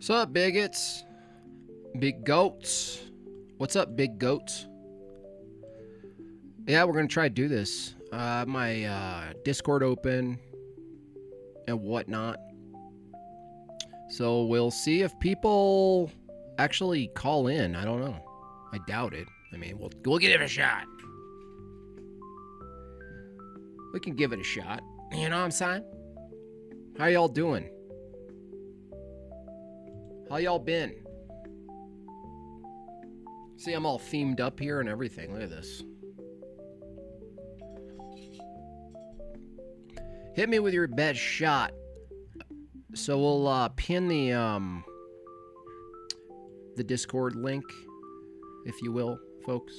What's up, bigots? Big goats. What's up, big goats? Yeah, we're gonna try to do this. My Discord open and whatnot. So we'll see if people actually call in. I don't know. I doubt it. I mean, we'll give it a shot. We can give it a shot. You know what I'm saying? How y'all doing? How y'all been? See, I'm all themed up here and everything. Look at this. Hit me with your best shot. So we'll pin the Discord link, if you will, folks.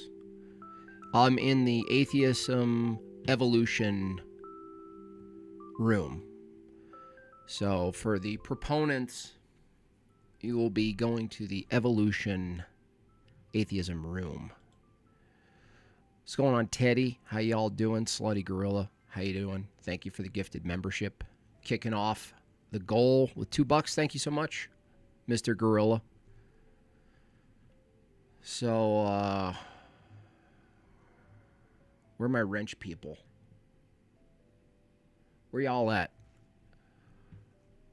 I'm in the atheism evolution room. So for the proponents, you will be going to the evolution atheism room. What's going on, Teddy? How y'all doing? Slutty Gorilla, how you doing? Thank you for the gifted membership. Kicking off the goal with $2. Thank you so much, Mr. Gorilla. So, where are my wrench people? Where y'all at?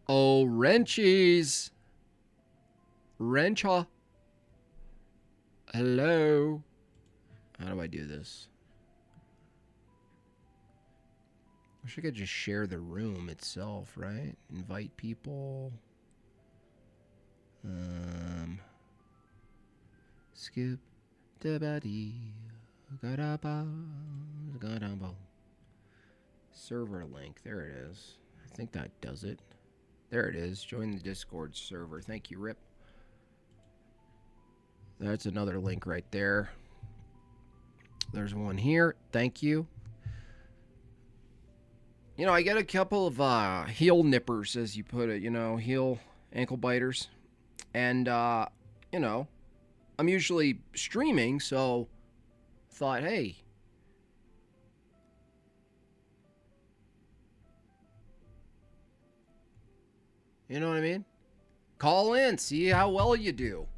Oh, wrenchies. Wrencha. Hello. How do I do this? I wish I could just share the room itself, right? Invite people. Skip the body. Server link. There it is. I think that does it. There it is. Join the Discord server. Thank you, Rip. That's another link right there. There's one here. Thank you. You know, I get a couple of heel nippers, as you put it, you know, heel ankle biters. And, you know, I'm usually streaming, so thought, hey, you know what I mean? Call in, see how well you do.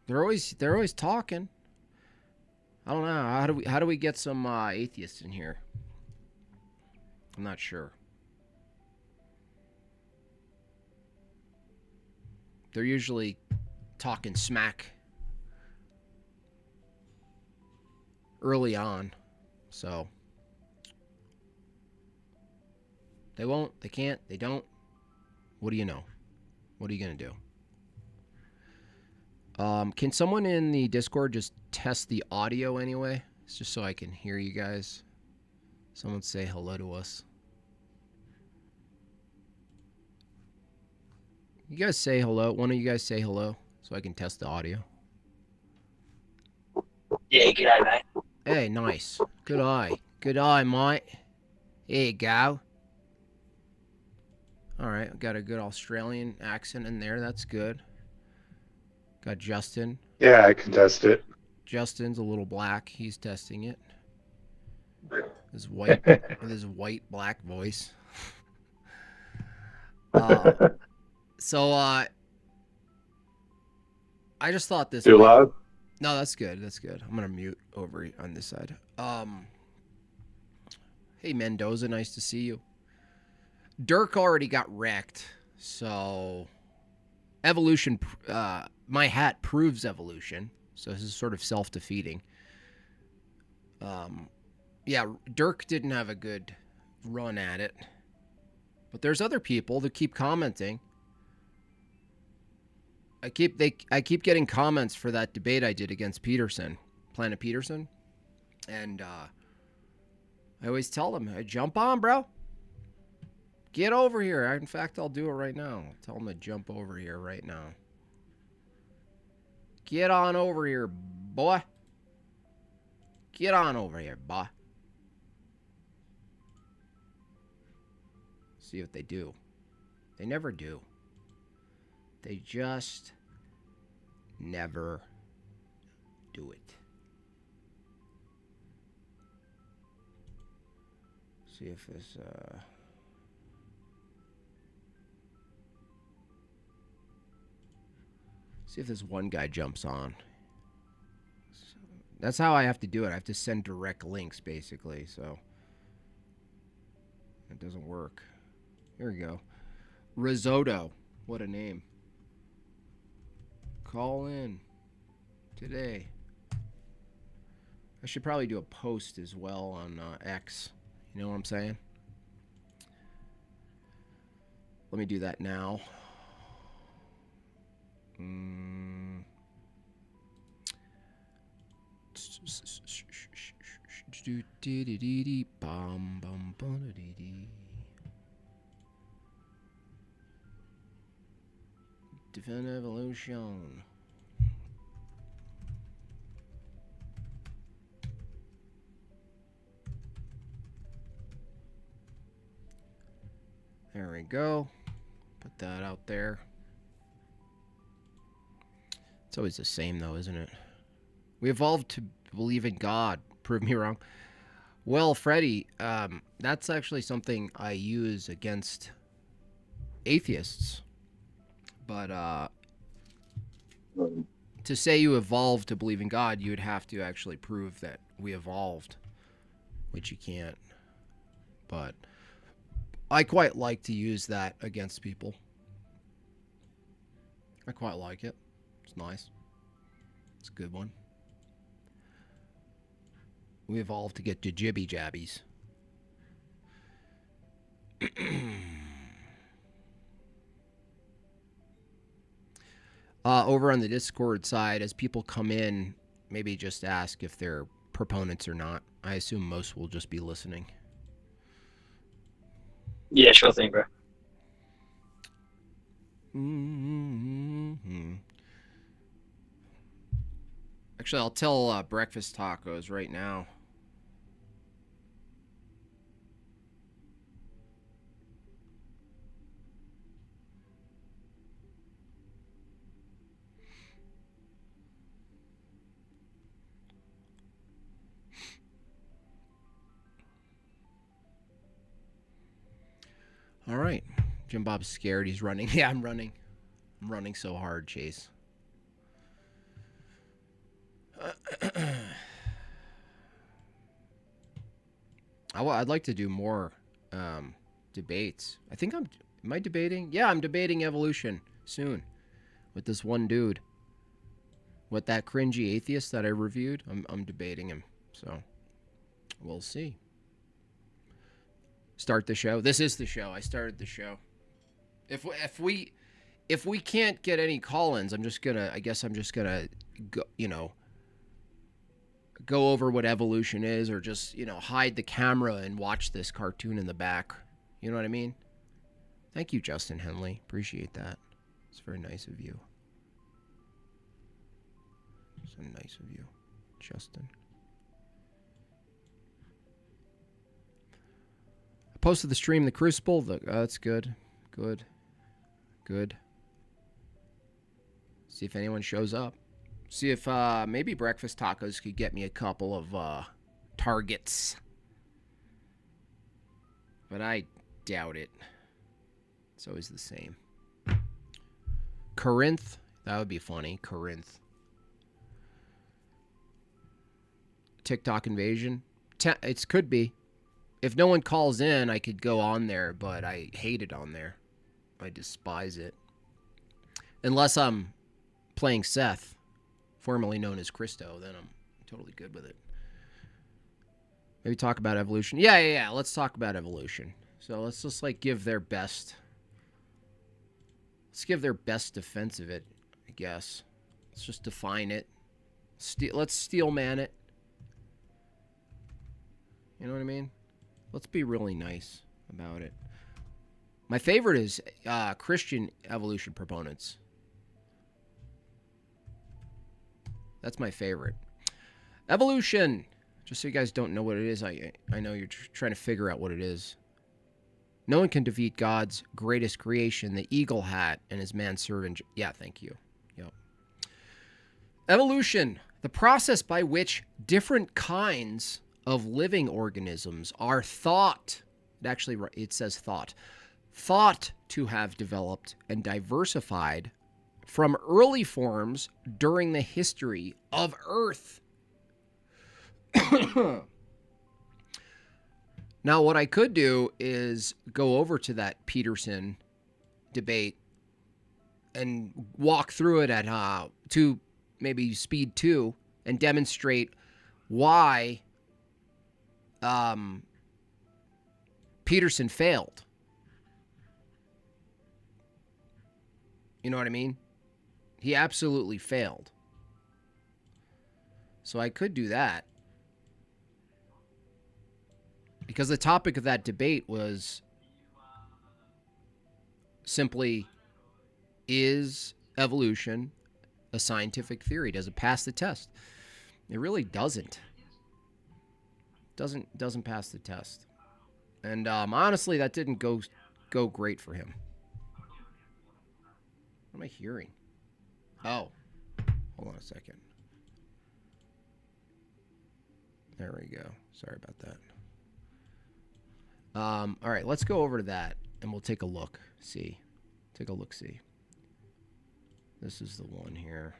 They're always talking. I don't know. How do we get some atheists in here? I'm not sure. They're usually talking smack early on, so they won't, they can't, they don't. What do you know? What are you gonna do? Can someone in the Discord just test the audio anyway? It's just so I can hear you guys. Someone say hello to us. You guys say hello. One of you guys say hello so I can test the audio. Yeah, good eye, mate. Hey, nice. Good eye. Good eye, mate. Here you go. All right, got a good Australian accent in there. That's good. Got Justin. Yeah, I can test it. Justin's a little black. He's testing it. His white with his white black voice. So I just thought this. Too loud? No, that's good. That's good. I'm gonna mute over on this side. Hey Mendoza, nice to see you. Dirk already got wrecked, so evolution, my hat proves evolution. So this is sort of self-defeating. Yeah, Dirk didn't have a good run at it. But there's other people that keep commenting. I keep getting comments for that debate I did against Peterson, Planet Peterson. And I always tell them, hey, jump on, bro. Get over here. In fact, I'll do it right now. I'll tell them to jump over here right now. Get on over here, boy. Get on over here, boy. See what they do. They never do. They just never do it. See if this see if this one guy jumps on. So that's how I have to do it. I have to send direct links, basically. So it doesn't work. Here we go. Risotto. What a name. Call in today. I should probably do a post as well on X. You know what I'm saying? Let me do that now. Defend evolution. There we go. Put that out there. It's always the same, though, isn't it? We evolved to believe in God. Prove me wrong. Well, Freddie, that's actually something I use against atheists. But to say you evolved to believe in God, you would have to actually prove that we evolved, which you can't. But I quite like to use that against people. I quite like it. It's nice. It's a good one. We evolved to get to jibby jabbies. Over on the Discord side, as people come in, maybe just ask if they're proponents or not. I assume most will just be listening. Yeah, sure thing, bro. Mm-hmm. Actually, I'll tell Breakfast Tacos right now. All right. Jim Bob's scared. He's running. Yeah, I'm running. I'm running so hard, Chase. I'd like to do more debates. I think am I debating? Yeah, I'm debating evolution soon with this one dude. With that cringy atheist that I reviewed, I'm debating him. So we'll see. Start the show. This is the show. I started the show. If we can't get any call-ins, I'm just gonna go, go over what evolution is, or just hide the camera and watch this cartoon in the back. You know what I mean? Thank you, Justin Henley. Appreciate that. It's very nice of you. So nice of you, Justin. I posted the stream, The Crucible. That's good. Good. See if anyone shows up. See if maybe Breakfast Tacos could get me a couple of targets. But I doubt it. It's always the same. Corinth. That would be funny. Corinth. TikTok invasion. It could be. If no one calls in, I could go on there, but I hate it on there. I despise it. Unless I'm playing Seth, formerly known as Christo, then I'm totally good with it. Maybe talk about evolution. Yeah. Let's talk about evolution. So let's just like give their best. Let's give their best defense of it, I guess. Let's just define it. Let's steel man it. You know what I mean? Let's be really nice about it. My favorite is Christian evolution proponents. That's my favorite. Evolution. Just so you guys don't know what it is, I know you're trying to figure out what it is. No one can defeat God's greatest creation, the eagle hat, and his manservant. Yeah, thank you. Yep. Evolution, the process by which different kinds of living organisms are thought. It says thought to have developed and diversified from early forms during the history of Earth. Now, what I could do is go over to that Peterson debate and walk through it at maybe speed 2 and demonstrate why Peterson failed. You know what I mean? He absolutely failed. So I could do that. Because the topic of that debate was simply, is evolution a scientific theory? Does it pass the test? It really doesn't. Doesn't pass the test. And honestly, that didn't go great for him. What am I hearing? Oh, hold on a second. There we go. Sorry about that. All right, let's go over to that, and we'll take a look. See. This is the one here.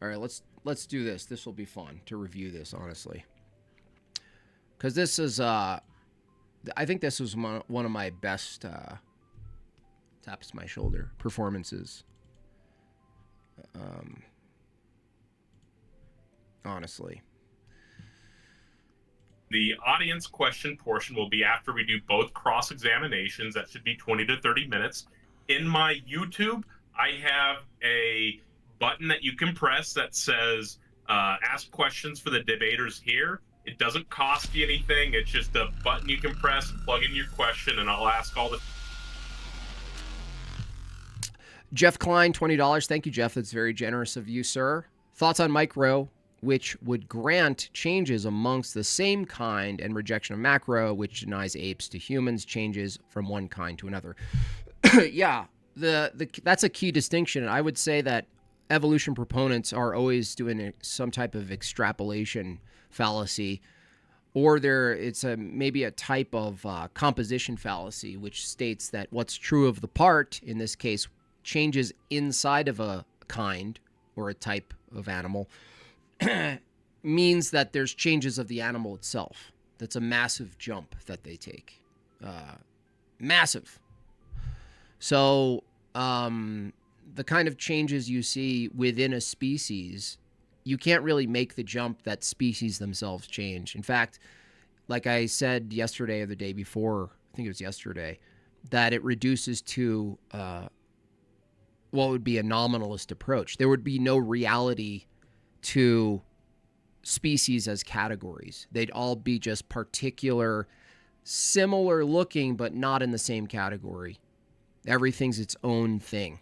All right, let's do this. This will be fun to review this, honestly. Because this is, I think this was one of my best, taps my shoulder, performances. Honestly. The audience question portion will be after we do both cross-examinations. That should be 20 to 30 minutes. In my YouTube, I have a button that you can press that says, ask questions for the debaters here. It doesn't cost you anything. It's just a button you can press, plug in your question, and I'll ask all the... Jeff Klein, $20. Thank you, Jeff. That's very generous of you, sir. Thoughts on micro, which would grant changes amongst the same kind, and rejection of macro, which denies apes to humans, changes from one kind to another. Yeah, that's a key distinction. I would say that evolution proponents are always doing some type of extrapolation fallacy, or it's maybe a type of composition fallacy, which states that what's true of the part, in this case, changes inside of a kind or a type of animal, means that there's changes of the animal itself. That's a massive jump that they take. Massive. So the kind of changes you see within a species, you can't really make the jump that species themselves change. In fact, like I said yesterday or the day before, I think it was yesterday, that it reduces to what would be a nominalist approach. There would be no reality to species as categories. They'd all be just particular, similar looking, but not in the same category. Everything's its own thing.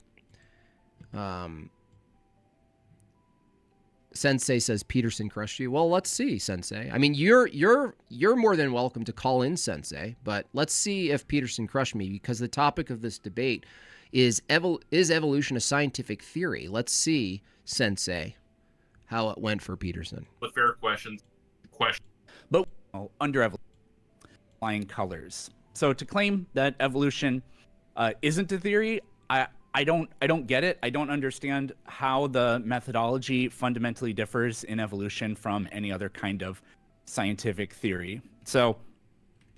Sensei says Peterson crushed you. Well, let's see, Sensei. I mean, you're more than welcome to call in, Sensei, but let's see if Peterson crushed me, because the topic of this debate is evolution a scientific theory? Let's see, Sensei, how it went for Peterson. The fair questions. But under evolution, flying colors. So to claim that evolution isn't a theory, I don't get it. I don't understand how the methodology fundamentally differs in evolution from any other kind of scientific theory. So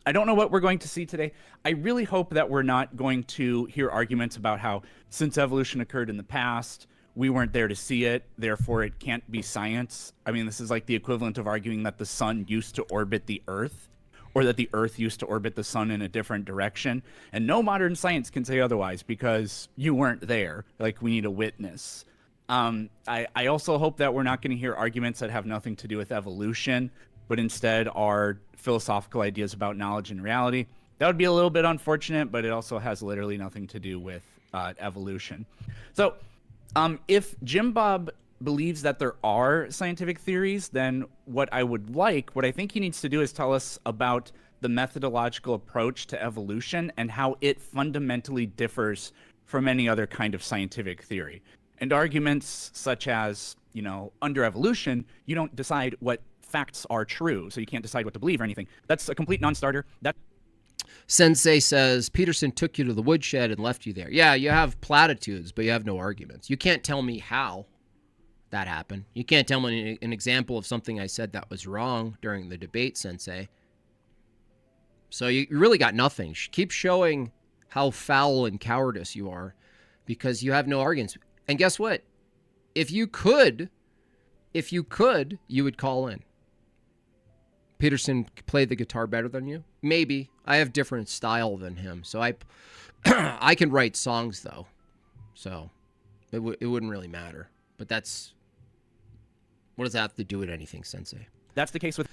I don't know what we're going to see today. I really hope that we're not going to hear arguments about how, since evolution occurred in the past, we weren't there to see it, therefore it can't be science. I mean, this is like the equivalent of arguing that the sun used to orbit the Earth, or that the Earth used to orbit the sun in a different direction. And no modern science can say otherwise because you weren't there. Like, we need a witness. I also hope that we're not going to hear arguments that have nothing to do with evolution, but instead are philosophical ideas about knowledge and reality. That would be a little bit unfortunate, but it also has literally nothing to do with evolution. So if Jim Bob believes that there are scientific theories, then what I think he needs to do is tell us about the methodological approach to evolution and how it fundamentally differs from any other kind of scientific theory. And arguments such as, under evolution, you don't decide what facts are true, so you can't decide what to believe or anything. That's a complete non-starter. Sensei says, Peterson took you to the woodshed and left you there. Yeah, you have platitudes, but you have no arguments. You can't tell me how that happened. You can't tell me an example of something I said that was wrong during the debate, Sensei. So you really got nothing. Keep showing how foul and cowardice you are because you have no arguments. And guess what? If you could, you would call in. Peterson played the guitar better than you? Maybe. I have different style than him. So I can write songs, though. So it wouldn't really matter. But what does that have to do with anything, Sensei? That's the case with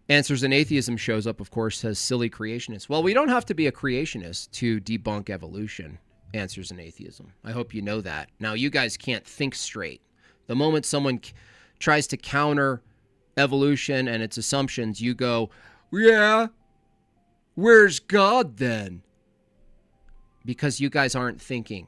Answers in Atheism shows up, of course, as silly creationists. Well, we don't have to be a creationist to debunk evolution, Answers in Atheism. I hope you know that. Now, you guys can't think straight. The moment someone tries to counter evolution and its assumptions, you go, yeah, where's God then? Because you guys aren't thinking.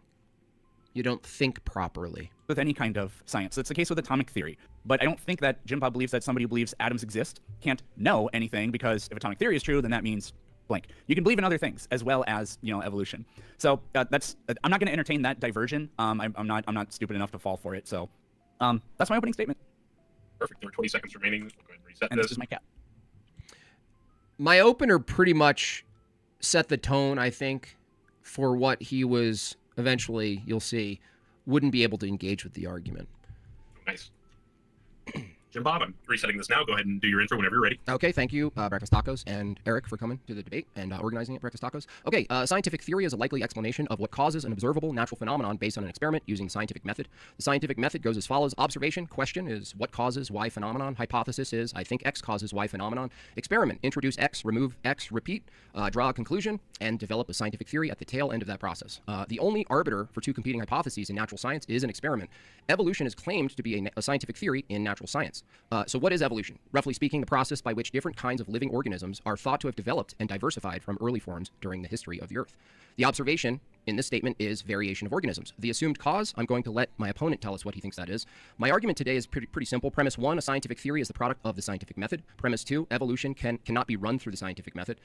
You don't think properly. With any kind of science. It's the case with atomic theory. But I don't think that Jim Bob believes that somebody who believes atoms exist can't know anything, because if atomic theory is true, then that means blank. You can believe in other things as well as, evolution. So I'm not going to entertain that diversion. I'm not stupid enough to fall for it. So that's my opening statement. Perfect. There are 20 seconds remaining. I'll go ahead and reset and this is my cat. My opener pretty much set the tone, I think, for what he was eventually, you'll see, wouldn't be able to engage with the argument. Nice. Jim Bob, I'm resetting this now. Go ahead and do your intro whenever you're ready. Okay, thank you, Breakfast Tacos, and Eric for coming to the debate and organizing it, Breakfast Tacos. Okay, scientific theory is a likely explanation of what causes an observable natural phenomenon based on an experiment using the scientific method. The scientific method goes as follows. Observation, question is what causes Y phenomenon. Hypothesis is I think X causes Y phenomenon. Experiment, introduce X, remove X, repeat, draw a conclusion, and develop a scientific theory at the tail end of that process. The only arbiter for two competing hypotheses in natural science is an experiment. Evolution is claimed to be a scientific theory in natural science. So what is evolution? Roughly speaking, the process by which different kinds of living organisms are thought to have developed and diversified from early forms during the history of the Earth. The observation in this statement is variation of organisms. The assumed cause, I'm going to let my opponent tell us what he thinks that is. My argument today is pretty simple. Premise 1, a scientific theory is the product of the scientific method. Premise 2, evolution cannot be run through the scientific method.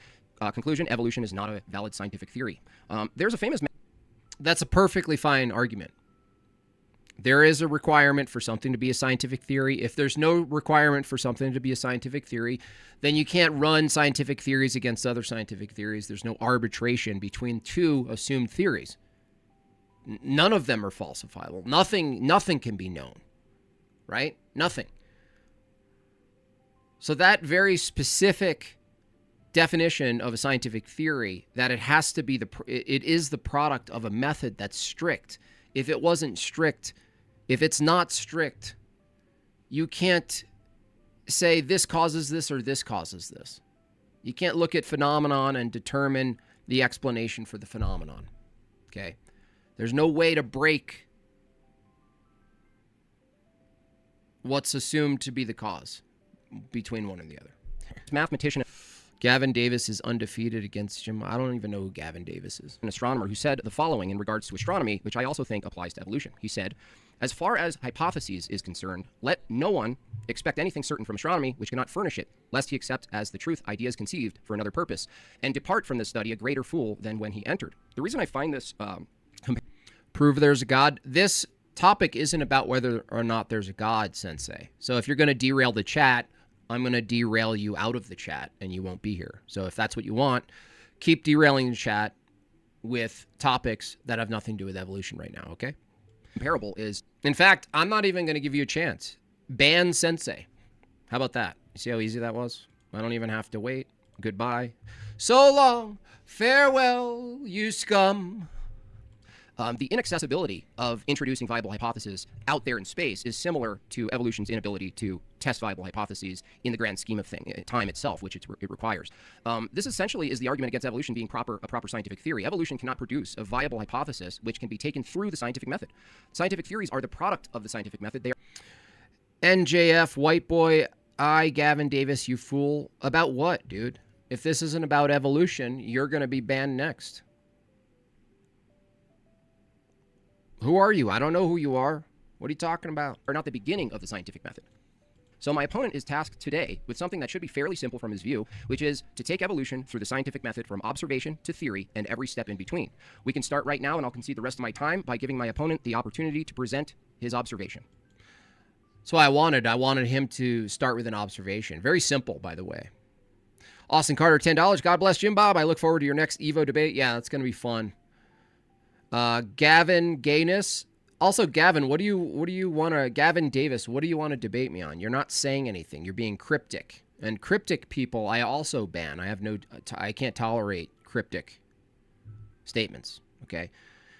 Conclusion, evolution is not a valid scientific theory. There's a famous... That's a perfectly fine argument. There is a requirement for something to be a scientific theory. If there's no requirement for something to be a scientific theory, then you can't run scientific theories against other scientific theories. There's no arbitration between two assumed theories. None of them are falsifiable. Nothing can be known, right? Nothing. So that very specific definition of a scientific theory, that it has to be it is the product of a method that's strict. If it wasn't strict, if it's not strict, you can't say this causes this or this causes this. You can't look at phenomenon and determine the explanation for the phenomenon. Okay? There's no way to break what's assumed to be the cause between one and the other. Mathematician. Gavin Davis is undefeated against Jim. I don't even know who Gavin Davis is. An astronomer who said the following in regards to astronomy, which I also think applies to evolution. He said, as far as hypotheses is concerned, let no one expect anything certain from astronomy which cannot furnish it, lest he accept as the truth ideas conceived for another purpose, and depart from this study a greater fool than when he entered. The reason I find this prove there's a God, this topic isn't about whether or not there's a God, Sensei. So if you're going to derail the chat, I'm going to derail you out of the chat and you won't be here. So if that's what you want, keep derailing the chat with topics that have nothing to do with evolution right now, okay? Comparable is, in fact, I'm not even going to give you a chance. Ban Sensei. How about that? You see how easy that was? I don't even have to wait. Goodbye. So long. Farewell, you scum. The inaccessibility of introducing viable hypotheses out there in space is similar to evolution's inability to test viable hypotheses in the grand scheme of time itself, which it requires. This essentially is the argument against evolution being a proper scientific theory. Evolution cannot produce a viable hypothesis which can be taken through the scientific method. Scientific theories are the product of the scientific method. They are NJF, white boy, Gavin Davis, you fool. About what, dude? If this isn't about evolution, you're going to be banned next. Who are you? I don't know who you are. What are you talking about? Are not the beginning of the scientific method. So my opponent is tasked today with something that should be fairly simple from his view, which is to take evolution through the scientific method from observation to theory and every step in between. We can start right now, and I'll concede the rest of my time by giving my opponent the opportunity to present his observation. So I wanted him to start with an observation. Very simple, by the way. Austin Carter, $10. God bless Jim Bob. I look forward to your next Evo debate. Yeah, that's going to be fun. Gavin Gayness. Also, Gavin, what do you want to, Gavin Davis, what do you want to debate me on? You're not saying anything. You're being cryptic. And cryptic people, I also ban. I can't tolerate cryptic statements, okay?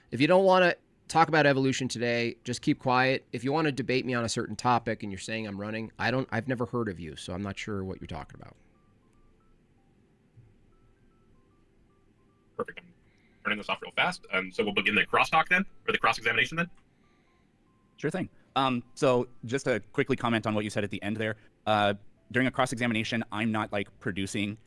If you don't want to talk about evolution today, just keep quiet. If you want to debate me on a certain topic and you're saying I'm running, I've never heard of you, so I'm not sure what you're talking about. Perfect. Turning this off real fast. So we'll begin the crosstalk then, or the cross-examination then? Sure thing. So just to quickly comment on what you said at the end there, during a cross-examination, I'm not like producing,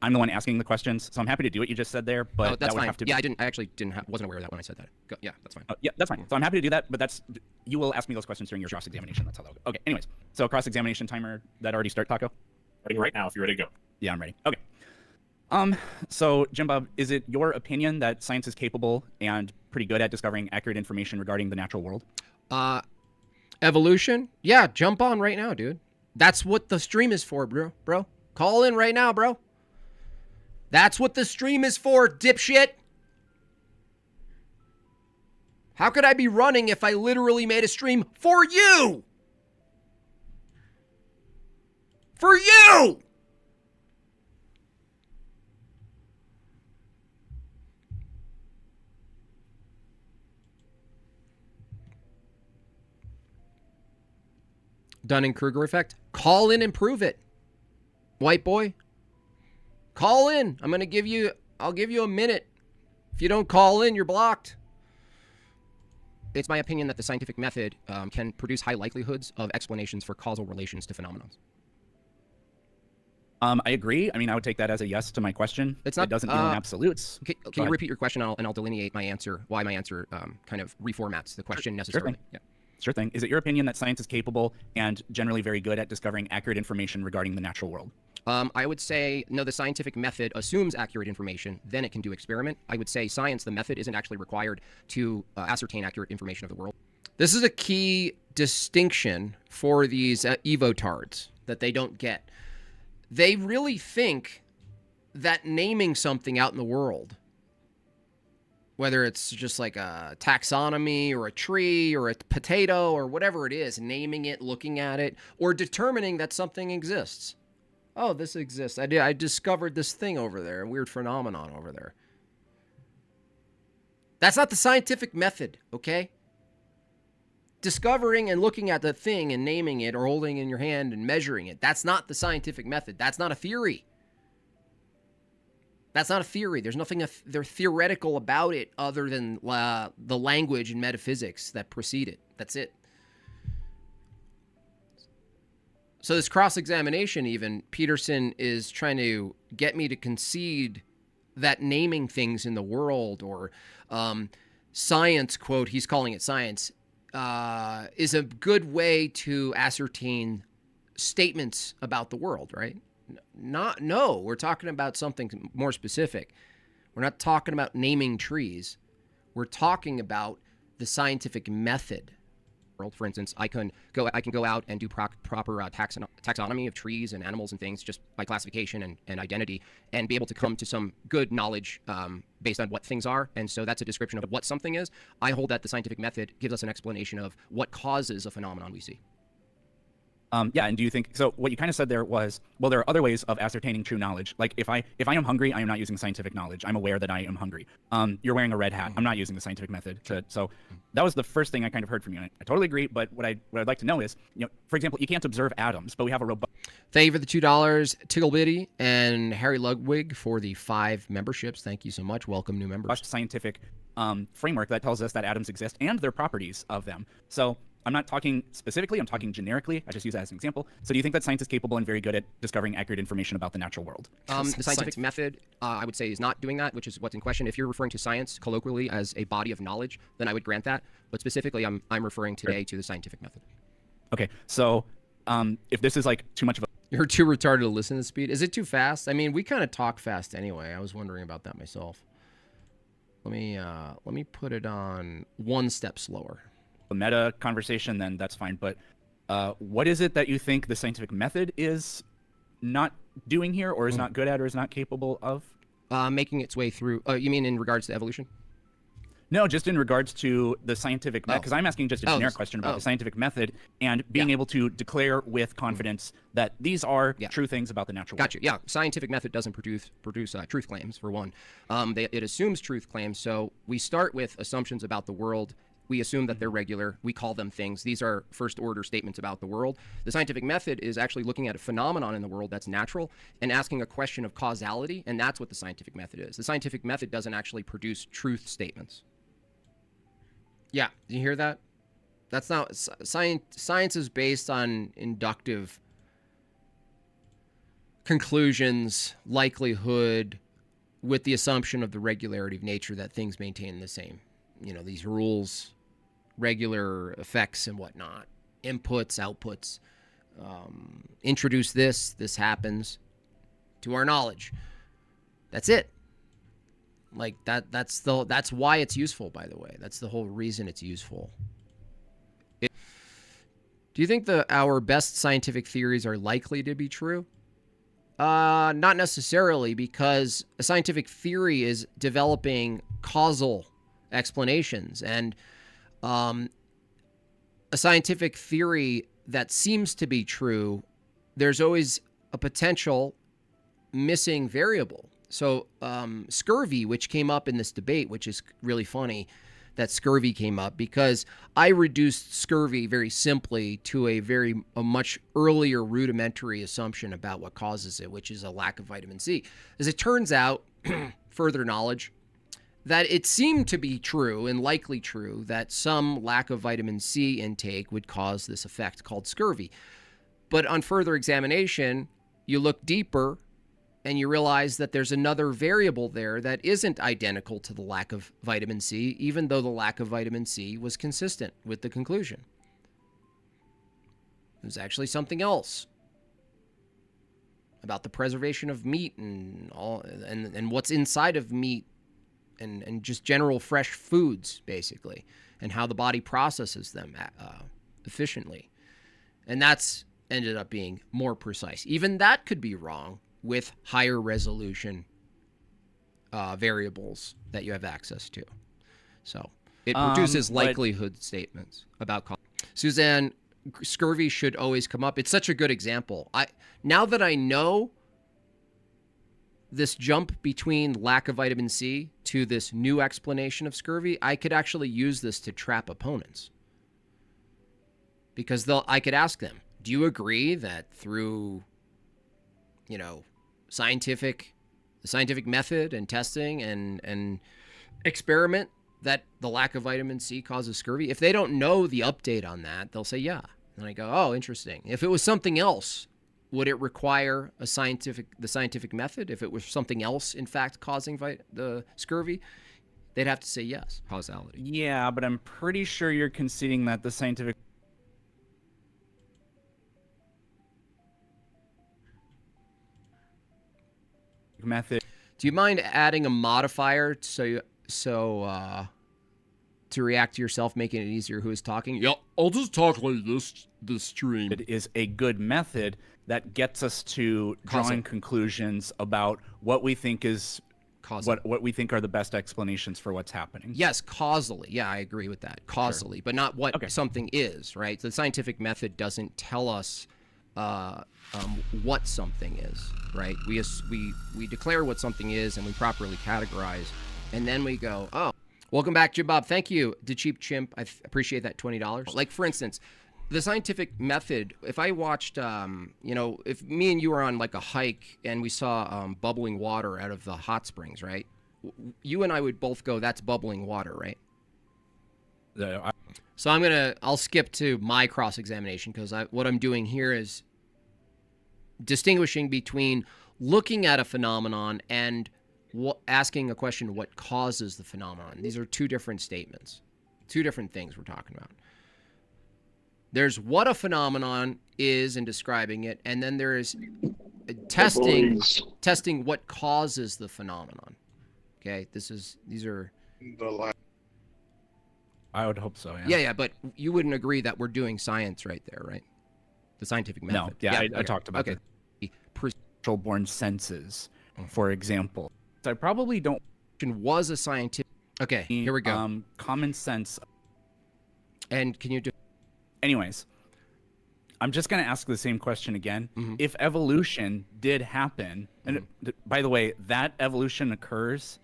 I'm the one asking the questions, so I'm happy to do what you just said there, but that's that would fine. have to Yeah, I actually wasn't aware of that when I said that. Yeah, that's fine. Yeah, that's fine. So I'm happy to do that, but you will ask me those questions during your cross-examination. That's how that'll go. Okay, anyways. So cross-examination timer, that already start, Taco? Ready right now if you're ready to go. Yeah, I'm ready. Okay. So Jim Bob, is it your opinion that science is capable and pretty good at discovering accurate information regarding the natural world? Evolution? Yeah, jump on right now, dude. That's what the stream is for, bro. Call in right now, bro. That's what the stream is for, dipshit. How could I be running if I literally made a stream for you? For you! Dunning-Kruger effect. Call in and prove it. White boy. Call in. I'll give you a minute. If you don't call in, you're blocked. It's my opinion that the scientific method can produce high likelihoods of explanations for causal relations to phenomena. I agree. I mean, I would take that as a yes to my question. It doesn't deal in absolutes. Can you repeat your question? And I'll delineate my answer, why my answer kind of reformats the question necessarily. Yeah. Sure thing. Is it your opinion that science is capable and generally very good at discovering accurate information regarding the natural world? I would say, no, the scientific method assumes accurate information, then it can do experiment. I would say science, the method, isn't actually required to ascertain accurate information of the world. This is a key distinction for these evotards that they don't get. They really think that naming something out in the world, whether it's just like a taxonomy or a tree or a potato or whatever it is, naming it, looking at it, or determining that something exists. Oh, this exists. I discovered this thing over there, a weird phenomenon over there. That's not the scientific method, okay? Discovering and looking at the thing and naming it or holding it in your hand and measuring it, that's not the scientific method. That's not a theory. That's not a theory. There's nothing theoretical about it other than the language and metaphysics that precede it. That's it. So this cross-examination, even Peterson is trying to get me to concede that naming things in the world, or science, quote, he's calling it science, is a good way to ascertain statements about the world, right? No, we're talking about something more specific. We're not talking about naming trees. We're talking about the scientific method. For instance, I can go out and do proper taxonomy of trees and animals and things just by classification and identity, and be able to come to some good knowledge based on what things are. And so that's a description of what something is. I hold that the scientific method gives us an explanation of what causes a phenomenon we see. Yeah, and do you think so? What you kind of said there was, well, there are other ways of ascertaining true knowledge. Like if I am hungry, I am not using scientific knowledge. I'm aware that I am hungry. You're wearing a red hat. I'm not using the scientific method. So that was the first thing I kind of heard from you. I totally agree. But what I'd like to know is, for example, you can't observe atoms, but we have a robust. Thank you for the $2, Tigglebitty and Harry Ludwig for the 5 memberships. Thank you so much. Welcome, new members. Scientific framework that tells us that atoms exist and their properties of them. So I'm not talking specifically, I'm talking generically. I just use that as an example. So do you think that science is capable and very good at discovering accurate information about the natural world? The scientific method, I would say, is not doing that, which is what's in question. If you're referring to science colloquially as a body of knowledge, then I would grant that. But specifically, I'm referring today to the scientific method. Okay, so if this is like too much of a... You're too retarded to listen to the speed. Is it too fast? I mean, we kind of talk fast anyway. I was wondering about that myself. Let me put it on 1 step slower. A meta conversation, then that's fine. But what is it that you think the scientific method is not doing here, or is not good at, or is not capable of? Making its way through. You mean in regards to evolution? No, just in regards to the scientific method, because I'm asking just a generic question about the scientific method and being able to declare with confidence that these are true things about the natural world. Gotcha. Yeah, scientific method doesn't produce truth claims, for one. It assumes truth claims, so we start with assumptions about the world. We assume that they're regular. We call them things. These are first-order statements about the world. The scientific method is actually looking at a phenomenon in the world that's natural and asking a question of causality, and that's what the scientific method is. The scientific method doesn't actually produce truth statements. Yeah, did you hear that? That's not science. Science is based on inductive conclusions, likelihood, with the assumption of the regularity of nature that things maintain the same. These rules, regular effects and whatnot, inputs, outputs. Introduce this happens to our knowledge. That's it. Like that's why it's useful, by the way. That's the whole reason it's useful. Do you think our best scientific theories are likely to be true? Not necessarily, because a scientific theory is developing causal explanations, and a scientific theory that seems to be true, there's always a potential missing variable. So scurvy, which came up in this debate, which is really funny that scurvy came up, because I reduced scurvy very simply to a much earlier rudimentary assumption about what causes it, which is a lack of vitamin C. As it turns out, further knowledge, that it seemed to be true and likely true that some lack of vitamin C intake would cause this effect called scurvy. But on further examination, you look deeper and you realize that there's another variable there that isn't identical to the lack of vitamin C, even though the lack of vitamin C was consistent with the conclusion. There's actually something else about the preservation of meat and what's inside of meat and just general fresh foods, basically, and how the body processes them efficiently. And that's ended up being more precise. Even that could be wrong with higher resolution variables that you have access to. So it produces likelihood statements about Suzanne, scurvy should always come up. It's such a good example. Now that I know this jump between lack of vitamin C to this new explanation of scurvy, I could actually use this to trap opponents. Because I could ask them, do you agree that through, the scientific method and testing and experiment that the lack of vitamin C causes scurvy? If they don't know the update on that, they'll say, yeah. And I go, oh, interesting. If it was something else, would it require the scientific method? If it was something else, in fact, causing the scurvy, they'd have to say yes, causality. Yeah, but I'm pretty sure you're conceding that the scientific method. Do you mind adding a modifier to react to yourself, making it easier who is talking? Yeah, I'll just talk like this stream. It is a good method that gets us to drawing conclusions about what we think is what we think are the best explanations for what's happening. Yes, causally. Yeah, I agree with that. Causally, but not what something is, right? The scientific method doesn't tell us what something is, right? We declare what something is and we properly categorize, and then we go, oh, welcome back, Jim Bob. Thank you, the cheap chimp. I appreciate that $20. Like, for instance, the scientific method, if I watched, if me and you were on like a hike and we saw bubbling water out of the hot springs, right? You and I would both go, that's bubbling water, right? So I'll skip to my cross-examination because what I'm doing here is distinguishing between looking at a phenomenon and asking a question, what causes the phenomenon? These are two different statements, two different things we're talking about. There's what a phenomenon is and describing it, and then there is testing what causes the phenomenon. Okay, these are. I would hope so. Yeah. Yeah, but you wouldn't agree that we're doing science right there, right? The scientific method. No. Yeah, I talked about the natural-born senses, for example. So I probably don't. Was a scientific. Okay, here we go. Common sense. And can you do? Anyways, I'm just going to ask the same question again. Mm-hmm. If evolution did happen, and by the way, that evolution occurs,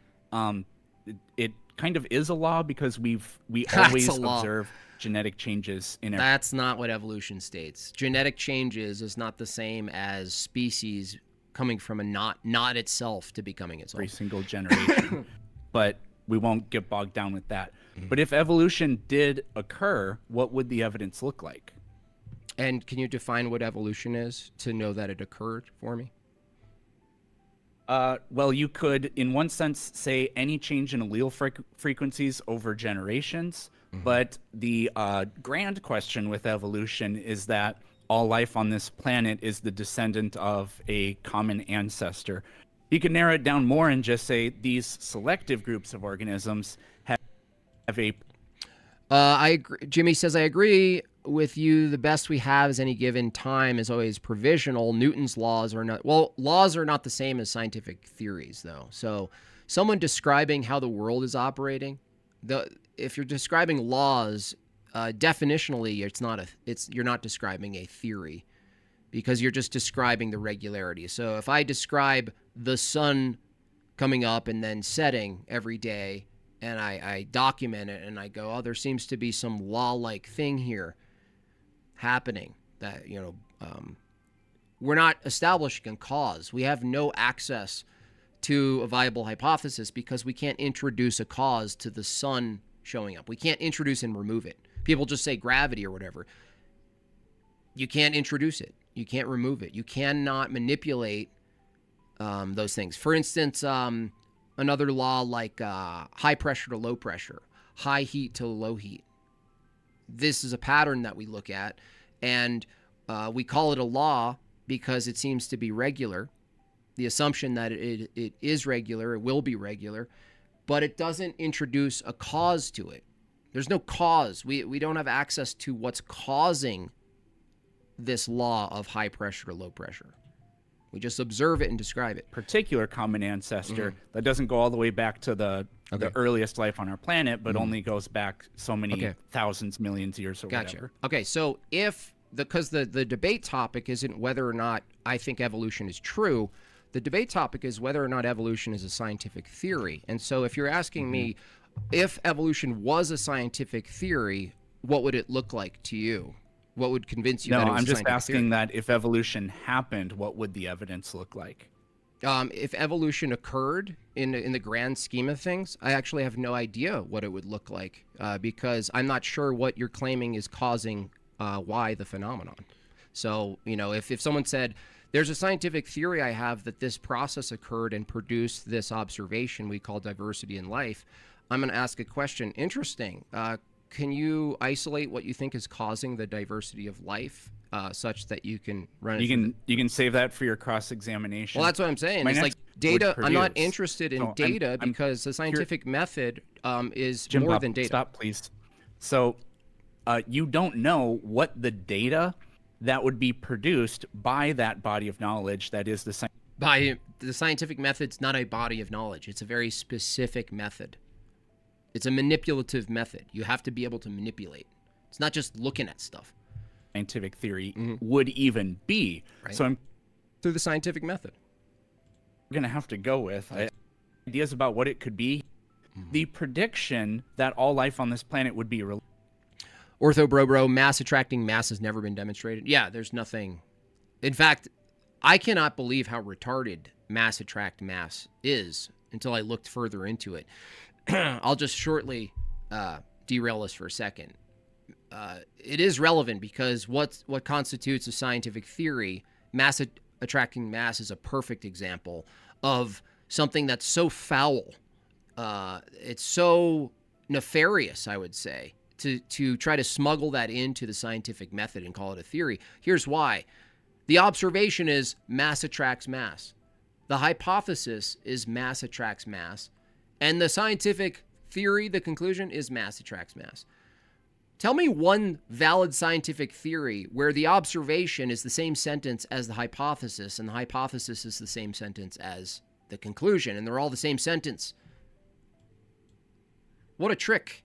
it kind of is a law because we always observe genetic changes in every. That's not what evolution states. Genetic changes is not the same as species coming from a not itself to becoming itself. Every single generation. But we won't get bogged down with that. But if evolution did occur, what would the evidence look like? And can you define what evolution is to know that it occurred for me? Well, you could, in one sense, say any change in allele frequencies over generations. Mm-hmm. But the grand question with evolution is that all life on this planet is the descendant of a common ancestor. You can narrow it down more and just say these selective groups of organisms have a. I agree. Jimmy says, I agree with you. The best we have is any given time is always provisional. Newton's laws are not. Well, laws are not the same as scientific theories, though. So someone describing how the world is operating, if you're describing laws, definitionally, you're not describing a theory because you're just describing the regularity. So if I describe the sun coming up and then setting every day, and I document it, and I go, oh, there seems to be some law-like thing here happening that, we're not establishing a cause. We have no access to a viable hypothesis because we can't introduce a cause to the sun showing up. We can't introduce and remove it. People just say gravity or whatever. You can't introduce it. You can't remove it. You cannot manipulate those things. For instance, another law like high pressure to low pressure, high heat to low heat. This is a pattern that we look at, and we call it a law because it seems to be regular. The assumption that it is regular, it will be regular, but it doesn't introduce a cause to it. There's no cause. We don't have access to what's causing this law of high pressure to low pressure. We just observe it and describe it. Particular common ancestor that doesn't go all the way back to the earliest life on our planet, but only goes back so many thousands, millions of years or whatever. Okay, so because the debate topic isn't whether or not I think evolution is true, the debate topic is whether or not evolution is a scientific theory. And so if you're asking me if evolution was a scientific theory, what would it look like to you? What would convince you that it was I'm just asking theory? that if evolution happened, what would the evidence look like? If evolution occurred in the grand scheme of things, I actually have no idea what it would look like because I'm not sure what you're claiming is causing why the phenomenon. So, if someone said, there's a scientific theory I have that this process occurred and produced this observation we call diversity in life, I'm going to ask a question. Interesting. Can you isolate what you think is causing the diversity of life such that you can run it? You can save that for your cross-examination. Well, that's what I'm saying. It's like data. I'm not interested in data I'm because the scientific method is Jim more Bob, than data. Stop, please. So you don't know what the data that would be produced by that body of knowledge that is the science. By the scientific method's not a body of knowledge. It's a very specific method. It's a manipulative method. You have to be able to manipulate. It's not just looking at stuff. Scientific theory would even be. Right. So I'm Through the scientific method. going to have to go with ideas about what it could be. The prediction that all life on this planet would be Ortho mass attracting mass has never been demonstrated. Yeah, there's nothing. In fact, I cannot believe how retarded mass attract mass is until I looked further into it. I'll just shortly derail us for a second. It is relevant because what constitutes a scientific theory, mass attracting mass is a perfect example of something that's so foul. It's so nefarious, I would say, to try to smuggle that into the scientific method and call it a theory. Here's why. The observation is mass attracts mass. The hypothesis is mass attracts mass. And the scientific theory, the conclusion, is mass attracts mass. Tell me one valid scientific theory where the observation is the same sentence as the hypothesis, and the hypothesis is the same sentence as the conclusion, and they're all the same sentence. What a trick.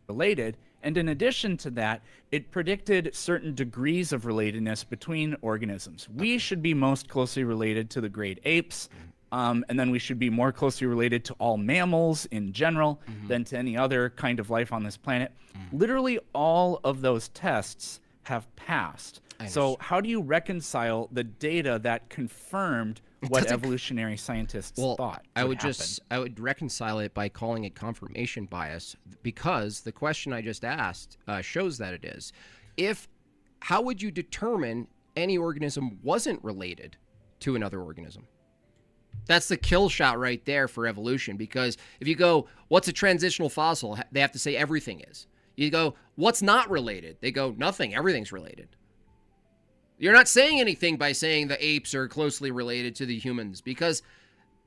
related. And in addition to that, it predicted certain degrees of relatedness between organisms. We should be most closely related to the great apes, and then we should be more closely related to all mammals in general than to any other kind of life on this planet. Literally all of those tests have passed. So how do you reconcile the data that confirmed what evolutionary scientists thought? I would reconcile it by calling it confirmation bias, because the question I just asked shows that it is. How would you determine any organism wasn't related to another organism? That's the kill shot right there for evolution, because if you go, what's a transitional fossil? They have to say everything is. You go, what's not related? They go, nothing, everything's related. You're not saying anything by saying the apes are closely related to the humans, because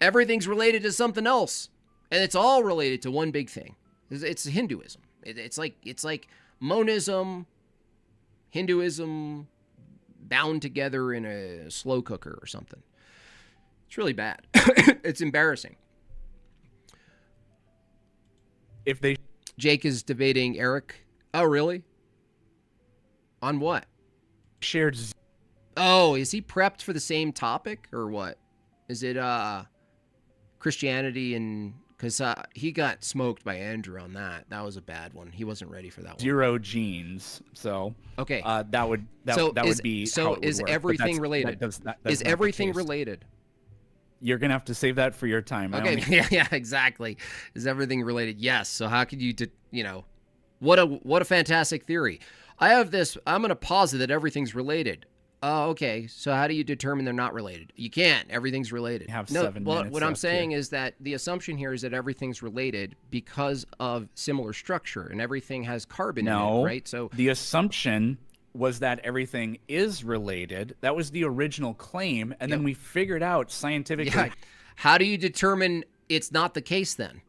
everything's related to something else, and it's all related to one big thing. It's Hinduism. It's like monism, Hinduism bound together in a slow cooker or something. It's really bad. It's embarrassing. Jake is debating Eric. Oh, really? On what? Shared. Oh, is he prepped for the same topic or what? Is it Christianity and because he got smoked by Andrew on that. That was a bad one. He wasn't ready for that one. Zero genes. So okay, that would be. So how it would is work, everything related? Is everything related? You're gonna have to save that for your time. Okay, yeah, exactly. Is everything related? Yes. So how could you, what a fantastic theory. I have this. I'm going to posit that everything's related. Oh, okay. So how do you determine they're not related? You can't. Everything's related. You have 7 minutes. What I'm saying is that the assumption here is that everything's related because of similar structure, and everything has carbon in it, right? So the assumption was that everything is related. That was the original claim, and then we figured out scientifically. Yeah. How do you determine it's not the case then?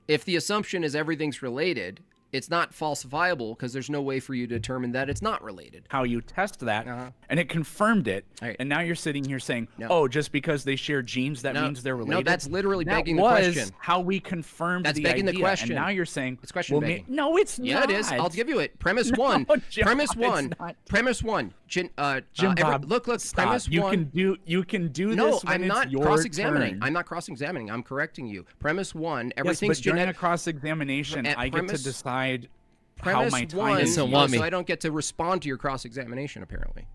If the assumption is everything's related, it's not falsifiable because there's no way for you to determine that it's not related. How you test that, and it confirmed it. Right. And now you're sitting here saying, oh, just because they share genes, that means they're related? No, that's literally begging the question. question. How we confirmed that's begging idea. the question. And now you're saying it's question begging. No, it's not. Yeah, it is. I'll give you it. Premise one. Premise one. Premise one. Jim Bob, look. Stop. Premise one. You can do no, this. I'm not cross-examining. I'm not cross-examining. I'm correcting you. Premise one. Everything's during a cross-examination, I get to decide. Premise how my time one, is so I don't get to respond to your cross-examination, apparently.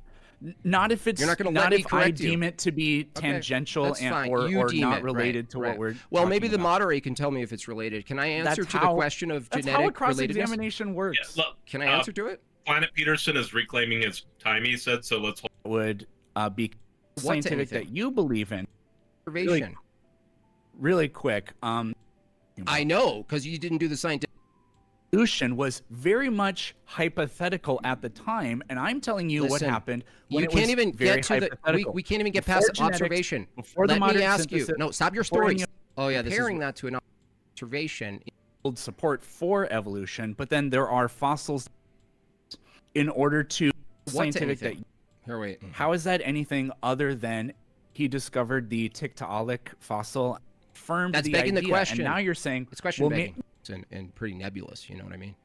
Not if it's You're not going to let me correct you. I deem it to be tangential or not related to what we're Well, maybe the about. moderator can tell me if it's related. Can I answer to the question of genetic relatedness? That's how a cross-examination works. Yeah, look, can I answer to it? Planet Peterson is reclaiming his time, he said, so let's hold. Would be scientific that you believe in. Observation. Really quick. I know, because you didn't do the scientific. Evolution was very much hypothetical at the time, and I'm telling you what happened when you can't even get to the. We can't even get past observation. Let me ask you. No, stop your story. Oh yeah, comparing that to an observation. Support for evolution, but then there are fossils in order to scientific that. Here, wait. How is that anything other than he discovered the Tiktaalik fossil, affirmed That's the begging idea, the question. and now you're saying it's question begging and pretty nebulous. You know what I mean?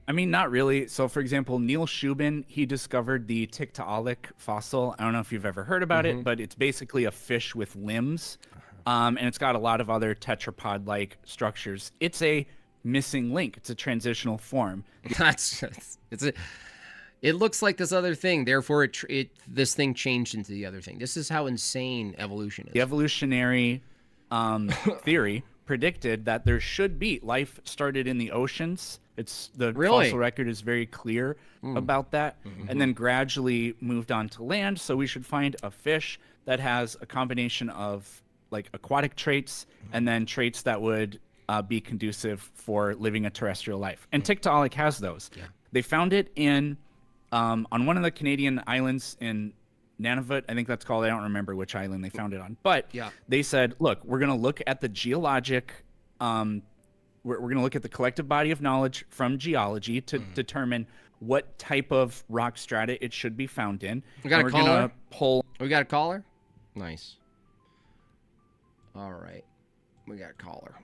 I mean, not really. So, for example, Neil Shubin, he discovered the Tiktaalik fossil. I don't know if you've ever heard about it, but it's basically a fish with limbs, and it's got a lot of other tetrapod-like structures. It's a missing link. It's a transitional form. It looks like this other thing. Therefore, this thing changed into the other thing. This is how insane evolution is. The evolutionary theory predicted that there should be life started in the oceans. The fossil record is very clear about that, and then gradually moved on to land. So we should find a fish that has a combination of like aquatic traits and then traits that would be conducive for living a terrestrial life. And Tiktaalik has those. Yeah. They found it in on one of the Canadian islands in Nunavut, I think that's called. I don't remember which island they found it on. But they said, look, we're going to look at the geologic, we're going to look at the collective body of knowledge from geology to determine what type of rock strata it should be found in. We got a caller? We got a caller? Nice. All right. We got a caller.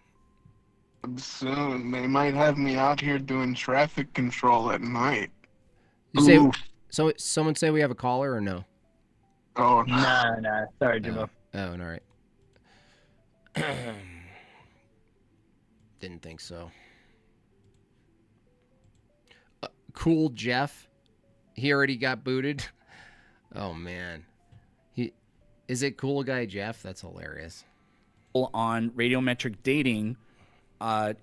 Soon they might have me out here doing traffic control at night. So someone say we have a caller or no? Oh no. Sorry, Jimbo. All right. Didn't think so. Cool Jeff. He already got booted. Oh man. Is it cool guy Jeff? That's hilarious. On radiometric dating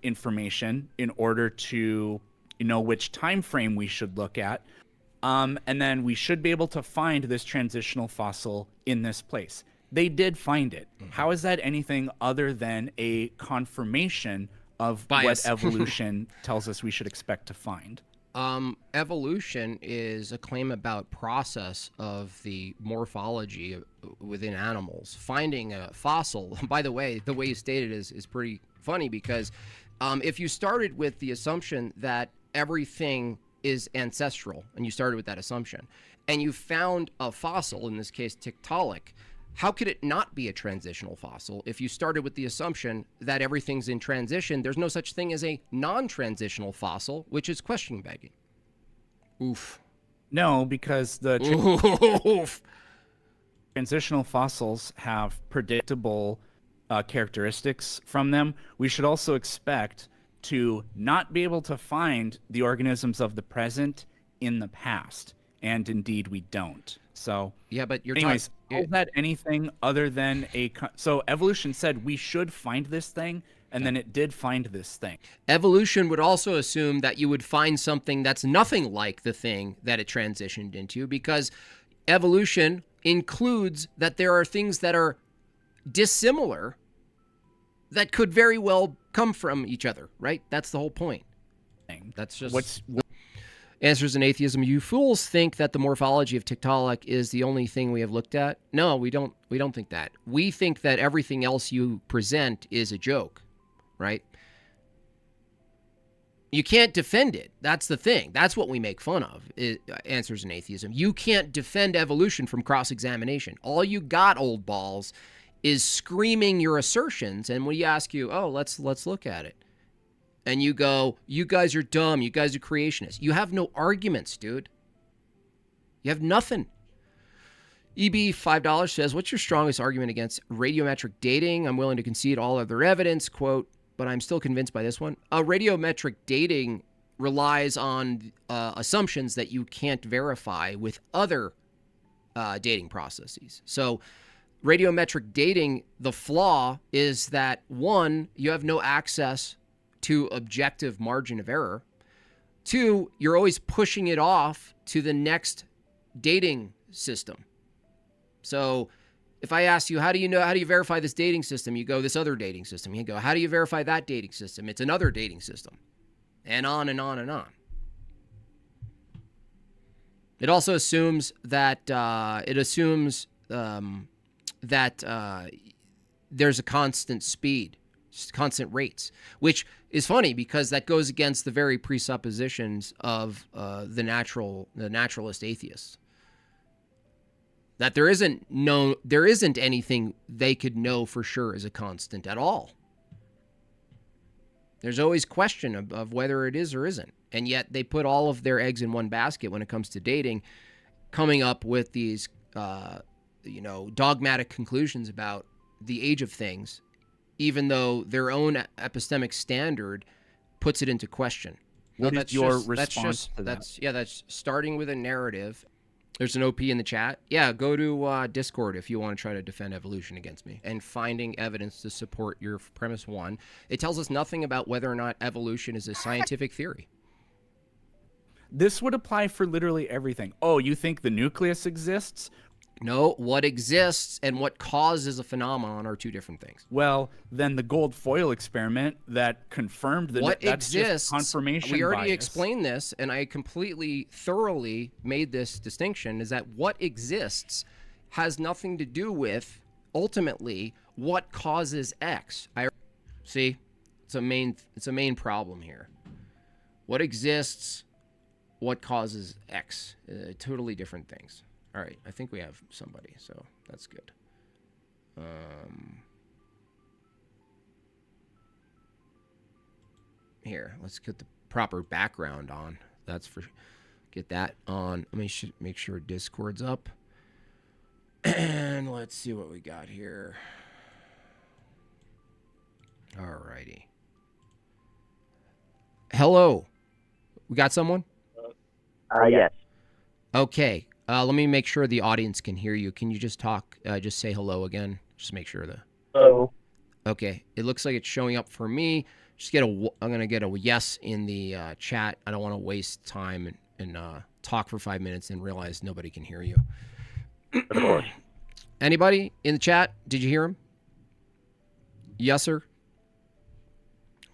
information in order to know which time frame we should look at, and then we should be able to find this transitional fossil in this place. They did find it. How is that anything other than a confirmation of bias? What evolution tells us we should expect to find? Evolution is a claim about process of the morphology within animals. Finding a fossil, by the way you stated is pretty funny, because if you started with the assumption that everything is ancestral, and you started with that assumption, and you found a fossil, in this case Tiktaalik, how could it not be a transitional fossil if you started with the assumption that everything's in transition? There's no such thing as a non-transitional fossil, which is question begging. Oof. No, because the transitional fossils have predictable characteristics from them. We should also expect to not be able to find the organisms of the present in the past, and indeed we don't. So yeah, but anyways, is that anything other than so evolution said we should find this thing, and then it did find this thing. Evolution would also assume that you would find something that's nothing like the thing that it transitioned into, because evolution includes that there are things that are dissimilar that could very well come from each other, right? That's the whole point. That's just Answers in Atheism. You fools think that the morphology of Tiktaalik is the only thing we have looked at. No, we don't think that. We think that everything else you present is a joke, right? You can't defend it. That's the thing. That's what we make fun of, Answers in Atheism. You can't defend evolution from cross-examination. All you got, old balls, is screaming your assertions, and we ask you, oh, let's look at it. And you go, you guys are dumb. You guys are creationists. You have no arguments, dude. You have nothing. EB $5 says, what's your strongest argument against radiometric dating? I'm willing to concede all other evidence, quote, but I'm still convinced by this one. Radiometric dating relies on assumptions that you can't verify with other dating processes. So radiometric dating, the flaw is that, one, you have no access to objective margin of error. 2, you're always pushing it off to the next dating system. So if I ask you, how do you verify this dating system? You go, this other dating system. You go, how do you verify that dating system? It's another dating system. And on and on and on. It also assumes that there's a constant speed, constant rates, which is funny because that goes against the very presuppositions of the naturalist atheists. That there isn't anything they could know for sure is a constant at all. There's always question of whether it is or isn't. And yet they put all of their eggs in one basket when it comes to dating, coming up with these, dogmatic conclusions about the age of things, even though their own epistemic standard puts it into question. What is your response to that? That's starting with a narrative. There's an OP in the chat. Yeah, go to Discord if you want to try to defend evolution against me. And finding evidence to support your premise 1. It tells us nothing about whether or not evolution is a scientific theory. This would apply for literally everything. Oh, you think the nucleus exists? No, what exists and what causes a phenomenon are two different things. Well, then the gold foil experiment that confirmed that what that's exists, just confirmation we already bias. explained this, and I completely, thoroughly made this distinction, is that what exists has nothing to do with, ultimately, what causes X. See, it's a main problem here. What exists, what causes X, totally different things. All right, I think we have somebody, so that's good. Here, let's get the proper background on. Get that on. Let me make sure Discord's up. And let's see what we got here. All righty. Hello. We got someone? Yes. Okay. Let me make sure the audience can hear you. Can you just talk? Just say hello again. Just make sure that. Hello. Okay. It looks like it's showing up for me. I'm gonna get a yes in the chat. I don't want to waste time and talk for 5 minutes and realize nobody can hear you. Of course. Anybody in the chat? Did you hear him? Yes, sir.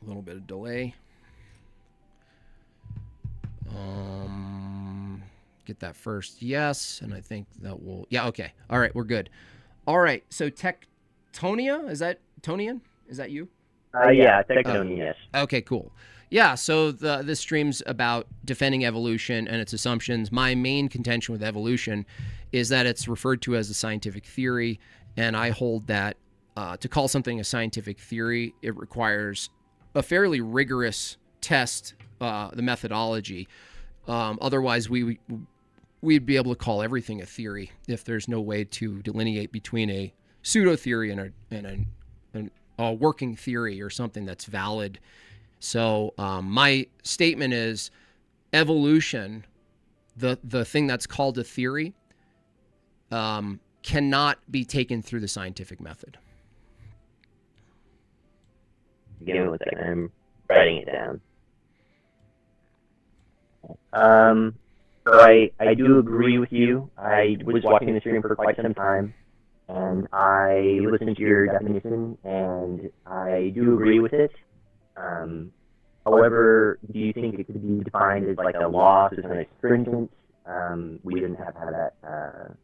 A little bit of delay. Get that first yes, and I think that will... Yeah, okay. All right, we're good. All right, so Tectonia? Is that Tonian? Is that you? Yeah, Tectonia, yes. Okay, cool. Yeah, so this stream's about defending evolution and its assumptions. My main contention with evolution is that it's referred to as a scientific theory, and I hold that to call something a scientific theory, it requires a fairly rigorous test, the methodology. Otherwise, we'd be able to call everything a theory if there's no way to delineate between a pseudo theory and a working theory or something that's valid. So my statement is evolution, the thing that's called a theory, cannot be taken through the scientific method. Give me 1 second. I'm writing it down. So I do agree with you. I was watching the stream for quite some time, and I listened to your definition, and I do agree with it. However, do you think it could be defined as like a law, so it's not stringent? We didn't have that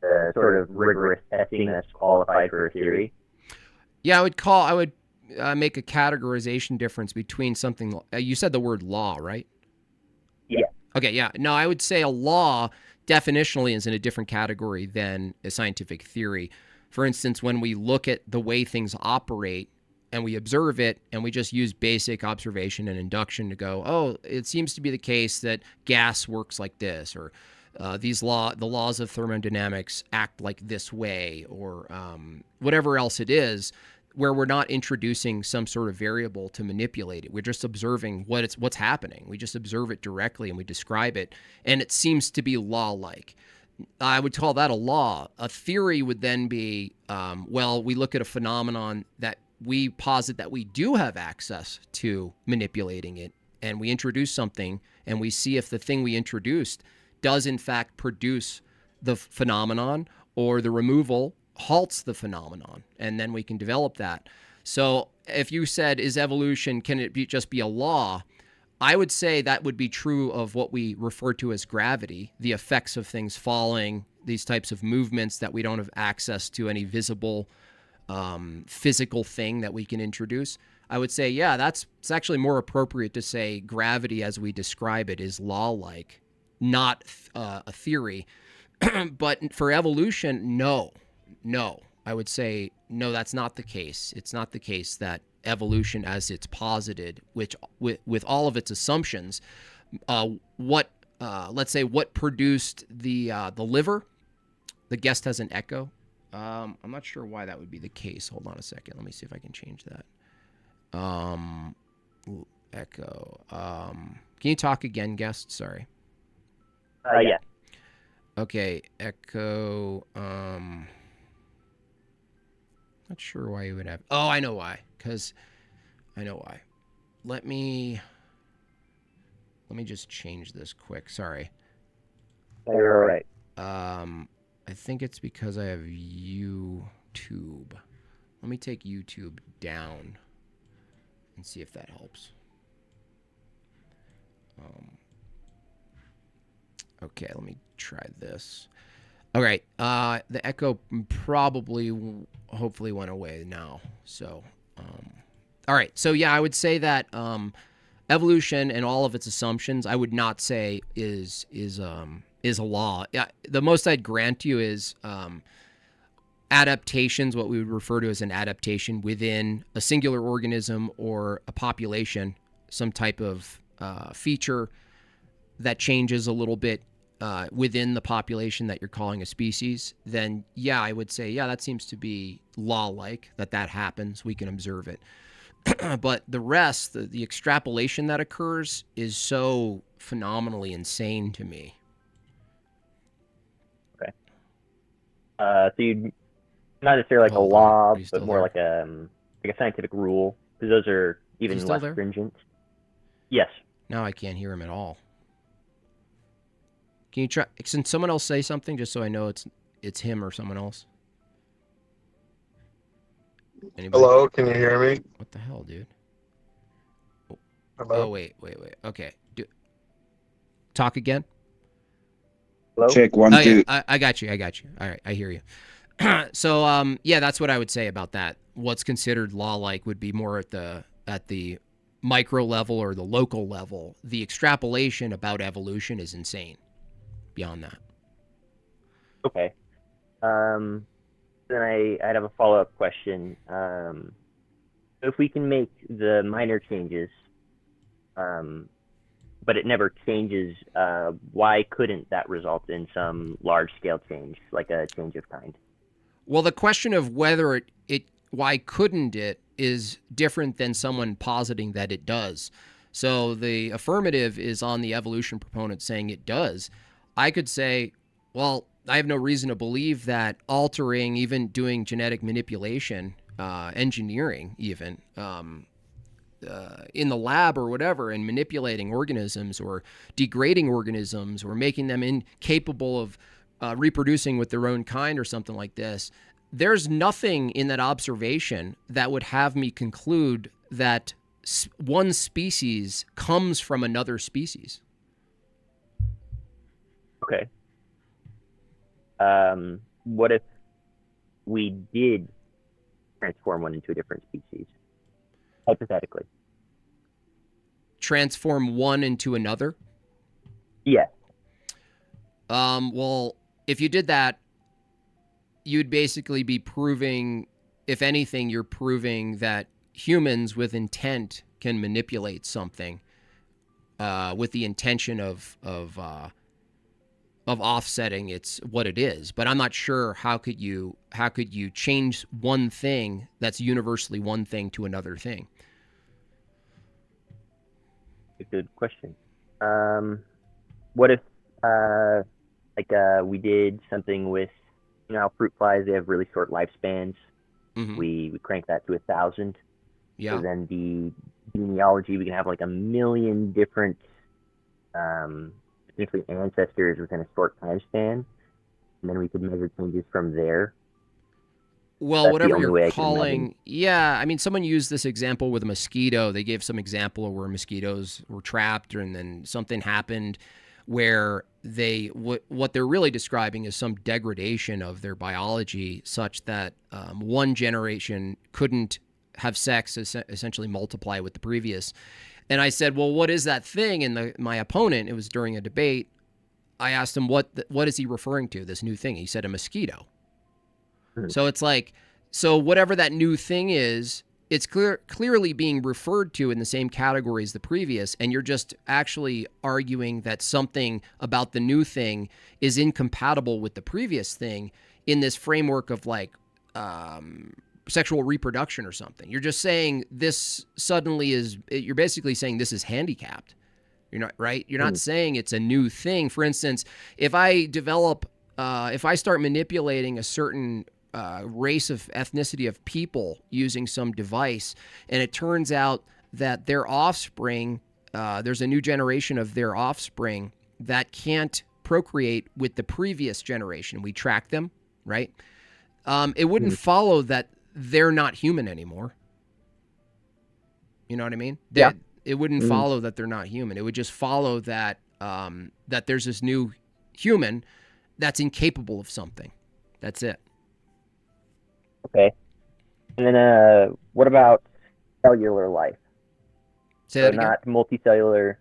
the sort of rigorous testing that's qualified for a theory. Yeah, I would make a categorization difference between something. You said the word law, right? Yeah. Okay, yeah. No, I would say a law definitionally is in a different category than a scientific theory. For instance, when we look at the way things operate and we observe it and we just use basic observation and induction to go, oh, it seems to be the case that gas works like this, or the laws of thermodynamics act like this way, or whatever else it is, where we're not introducing some sort of variable to manipulate it. We're just observing what's happening. We just observe it directly and we describe it, and it seems to be law-like. I would call that a law. A theory would then be, we look at a phenomenon that we posit that we do have access to manipulating it, and we introduce something, and we see if the thing we introduced does in fact produce the phenomenon, or the removal halts the phenomenon, and then we can develop that. So if you said, is evolution, can it just be a law? I would say that would be true of what we refer to as gravity, the effects of things falling, these types of movements that we don't have access to any visible physical thing that we can introduce. I would say, yeah, it's actually more appropriate to say gravity as we describe it is law-like, not a theory. But for evolution, no. I would say, no, that's not the case. It's not the case that evolution as it's posited, which with all of its assumptions, let's say what produced the liver. The guest has an echo. I'm not sure why that would be the case. Hold on a second. Let me see if I can change that. Echo. Can you talk again, guest? Sorry. Yeah. Okay, echo. Not sure why you would have. Oh, I know why. I know why. Let me just change this quick. Sorry. You're all right. I think it's because I have YouTube. Let me take YouTube down and see if that helps. Okay, let me try this. All right, the echo probably, hopefully went away now. So, all right. So yeah, I would say that evolution and all of its assumptions, I would not say is a law. Yeah, the most I'd grant you is adaptations, what we would refer to as an adaptation within a singular organism or a population, some type of feature that changes a little bit within the population that you're calling a species, then yeah, I would say, yeah, that seems to be law-like, that happens. We can observe it. But the rest, the extrapolation that occurs is so phenomenally insane to me. Okay. So you'd not necessarily like a law, but more like a scientific rule, because those are even less stringent. Yes. Now I can't hear him at all. Can you try? Can someone else say something just so I know it's him or someone else? Anybody? Hello, can you hear me? What the hell, dude? Hello? Oh, wait. Okay. Talk again? Hello? Check 1, 2. Yeah, I got you. All right, I hear you. So, yeah, that's what I would say about that. What's considered law-like would be more at the micro level or the local level. The extrapolation about evolution is insane beyond that. Okay. Then I'd have a follow-up question. If we can make the minor changes, but it never changes, why couldn't that result in some large-scale change, like a change of kind? Well, the question of whether why couldn't it is different than someone positing that it does. So the affirmative is on the evolution proponent saying it does. I could say, well, I have no reason to believe that altering, even doing genetic manipulation, engineering even, in the lab or whatever, and manipulating organisms or degrading organisms or making them incapable of reproducing with their own kind or something like this, there's nothing in that observation that would have me conclude that one species comes from another species. Okay. What if we did transform one into a different species? Hypothetically. Transform one into another? Yes. Well, if you did that, you'd basically be proving, if anything, you're proving that humans with intent can manipulate something with the intention of offsetting it's what it is. But I'm not sure how could you change one thing that's universally one thing to another thing. A good question. What if we did something with, how fruit flies, they have really short lifespans. Mhm. We crank that to 1,000. Yeah. So then the genealogy, we can have like 1 million different potentially ancestors within a short time span, and then we could measure changes from there. Well, That's the whatever only you're way I can imagine. calling, yeah. I mean, someone used this example with a mosquito. They gave some example of where mosquitoes were trapped, and then something happened where what they're really describing is some degradation of their biology, such that one generation couldn't have sex, essentially multiply with the previous. And I said, well, what is that thing? And my opponent, it was during a debate, I asked him what is he referring to, this new thing? He said a mosquito. So it's like, so whatever that new thing is, it's clearly being referred to in the same category as the previous, and you're just actually arguing that something about the new thing is incompatible with the previous thing in this framework of like sexual reproduction or something. You're just saying this suddenly is, you're basically saying this is handicapped. You're not, right? You're not saying it's a new thing. For instance, if I start manipulating a certain race of ethnicity of people using some device, and it turns out that their offspring, there's a new generation of their offspring that can't procreate with the previous generation. We track them, right? It wouldn't follow that they're not human anymore. You know what I mean? Yeah. It wouldn't follow that they're not human. It would just follow that that there's this new human that's incapable of something. That's it. Okay. And then what about cellular life? Say that again? Not multicellular.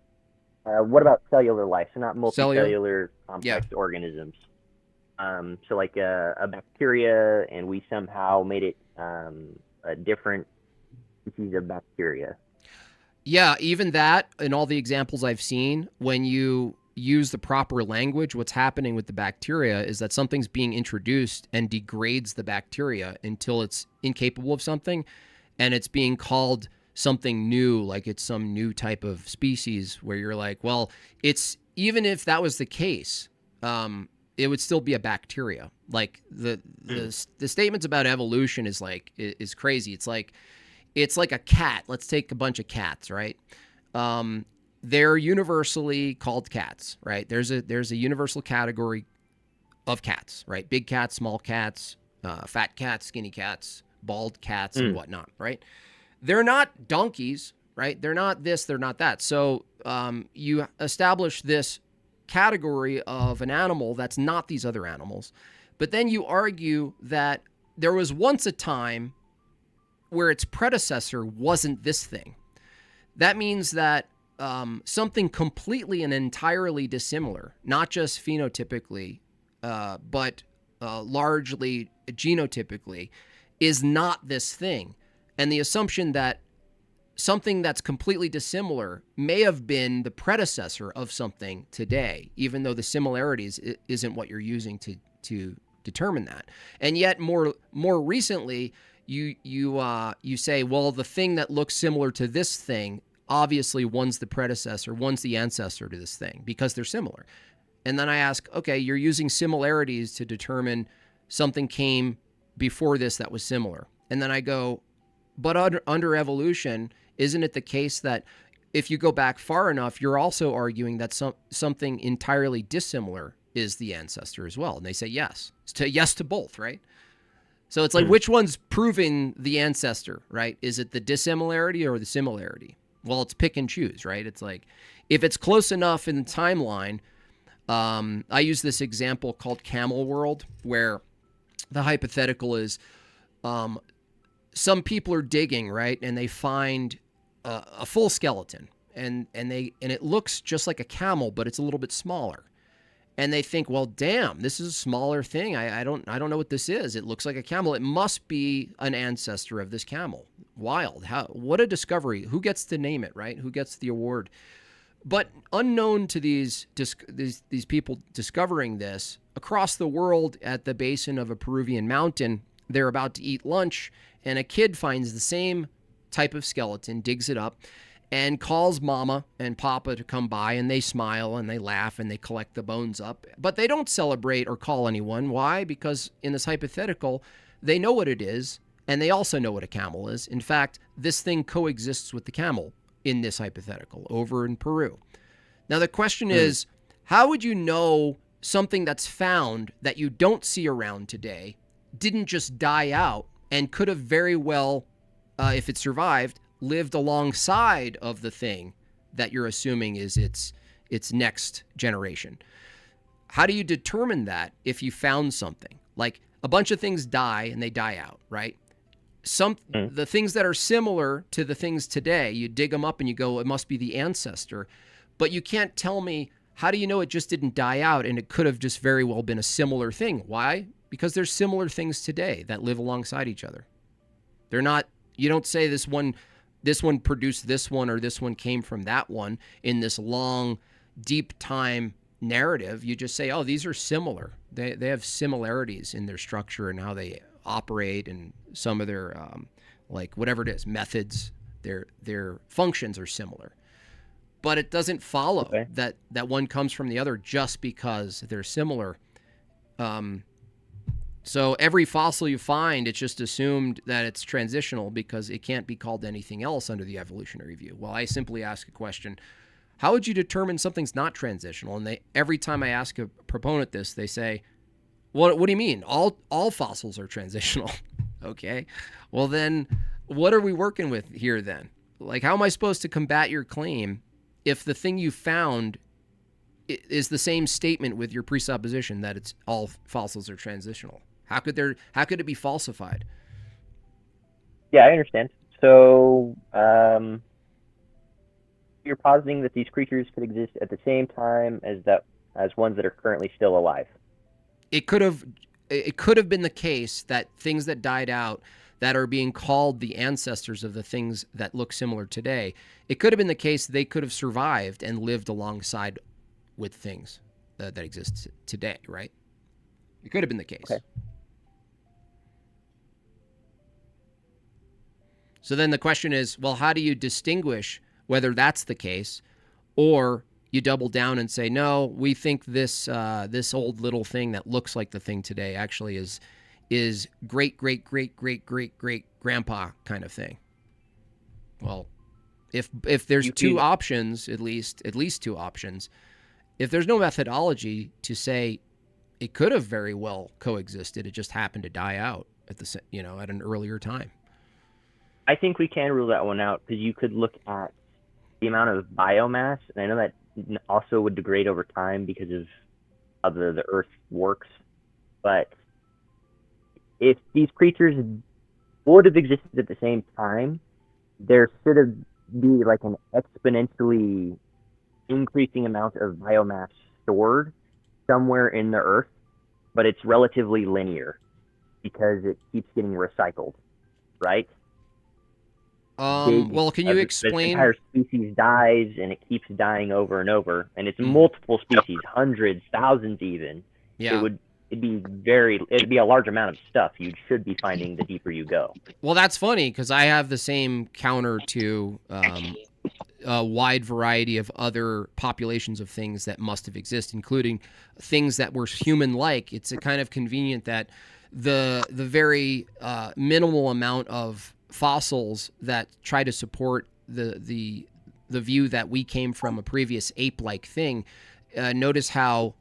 What about cellular life? So not multicellular complex organisms. So like a bacteria, and we somehow made it a different species of bacteria. Yeah, even that, in all the examples I've seen, when you use the proper language, what's happening with the bacteria is that something's being introduced and degrades the bacteria until it's incapable of something, and it's being called something new, like it's some new type of species, where you're like, well, it's, even if that was the case, it would still be a bacteria. Like the statements about evolution is crazy. It's like a cat. Let's take a bunch of cats, right? They're universally called cats, right? There's a universal category of cats, right? Big cats, small cats, fat cats, skinny cats, bald cats, and whatnot, right? They're not donkeys, right? They're not this, they're not that. So you establish this category of an animal that's not these other animals. But then you argue that there was once a time where its predecessor wasn't this thing. That means that something completely and entirely dissimilar, not just phenotypically, but largely genotypically, is not this thing. And the assumption that something that's completely dissimilar may have been the predecessor of something today, even though the similarities isn't what you're using to determine that. And yet more recently, you say, well, the thing that looks similar to this thing, obviously one's the predecessor, one's the ancestor to this thing, because they're similar. And then I ask, okay, you're using similarities to determine something came before this that was similar. And then I go, but under evolution, isn't it the case that if you go back far enough, you're also arguing that something entirely dissimilar is the ancestor as well? And they say yes. Yes to both, right? So it's like, which one's proving the ancestor, right? Is it the dissimilarity or the similarity? Well, it's pick and choose, right? It's like, if it's close enough in the timeline, I use this example called Camel World, where the hypothetical is some people are digging, right? And they find a full skeleton, and it looks just like a camel, but it's a little bit smaller. And they think, well, damn, this is a smaller thing. I don't know what this is. It looks like a camel. It must be an ancestor of this camel. Wild. What a discovery. Who gets to name it, right? Who gets the award? But unknown to these people discovering this, across the world at the basin of a Peruvian mountain, they're about to eat lunch, and a kid finds the same type of skeleton, digs it up, and calls Mama and Papa to come by, and they smile and they laugh and they collect the bones up. But they don't celebrate or call anyone. Why? Because in this hypothetical, they know what it is, and they also know what a camel is. In fact, this thing coexists with the camel in this hypothetical over in Peru. Now, the question is, how would you know something that's found that you don't see around today didn't just die out and could have very well, if it survived, lived alongside of the thing that you're assuming is its next generation? How do you determine that if you found something? Like, a bunch of things die and they die out, right? The things that are similar to the things today, you dig them up and you go, it must be the ancestor. But you can't tell me, how do you know it just didn't die out and it could have just very well been a similar thing? Why? Because there's similar things today that live alongside each other. They're not, you don't say this one produced this one or this one came from that one in this long, deep time narrative. You just say, oh, these are similar. They have similarities in their structure and how they operate, and some of their like whatever it is, methods, their functions are similar. But it doesn't follow that one comes from the other just because they're similar. So every fossil you find, it's just assumed that it's transitional because it can't be called anything else under the evolutionary view. Well, I simply ask a question: how would you determine something's not transitional? And every time I ask a proponent this, they say, What do you mean? All fossils are transitional. Okay. Well, then what are we working with here then? Like, how am I supposed to combat your claim if the thing you found is the same statement with your presupposition that it's all fossils are transitional? How could it be falsified? Yeah, I understand. So you're positing that these creatures could exist at the same time as ones that are currently still alive. It could have been the case that things that died out that are being called the ancestors of the things that look similar today, it could have been the case they could have survived and lived alongside with things that exist today, right? It could have been the case. Okay. So then the question is, well, how do you distinguish whether that's the case, or you double down and say, no, we think this old little thing that looks like the thing today actually is great grandpa kind of thing? Well, if there's two options, at least two options, if there's no methodology to say it could have very well coexisted, it just happened to die out at an earlier time. I think we can rule that one out, because you could look at the amount of biomass, and I know that also would degrade over time because of how the Earth works. But if these creatures would have existed at the same time, there should have be like an exponentially increasing amount of biomass stored somewhere in the Earth, but it's relatively linear because it keeps getting recycled, right? Well, can you explain? The entire species dies, and it keeps dying over and over, and it's multiple species, hundreds, thousands, even. Yeah. It'd be a large amount of stuff you should be finding the deeper you go. Well, that's funny, because I have the same counter to a wide variety of other populations of things that must have existed, including things that were human-like. It's a kind of convenient that the very minimal amount of fossils that try to support the view that we came from a previous ape-like thing. Notice how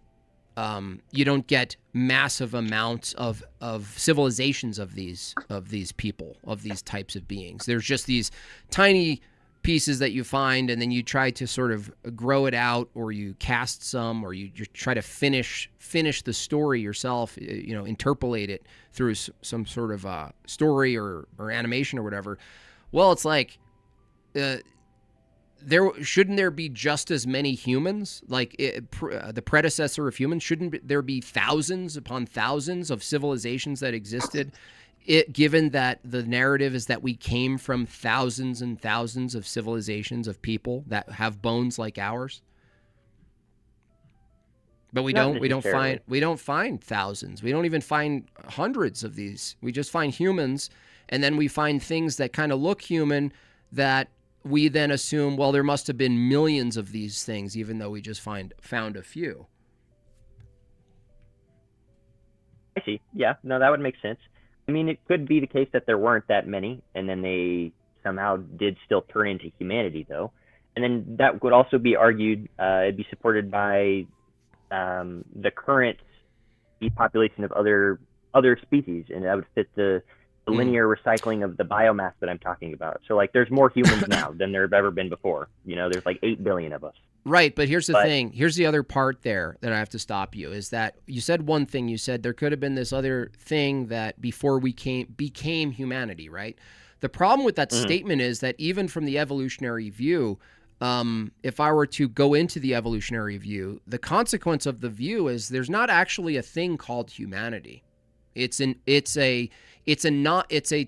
you don't get massive amounts of civilizations of these people, of these types of beings. There's just these tiny pieces that you find, and then you try to sort of grow it out, or you cast some, or you try to finish the story yourself, interpolate it through some sort of story or animation or whatever. Well, it's like shouldn't there be just as many humans? Like the predecessor of humans, shouldn't there be thousands upon thousands of civilizations that existed? Given that the narrative is that we came from thousands and thousands of civilizations of people that have bones like ours, but we don't find thousands. We don't even find hundreds of these. We just find humans, and then we find things that kind of look human that we then assume, well, there must have been millions of these things, even though we just found a few. I see. Yeah, no, that would make sense. I mean, it could be the case that there weren't that many, and then they somehow did still turn into humanity, though. And then that would also be argued, it'd be supported by the current depopulation of other species, and that would fit the linear recycling of the biomass that I'm talking about. So, like, there's more humans now than there have ever been before. You know, there's like 8 billion of us. Right, but here's the thing. Here's the other part there that I have to stop you, is that you said one thing. You said there could have been this other thing that before we became humanity, right? The problem with that statement is that even from the evolutionary view, if I were to go into the evolutionary view, the consequence of the view is there's not actually a thing called humanity. It's a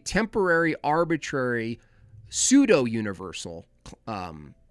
temporary, arbitrary, pseudo-universal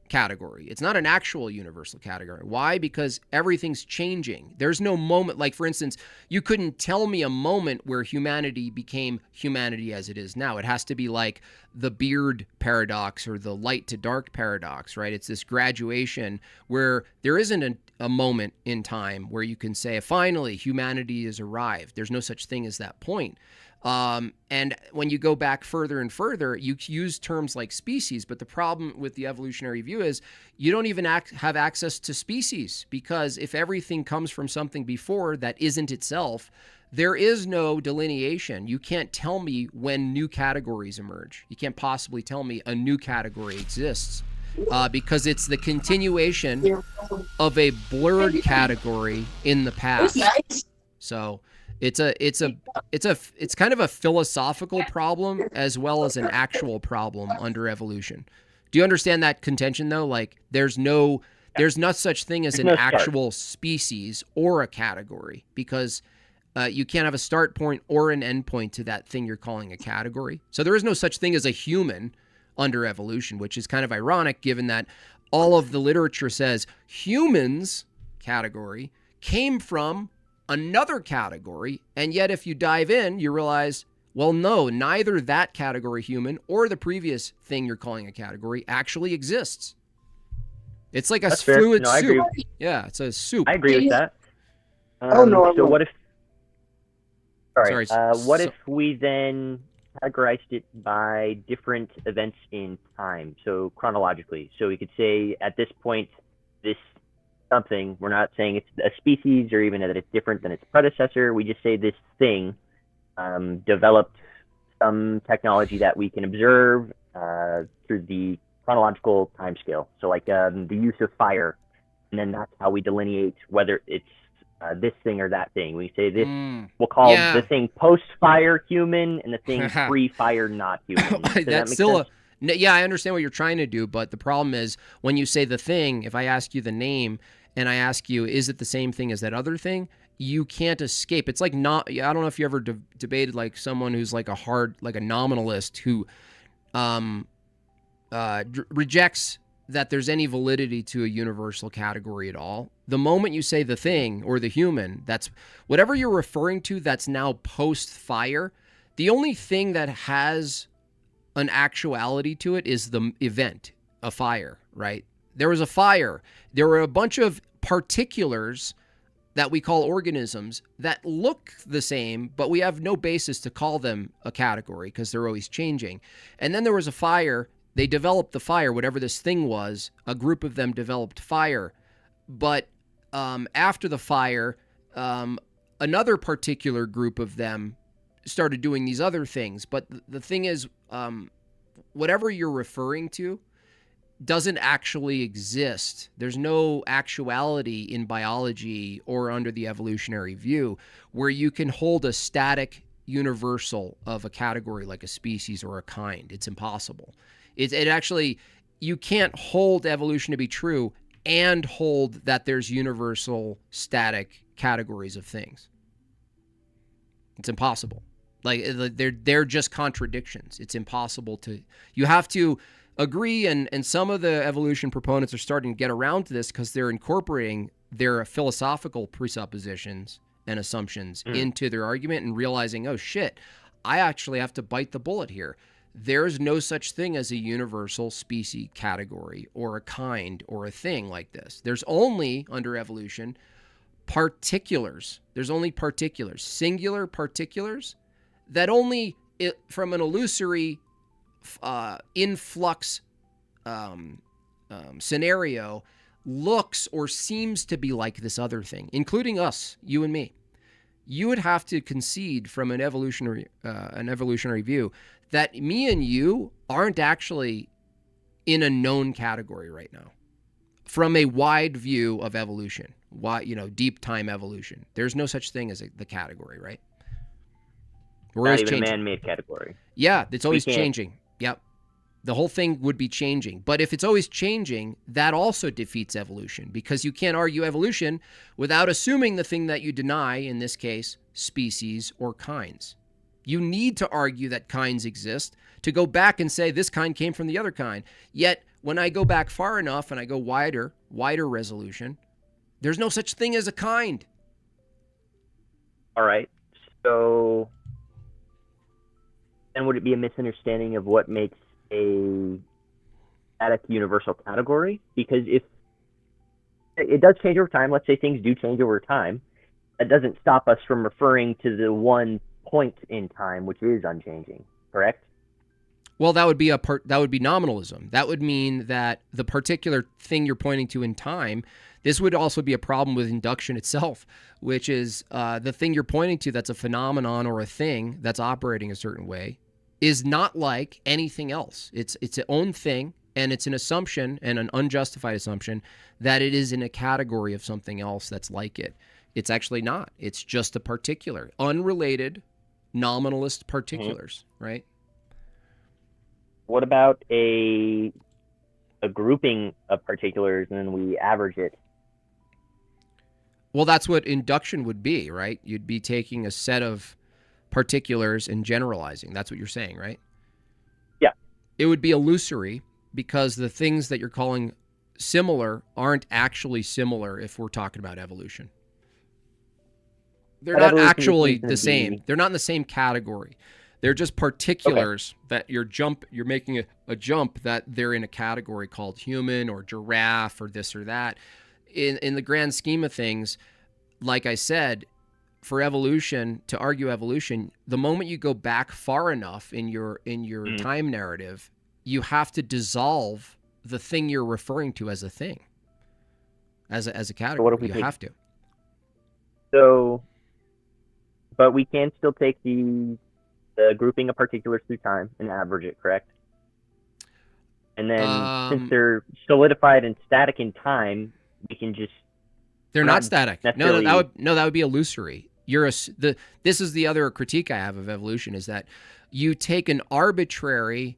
category. It's not an actual universal category. Why? Because everything's changing. There's no moment, like, for instance, you couldn't tell me a moment where humanity became humanity as it is now. It has to be like the beard paradox or the light to dark paradox, right? It's this graduation where there isn't a moment in time where you can say, finally, humanity has arrived. There's no such thing as that point. And when you go back further and further, you use terms like species, but the problem with the evolutionary view is you don't even have access to species, because if everything comes from something before that isn't itself, there is no delineation. You can't tell me when new categories emerge. You can't possibly tell me a new category exists, because it's the continuation of a blurred category in the past. So it's kind of a philosophical problem as well as an actual problem under evolution. Do you understand that contention though? Like there's no such thing as an actual species or a category, because you can't have a start point or an end point to that thing you're calling a category. So there is no such thing as a human under evolution, which is kind of ironic given that all of the literature says humans category came from another category, and yet if you dive in, you realize, well, no, neither that category human or the previous thing you're calling a category actually exists. It's like a fluid soup. Yeah, it's a soup. I agree with that. no. So what if? What if we then categorized it by different events in time, so chronologically? So we could say at this point, this something, we're not saying it's a species or even that it's different than its predecessor. We just say this thing developed some technology that we can observe through the chronological time scale. So like the use of fire, and then that's how we delineate whether it's this thing or that thing. We say this, we'll call the thing post-fire human and the thing pre-fire not human. That's still yeah, I understand what you're trying to do, but the problem is when you say the thing, if I ask you the name and I ask you, is it the same thing as that other thing? You can't escape. It's like not, I don't know if you ever debated like someone who's like like a nominalist who rejects that there's any validity to a universal category at all. The moment you say the thing or the human, that's whatever you're referring to that's now post-fire. The only thing that has an actuality to it is the event, a fire, right? There was a fire. There were a bunch of particulars that we call organisms that look the same, but we have no basis to call them a category because they're always changing. And then there was a fire. They developed the fire, whatever this thing was. A group of them developed fire. But after the fire, another particular group of them started doing these other things. But the thing is, whatever you're referring to doesn't actually exist. There's no actuality in biology or under the evolutionary view where you can hold a static universal of a category like a species or a kind. It's impossible. It actually, you can't hold evolution to be true and hold that there's universal static categories of things. It's impossible. Like they're just contradictions. It's impossible to, you have to agree, and some of the evolution proponents are starting to get around to this because they're incorporating their philosophical presuppositions and assumptions into their argument and realizing, oh shit, I actually have to bite the bullet here. There's no such thing as a universal species category or a kind or a thing like this. There's only, under evolution, particulars. There's only particulars, singular particulars that only from an illusory influx scenario looks or seems to be like this other thing, including us, you and me. You would have to concede from an evolutionary view that me and you aren't actually in a known category right now. From a wide view of evolution, deep time evolution, there's no such thing as the category, right? We're Not always even changing. a man-made category. Yeah, it's always changing. Yep. The whole thing would be changing. But if it's always changing, that also defeats evolution, because you can't argue evolution without assuming the thing that you deny, in this case, species or kinds. You need to argue that kinds exist to go back and say this kind came from the other kind. Yet, when I go back far enough and I go wider resolution, there's no such thing as a kind. All right. So then would it be a misunderstanding of what makes a static universal category? Because if it does change over time, let's say things do change over time, that doesn't stop us from referring to the one point in time which is unchanging, correct? Well, that would be nominalism. That would mean that the particular thing you're pointing to in time, this would also be a problem with induction itself, which is the thing you're pointing to that's a phenomenon or a thing that's operating a certain way is not like anything else. It's its own thing, and it's an assumption, and an unjustified assumption, that it is in a category of something else that's like it. It's actually not. It's just a particular, unrelated, nominalist particulars, right? What about a grouping of particulars and then we average it? Well, that's what induction would be, right? You'd be taking a set of particulars and generalizing. That's what you're saying, right? Yeah. It would be illusory because the things that you're calling similar aren't actually similar if we're talking about evolution. They're not actually the same. They're not in the same category. They're just particulars that you're making a jump that they're in a category called human or giraffe or this or that. In the grand scheme of things, like I said, for evolution, to argue evolution, the moment you go back far enough in your time narrative, you have to dissolve the thing you're referring to as a thing, as a category. So what if we have to? So, but we can still take the grouping of particulars through time and average it, correct? And then since they're solidified and static in time, we can just... They're not static. No, that would be illusory. This is the other critique I have of evolution, is that you take an arbitrary,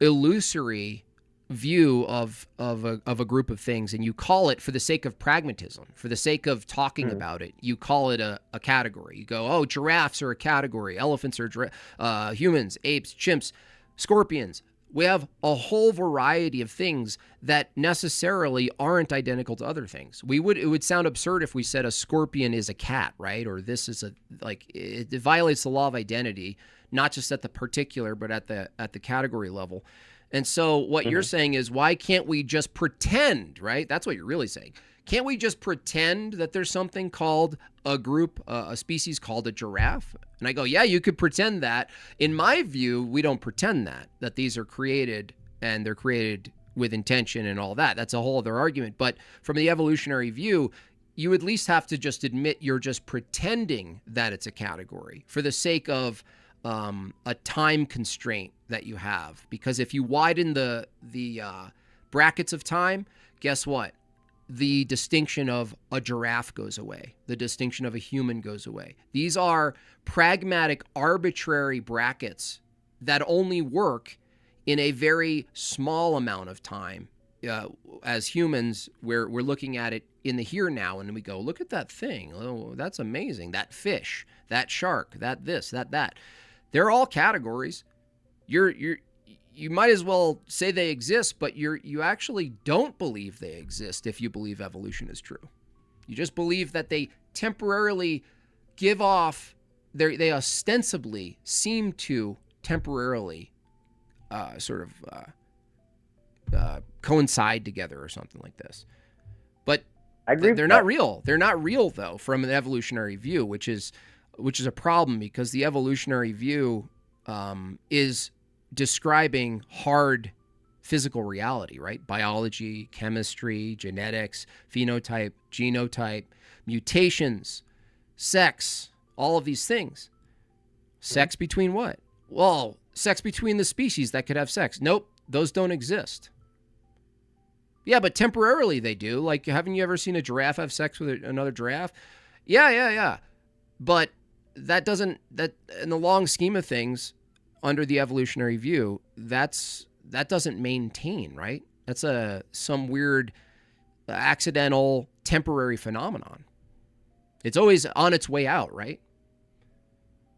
illusory view of a group of things, and you call it, for the sake of pragmatism, for the sake of talking about it, you call it a category. You go, oh, giraffes are a category, elephants are humans, apes, chimps, scorpions. We have a whole variety of things that necessarily aren't identical to other things. It would sound absurd if we said a scorpion is a cat, right? Or this is it violates the law of identity, not just at the particular, but at the category level. And so what you're saying is, why can't we just pretend, right? That's what you're really saying. Can't we just pretend that there's something called a species called a giraffe? And I go, yeah, you could pretend that. In my view, we don't pretend that these are created, and they're created with intention and all that. That's a whole other argument. But from the evolutionary view, you at least have to just admit you're just pretending that it's a category for the sake of a time constraint that you have. Because if you widen the brackets of time, guess what? The distinction of a giraffe goes away. The distinction of a human goes away. These are pragmatic, arbitrary brackets that only work in a very small amount of time. As humans, we're looking at it in the here now, and we go, look at that thing. Oh, that's amazing. That fish, that shark, that this, that. They're all categories. You might as well say they exist, but you actually don't believe they exist if you believe evolution is true. You just believe that they temporarily give off, they ostensibly seem to temporarily coincide together or something like this. But I agree they're not real. They're not real, though, from an evolutionary view, which is which is a problem because the evolutionary view is describing hard physical reality, right? Biology, chemistry, genetics, phenotype, genotype, mutations, sex, all of these things. Sex between what? Well, sex between the species that could have sex. Nope, those don't exist. Yeah, but temporarily they do. Like, haven't you ever seen a giraffe have sex with another giraffe? Yeah. But that doesn't, that in the long scheme of things, under the evolutionary view, that doesn't maintain, right? That's some weird accidental temporary phenomenon. It's always on its way out, right?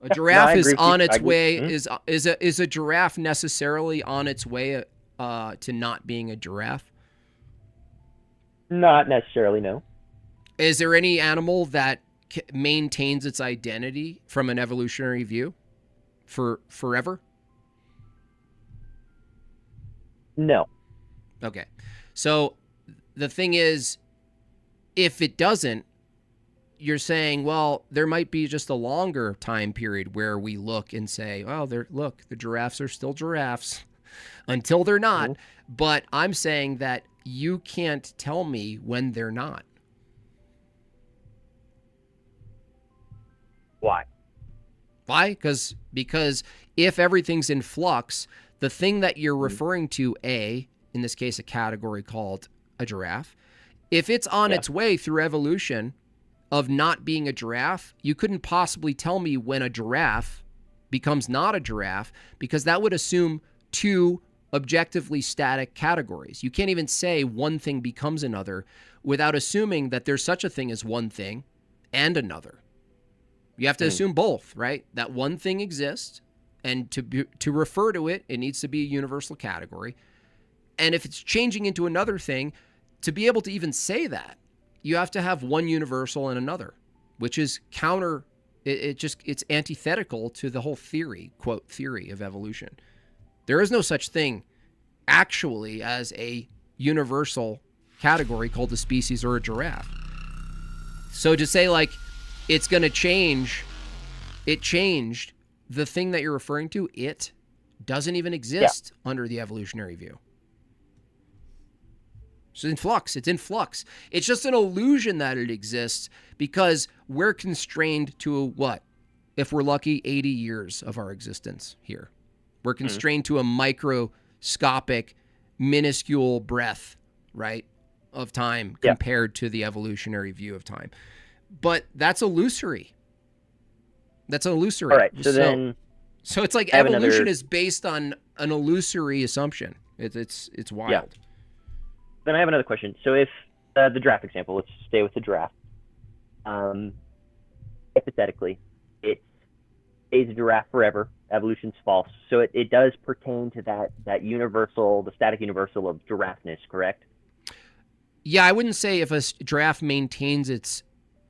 A giraffe is on its way. Is a giraffe necessarily on its way to not being a giraffe? Not necessarily, no. Is there any animal that maintains its identity from an evolutionary view for forever? No. Okay. So the thing is, if it doesn't, you're saying, well, there might be just a longer time period where we look and say, well, look, the giraffes are still giraffes until they're not. Mm-hmm. But I'm saying that you can't tell me when they're not. Why? Why? Because if everything's in flux, the thing that you're referring to, in this case, a category called a giraffe, if it's on its way through evolution of not being a giraffe, you couldn't possibly tell me when a giraffe becomes not a giraffe, because that would assume two objectively static categories. You can't even say one thing becomes another without assuming that there's such a thing as one thing and another. You have to assume both, right? That one thing exists, and to refer to it, it needs to be a universal category. And if it's changing into another thing, to be able to even say that, you have to have one universal and another, which is it's antithetical to the whole theory, quote, theory of evolution. There is no such thing actually as a universal category called a species or a giraffe. So to say like it's going to change, it changed, the thing that you're referring to, it doesn't even exist under the evolutionary view. It's in flux. It's in flux. It's just an illusion that it exists because we're constrained to what? If we're lucky, 80 years of our existence here. We're constrained to a microscopic, minuscule breath, right, of time compared to the evolutionary view of time. But that's illusory. That's illusory. All right. So it's like evolution is based on an illusory assumption. It's wild. Yeah. Then I have another question. So if the giraffe example, let's stay with the giraffe. Hypothetically, it stays a giraffe forever. Evolution's false. So it does pertain to that universal, the static universal of giraffeness, correct? Yeah, I wouldn't say if a giraffe maintains its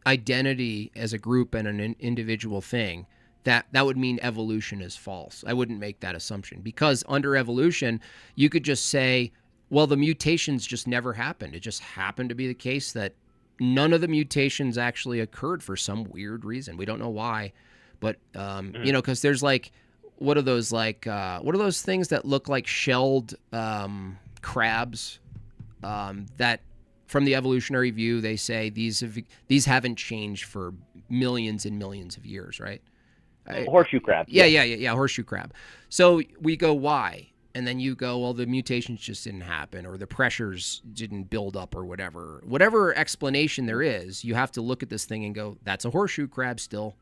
identity as a group and an individual thing, that would mean evolution is false. I wouldn't make that assumption, because under evolution, you could just say, well, the mutations just never happened. It just happened to be the case that none of the mutations actually occurred for some weird reason. We don't know why, but because there's like, what are those things that look like shelled crabs that from the evolutionary view, they say these haven't changed for millions and millions of years, right? Horseshoe crab. Yeah, horseshoe crab. So we go, why? And then you go, well, the mutations just didn't happen, or the pressures didn't build up, or whatever. Whatever explanation there is, you have to look at this thing and go, that's a horseshoe crab still.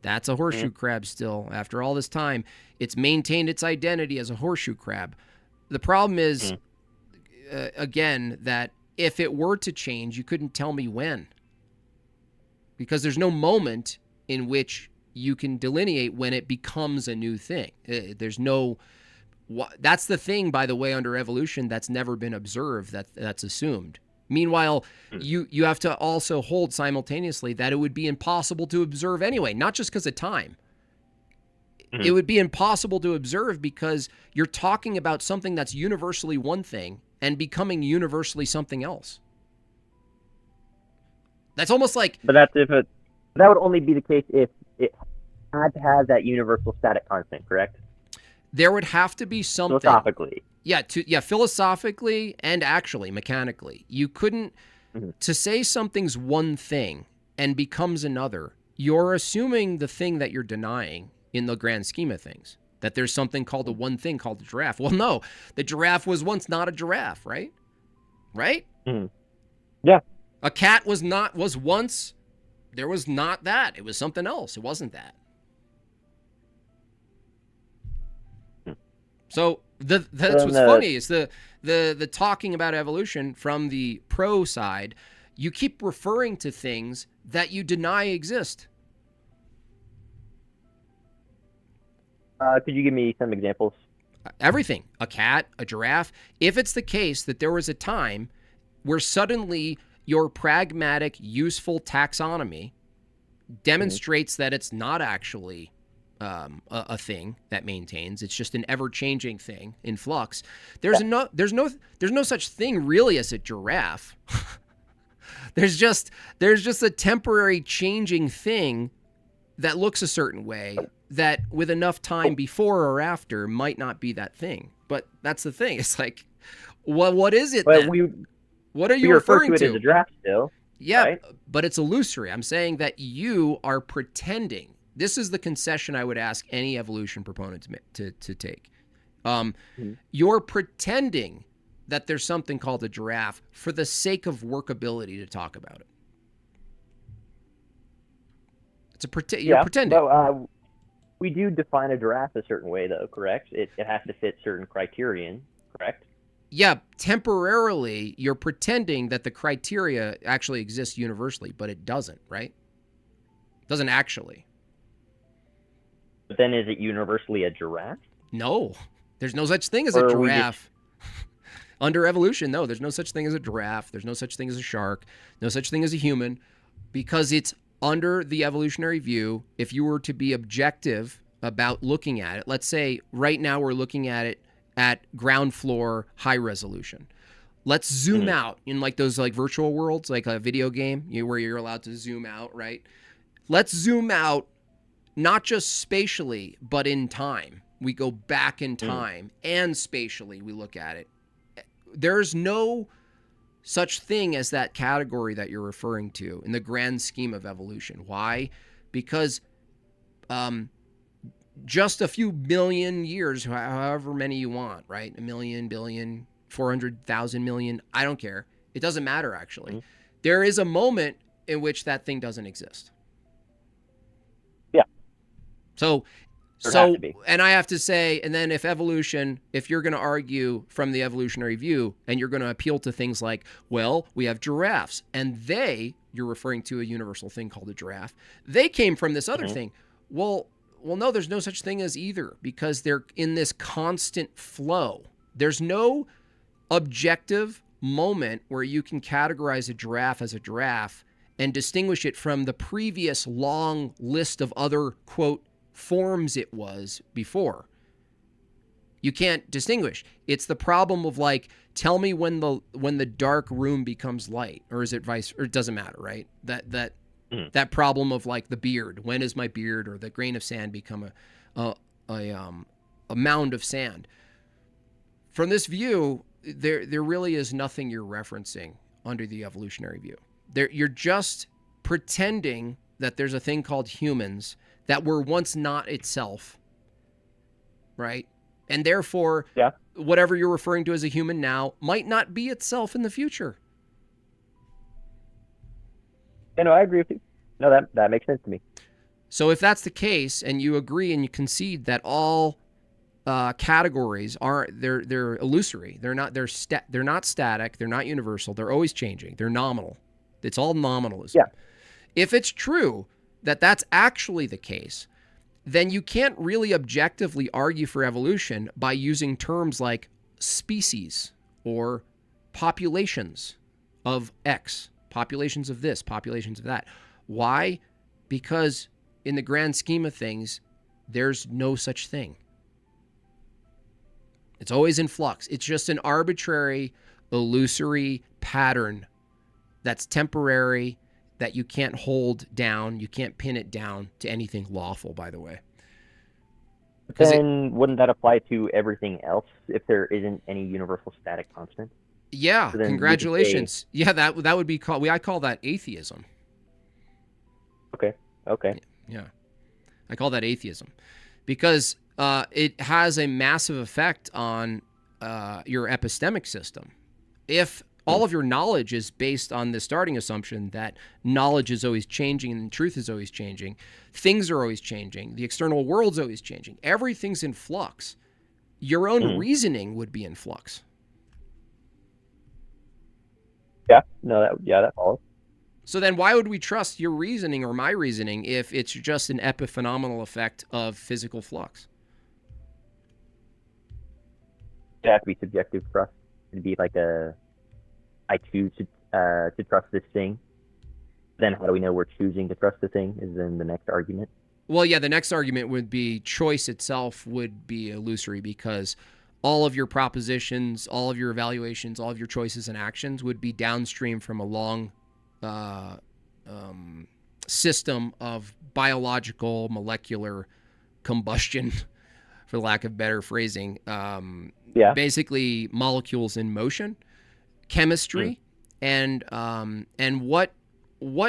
That's a horseshoe crab still. After all this time, it's maintained its identity as a horseshoe crab. The problem is, again, that if it were to change, you couldn't tell me when. Because there's no moment in which you can delineate when it becomes a new thing. There's no... That's the thing, by the way, under evolution that's never been observed, that's assumed. Meanwhile, you have to also hold simultaneously that it would be impossible to observe anyway, not just because of time. It would be impossible to observe because you're talking about something that's universally one thing and becoming universally something else. That's almost like... But that would only be the case if it had to have that universal static constant, correct? There would have to be something. Philosophically. Yeah, philosophically and actually mechanically. You couldn't, to say something's one thing and becomes another, you're assuming the thing that you're denying in the grand scheme of things, that there's something called the one thing called the giraffe. Well, no, the giraffe was once not a giraffe, right? Right? Yeah. A cat was once, there was not that. It was something else. It wasn't that. So that's what's funny is the talking about evolution from the pro side. You keep referring to things that you deny exist. Could you give me some examples? Everything. A cat, a giraffe. If it's the case that there was a time where suddenly your pragmatic, useful taxonomy demonstrates that it's not actually a thing that maintains. It's just an ever-changing thing in flux. There's no such thing really as a giraffe. There's just a temporary changing thing that looks a certain way that with enough time before or after might not be that thing. But that's the thing. It's like, what is it? But what are you referring referring to it as a giraffe still? Yeah, right? But it's illusory. I'm saying that you are pretending. This is the concession I would ask any evolution proponent to take. You're pretending that there's something called a giraffe for the sake of workability to talk about it. You're pretending. Well, we do define a giraffe a certain way, though, correct? It has to fit certain criterion, correct? Yeah, temporarily, you're pretending that the criteria actually exists universally, but it doesn't, right? It doesn't actually. But then is it universally a giraffe? No. There's no such thing as a giraffe. Under evolution, no, there's no such thing as a giraffe. There's no such thing as a shark. No such thing as a human. Because it's under the evolutionary view, if you were to be objective about looking at it, let's say right now we're looking at it at ground floor high resolution. Let's zoom out in like those like virtual worlds, like a video game where you're allowed to zoom out, right? Let's zoom out not just spatially, but in time. We go back in time and spatially we look at it. There's no such thing as that category that you're referring to in the grand scheme of evolution. Why? Because just a few million years, however many you want, right? 1 million, billion, 400,000 million, I don't care. It doesn't matter, actually. There is a moment in which that thing doesn't exist. Yeah. So, and I have to say, and then if you're going to argue from the evolutionary view and you're going to appeal to things like, well, we have giraffes and you're referring to a universal thing called a giraffe. They came from this other thing. Well, no, there's no such thing as either because they're in this constant flow. There's no objective moment where you can categorize a giraffe as a giraffe and distinguish it from the previous long list of other, quote, forms it was before. You can't distinguish. It's the problem of like, tell me when the dark room becomes light, or is it or it doesn't matter, right? That problem of like the beard. When is my beard or the grain of sand become a mound of sand? From this view, there really is nothing you're referencing under the evolutionary view. You're just pretending that there's a thing called humans that were once not itself, right? And therefore, whatever you're referring to as a human now might not be itself in the future. No, I agree with you. No, that makes sense to me. So if that's the case, and you agree and you concede that all categories they're illusory, they're not static, they're not universal, they're always changing, they're nominal. It's all nominalism. Yeah. If it's true that that's actually the case, then you can't really objectively argue for evolution by using terms like species or populations of X, populations of this, populations of that. Why? Because in the grand scheme of things, there's no such thing. It's always in flux. It's just an arbitrary, illusory pattern that's temporary that you can't hold down, you can't pin it down to anything lawful, by the way. But then wouldn't that apply to everything else if there isn't any universal static constant? Yeah, So congratulations. Yeah, that would be called, I call that atheism. Okay. Yeah. I call that atheism because it has a massive effect on your epistemic system. If all of your knowledge is based on the starting assumption that knowledge is always changing and truth is always changing, things are always changing, the external world's always changing, everything's in flux, your own reasoning would be in flux. Yeah, no, that follows. So then why would we trust your reasoning or my reasoning if it's just an epiphenomenal effect of physical flux? It'd have to be subjective trust. It'd be like I choose to trust this thing. Then how do we know we're choosing to trust the thing is then the next argument. Well, yeah, the next argument would be choice itself would be illusory because all of your propositions, all of your evaluations, all of your choices and actions would be downstream from a long system of biological, molecular combustion, for lack of better phrasing. Basically, molecules in motion, chemistry, and what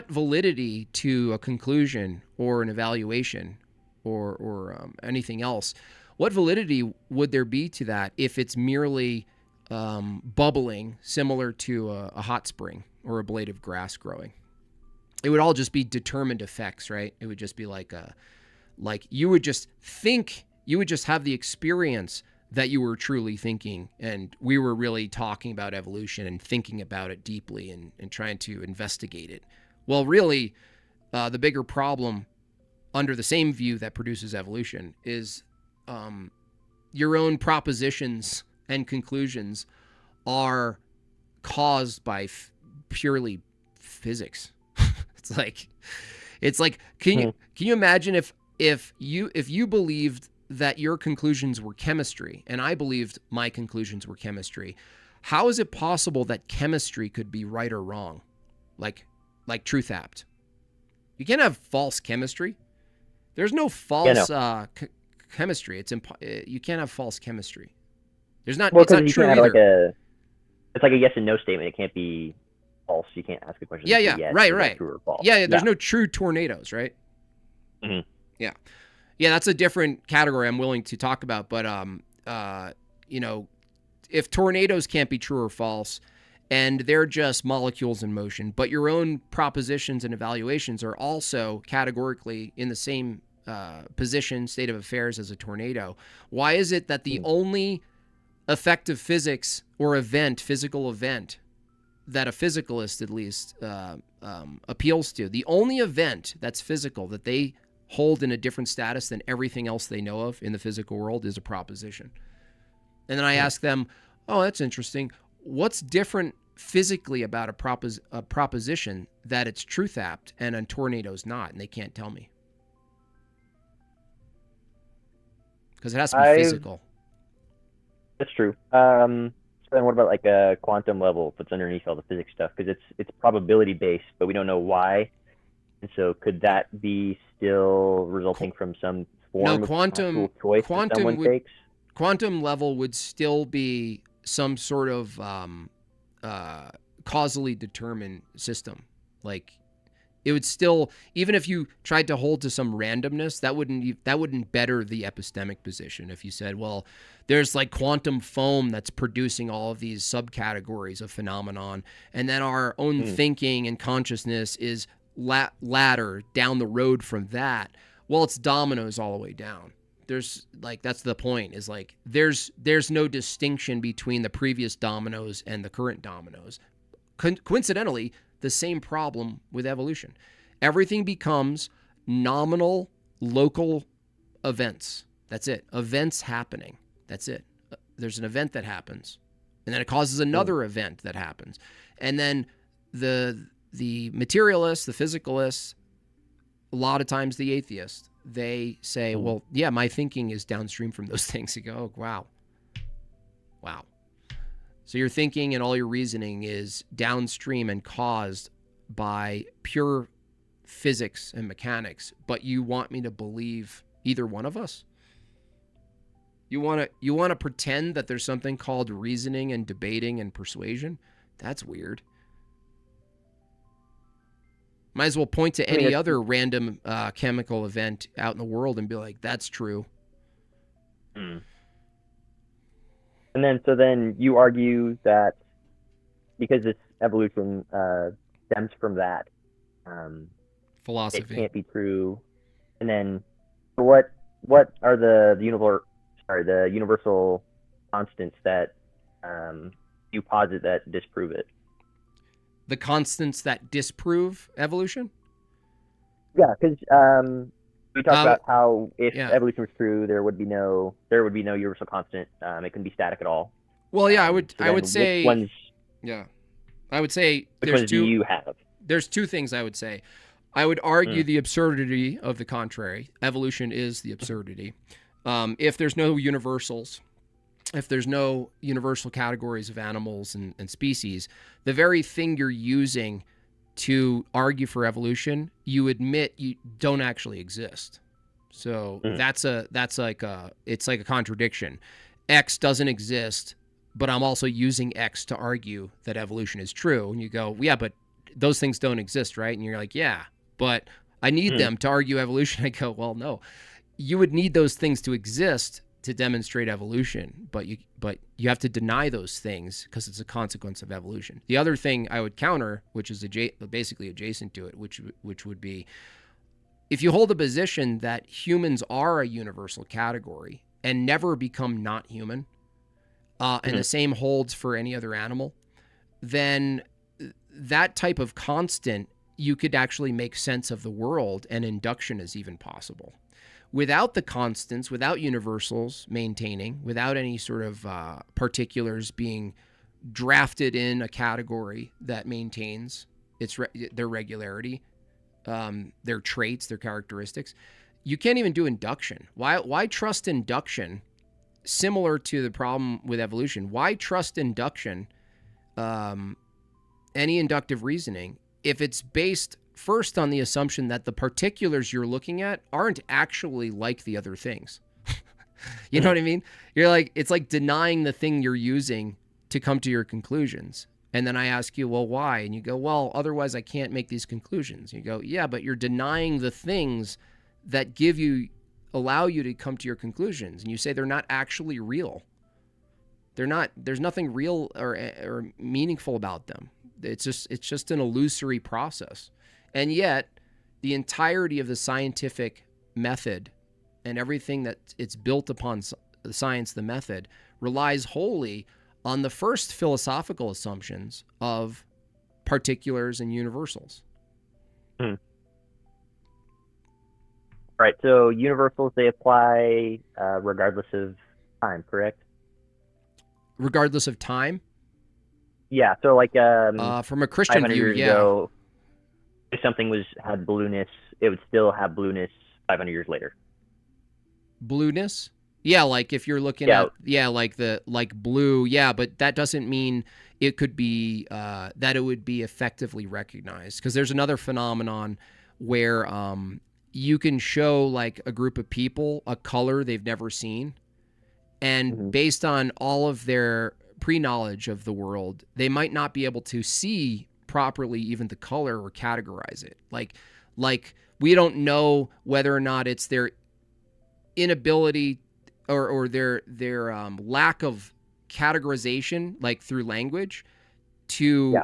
validity to a conclusion or an evaluation or anything else? What validity would there be to that if it's merely bubbling, similar to a hot spring or a blade of grass growing? It would all just be determined effects, right? It would just be like you would just think, you would just have the experience that you were truly thinking, and we were really talking about evolution and thinking about it deeply and trying to investigate it. Well, really, the bigger problem under the same view that produces evolution is your own propositions and conclusions are caused by purely physics. It's like can you imagine if you believed that your conclusions were chemistry and I believed my conclusions were chemistry, how is it possible that chemistry could be right or wrong, like truth apt? You can't have false chemistry. There's no false chemistry. You can't have false chemistry. There's not. Well, it's not you true can't either. have it's like a yes and no statement. It can't be false. You can't ask a question. Yeah, yes, right. True or false. Yeah, there's no true tornadoes, right? Mm-hmm. Yeah, that's a different category I'm willing to talk about. But if tornadoes can't be true or false, and they're just molecules in motion, but your own propositions and evaluations are also categorically in the same position, state of affairs as a tornado, why is it that the only effective physics or physical event that a physicalist at least appeals to, the only event that's physical that they hold in a different status than everything else they know of in the physical world is a proposition? And then I ask them, oh, that's interesting. What's different physically about a proposition that it's truth apt and a tornado's not? And they can't tell me. Because it has to be physical. That's true. So then what about like a quantum level that's underneath all the physics stuff? Because it's probability based, but we don't know why. And so could that be still resulting from some form of actual choice that someone takes? Quantum level would still be some sort of causally determined system. Like it would still, even if you tried to hold to some randomness, that wouldn't better the epistemic position. If you said, well, there's like quantum foam that's producing all of these subcategories of phenomenon, and then our own thinking and consciousness is ladder down the road from that. Well, it's dominoes all the way down. There's like, that's the point, is like there's no distinction between the previous dominoes and the current dominoes. Coincidentally, the same problem with evolution. Everything becomes nominal, local events. That's it. Events happening. That's it. There's an event that happens, and then it causes another event that happens. And then the materialists, the physicalists, a lot of times the atheists, they say, well, yeah, my thinking is downstream from those things. You go, oh, wow. So your thinking and all your reasoning is downstream and caused by pure physics and mechanics, but you want me to believe either one of us? You want to pretend that there's something called reasoning and debating and persuasion? That's weird. Might as well point to any other random chemical event out in the world and be like, that's true. And then you argue that because this evolution stems from that philosophy, it can't be true. And then what are the universal constants that you posit that disprove it? The constants that disprove evolution? Yeah, because we talked about how if evolution was true, there would be no universal constant. It couldn't be static at all. Well, yeah, I would say there's two. Do you have? There's two things I would say. I would argue the absurdity of the contrary. Evolution is the absurdity. If there's no universals, if there's no universal categories of animals and species, the very thing you're using to argue for evolution, you admit you don't actually exist. So it's like a contradiction. X doesn't exist, but I'm also using X to argue that evolution is true. And you go, yeah, but those things don't exist, right? And you're like, yeah, but I need them to argue evolution. I go, well, no, you would need those things to exist to demonstrate evolution, but you have to deny those things because it's a consequence of evolution. The other thing I would counter, which is basically adjacent to it, which would be, if you hold a position that humans are a universal category and never become not human, and the same holds for any other animal, then that type of constant, you could actually make sense of the world, and induction is even possible. Without the constants, without universals maintaining, without any sort of particulars being drafted in a category that maintains their regularity, their traits, their characteristics, you can't even do induction. Why trust induction? Similar to the problem with evolution, why trust induction, any inductive reasoning, if it's based first on the assumption that the particulars you're looking at aren't actually like the other things? You know what I mean? You're like, it's like denying the thing you're using to come to your conclusions. And then I ask you, well, why? And you go, well, otherwise I can't make these conclusions. You go, yeah, but you're denying the things that allow you to come to your conclusions. And you say they're not actually real. There's nothing real or meaningful about them. It's just an illusory process. And yet, the entirety of the scientific method and everything that it's built upon, the science, the method, relies wholly on the first philosophical assumptions of particulars and universals. Right. So universals, they apply regardless of time, correct? Regardless of time? Yeah. So like from a Christian view, years ago, if something had blueness, it would still have blueness 500 years later. Blueness? Yeah, like if you're looking at like blue, yeah, but that doesn't mean it could be that it would be effectively recognized, because there's another phenomenon where you can show like a group of people a color they've never seen, and based on all of their pre-knowledge of the world, they might not be able to see properly even the color or categorize it. Like we don't know whether or not it's their inability or their lack of categorization, like through language, to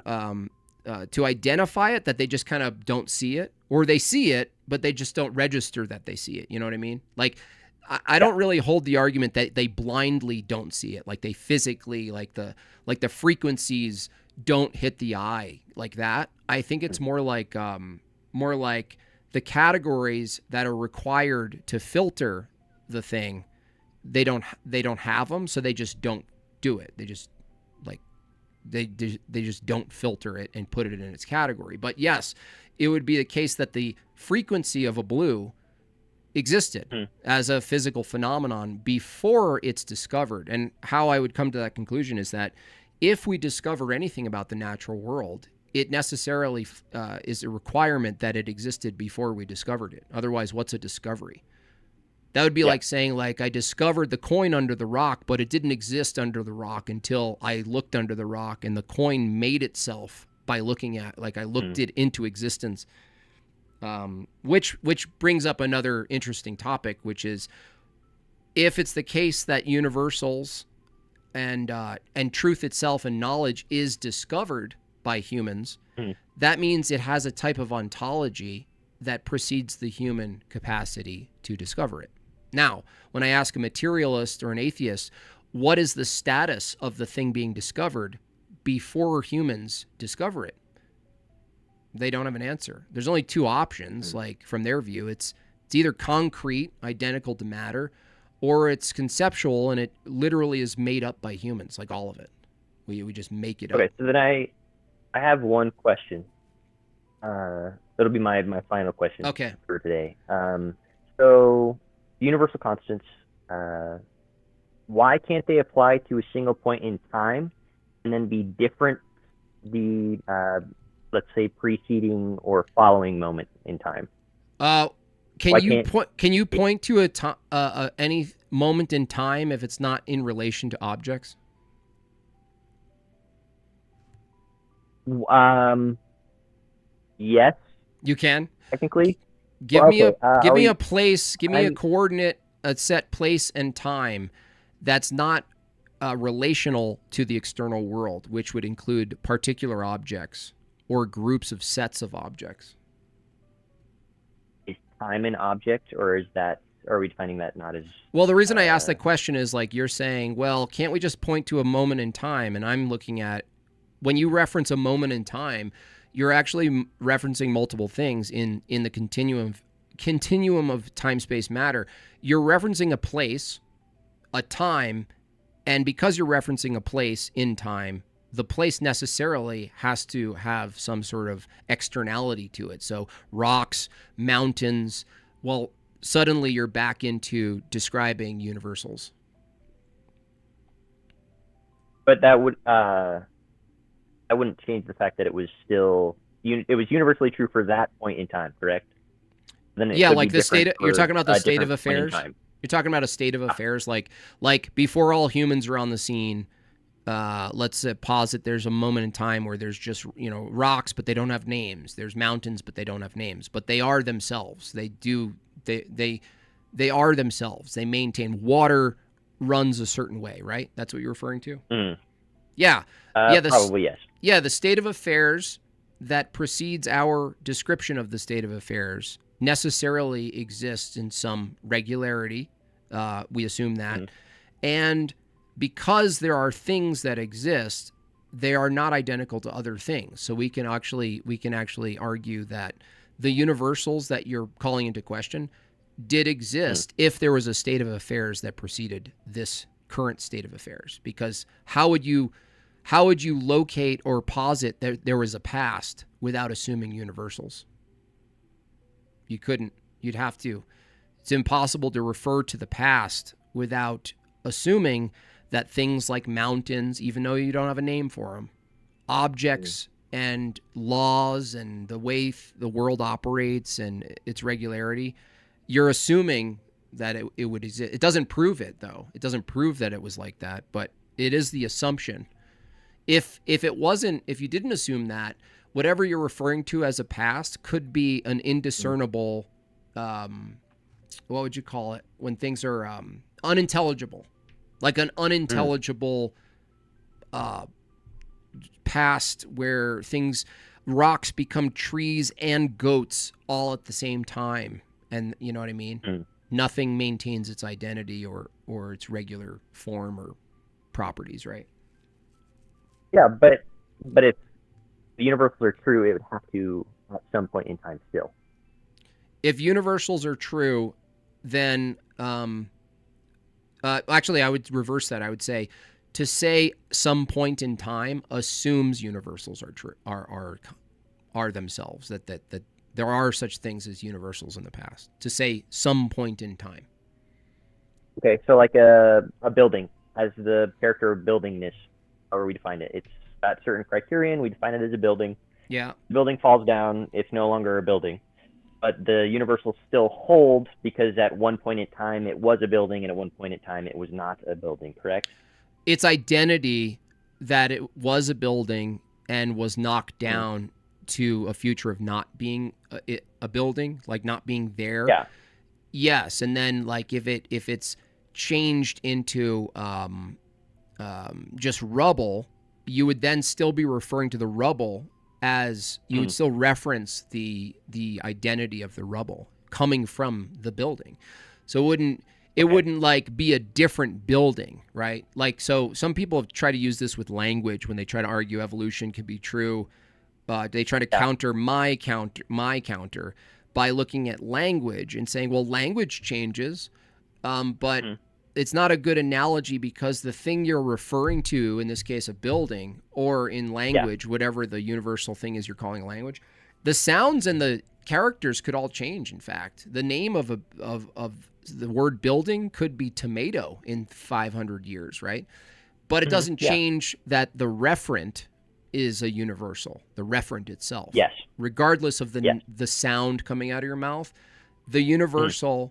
identify it, that they just kind of don't see it, or they see it but they just don't register that they see it. You know what I mean? Like I don't really hold the argument that they blindly don't see it, like they physically, like the frequencies don't hit the eye like that. I think it's more like the categories that are required to filter the thing, they don't have them, so they just don't do it. They just they just don't filter it and put it in its category. But yes, it would be the case that the frequency of a blue existed as a physical phenomenon before it's discovered. And how I would come to that conclusion is that if we discover anything about the natural world, it necessarily is a requirement that it existed before we discovered it. Otherwise, what's a discovery? That would be like saying, like, I discovered the coin under the rock, but it didn't exist under the rock until I looked under the rock, and the coin made itself by looking at, like, I looked it into existence. Which brings up another interesting topic, which is, if it's the case that universals and truth itself and knowledge is discovered by humans, that means it has a type of ontology that precedes the human capacity to discover it. Now, when I ask a materialist or an atheist, what is the status of the thing being discovered before humans discover it? They don't have an answer. There's only two options, like, from their view. It's either concrete, identical to matter, or it's conceptual, and it literally is made up by humans, like all of it. We just make it up. Okay, so then I have one question. That'll be my final question for today. So universal constants, why can't they apply to a single point in time and then be different the let's say preceding or following moment in time? Can you point to any moment in time if it's not in relation to objects? Yes. You can. Technically. Give me a place. Give me a coordinate, a set place and time that's not relational to the external world, which would include particular objects or groups of sets of objects. Is time an object, or are we defining that not as? Well, the reason I asked that question is, like, you're saying, well, can't we just point to a moment in time? And I'm looking at, when you reference a moment in time, you're actually referencing multiple things in the continuum of time, space, matter. You're referencing a place, a time, and because you're referencing a place in time, the place necessarily has to have some sort of externality to it. So rocks, mountains, well, suddenly you're back into describing universals. But that would I wouldn't change the fact that it was still it was universally true for that point in time, correct? Then like the state. You're talking about the state of affairs. You're talking about a state of affairs, like before all humans are on the scene. Let's posit there's a moment in time where there's just, rocks, but they don't have names. There's mountains, but they don't have names. But they are themselves. They are themselves. They maintain. Water runs a certain way, right? That's what you're referring to? Yeah. Probably, yes. Yeah, the state of affairs that precedes our description of the state of affairs necessarily exists in some regularity. We assume that. And because there are things that exist, they are not identical to other things. So we can actually argue that the universals that you're calling into question did exist if there was a state of affairs that preceded this current state of affairs. Because how would you locate or posit that there was a past without assuming universals? You couldn't. You'd have to. It's impossible to refer to the past without assuming that things like mountains, even though you don't have a name for them, objects and laws and the way the world operates and its regularity, you're assuming that it would exist. It doesn't prove it, though. It doesn't prove that it was like that, but it is the assumption. If it wasn't, if you didn't assume that, whatever you're referring to as a past could be an indiscernible, what would you call it? When things are unintelligible, like an unintelligible past where rocks become trees and goats all at the same time. And you know what I mean? Nothing maintains its identity or its regular form or properties, right? Yeah, but if the universals are true, it would have to at some point in time still. If universals are true, then actually I would reverse that. I would say to say some point in time assumes universals are true, are themselves, that there are such things as universals in the past. To say some point in time. Okay, so like a building has the character of buildingness, however we define it. It's that certain criterion, we define it as a building. Yeah. The building falls down. It's no longer a building. But the universal still holds because at one point in time it was a building and at one point in time it was not a building, correct? Its identity that it was a building and was knocked down to a future of not being a building, like not being there. Yeah. Yes, and then like if it's changed into just rubble, you would then still be referring to the rubble as you would still reference the identity of the rubble coming from the building. So it wouldn't like be a different building, right? Like, so some people have tried to use this with language when they try to argue evolution can be true. They try to counter my counter by looking at language and saying, well, language changes, but it's not a good analogy because the thing you're referring to, in this case, a building, or in language, whatever the universal thing is you're calling a language, the sounds and the characters could all change. In fact, the name of the word building could be tomato in 500 years, right? But it doesn't change that the referent is a universal, the referent itself. Yes. Regardless of the sound coming out of your mouth, the universal,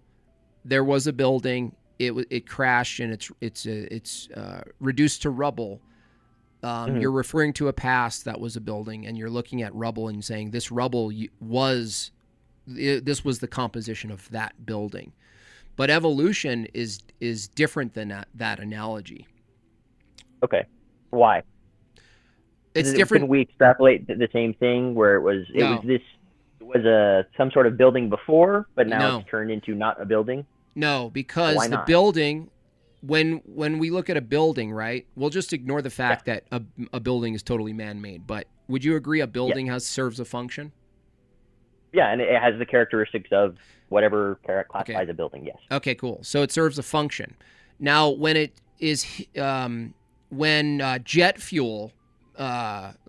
there was a building, it crashed and it's reduced to rubble. You're referring to a past that was a building, and you're looking at rubble and saying this rubble was the composition of that building. But evolution is different than that analogy. Okay. Why? It's different. Can we extrapolate the same thing where it was some sort of building before, but now it's turned into not a building? No, because the building, when we look at a building, right, we'll just ignore the fact that a building is totally man-made. But would you agree a building serves a function? Yeah, and it has the characteristics of whatever classifies a building, yes. Okay, cool. So it serves a function. Now, when it is when jet fuel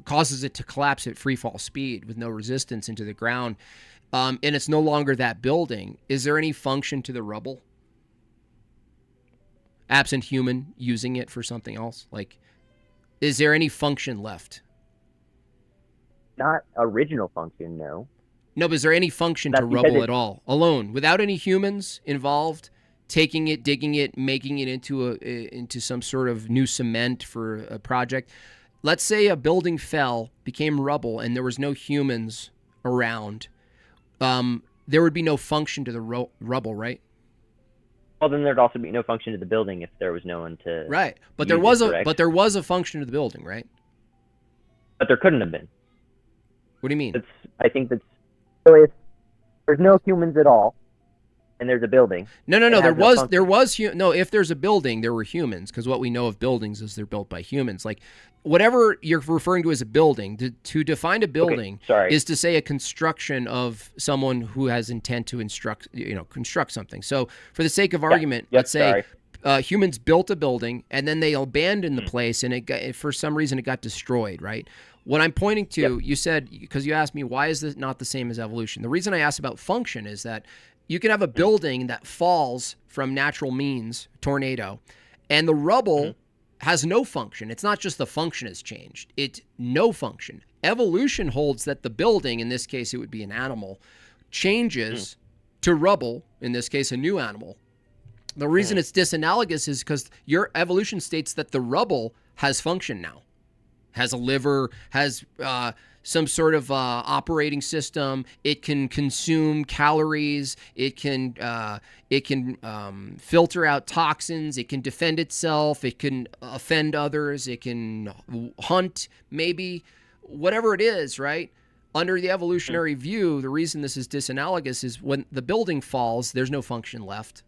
causes it to collapse at free fall speed with no resistance into the ground, and it's no longer that building, is there any function to the rubble? Absent human using it for something else? Like, is there any function left? Not original function, no. No, but is there any function to rubble at all? Alone, without any humans involved, taking it, digging it, making it into some sort of new cement for a project? Let's say a building fell, became rubble, and there was no humans around. There would be no function to the rubble, right? Well, then there'd also be no function to the building if there was no one to. Right, but there was a function to the building, right? But there couldn't have been. What do you mean? I think that's so. If there's no humans at all, and there's a building. No. If there's a building, there were humans, because what we know of buildings is they're built by humans. Like, whatever you're referring to as a building, to define a building is to say a construction of someone who has intent to construct something. So for the sake of argument, let's say humans built a building and then they abandoned the place and for some reason it got destroyed, right? What I'm pointing to, you said, because you asked me, why is this not the same as evolution? The reason I asked about function is that you can have a building that falls from natural means, tornado, and the rubble has no function. It's not just the function has changed. It's no function. Evolution holds that the building, in this case it would be an animal, changes to rubble, in this case a new animal. The reason it's disanalogous is because your evolution states that the rubble has function now. Has a liver, has some sort of operating system. It can consume calories. It can filter out toxins. It can defend itself. It can offend others. It can hunt, maybe, whatever it is, right? Under the evolutionary view, the reason this is disanalogous is when the building falls, there's no function left.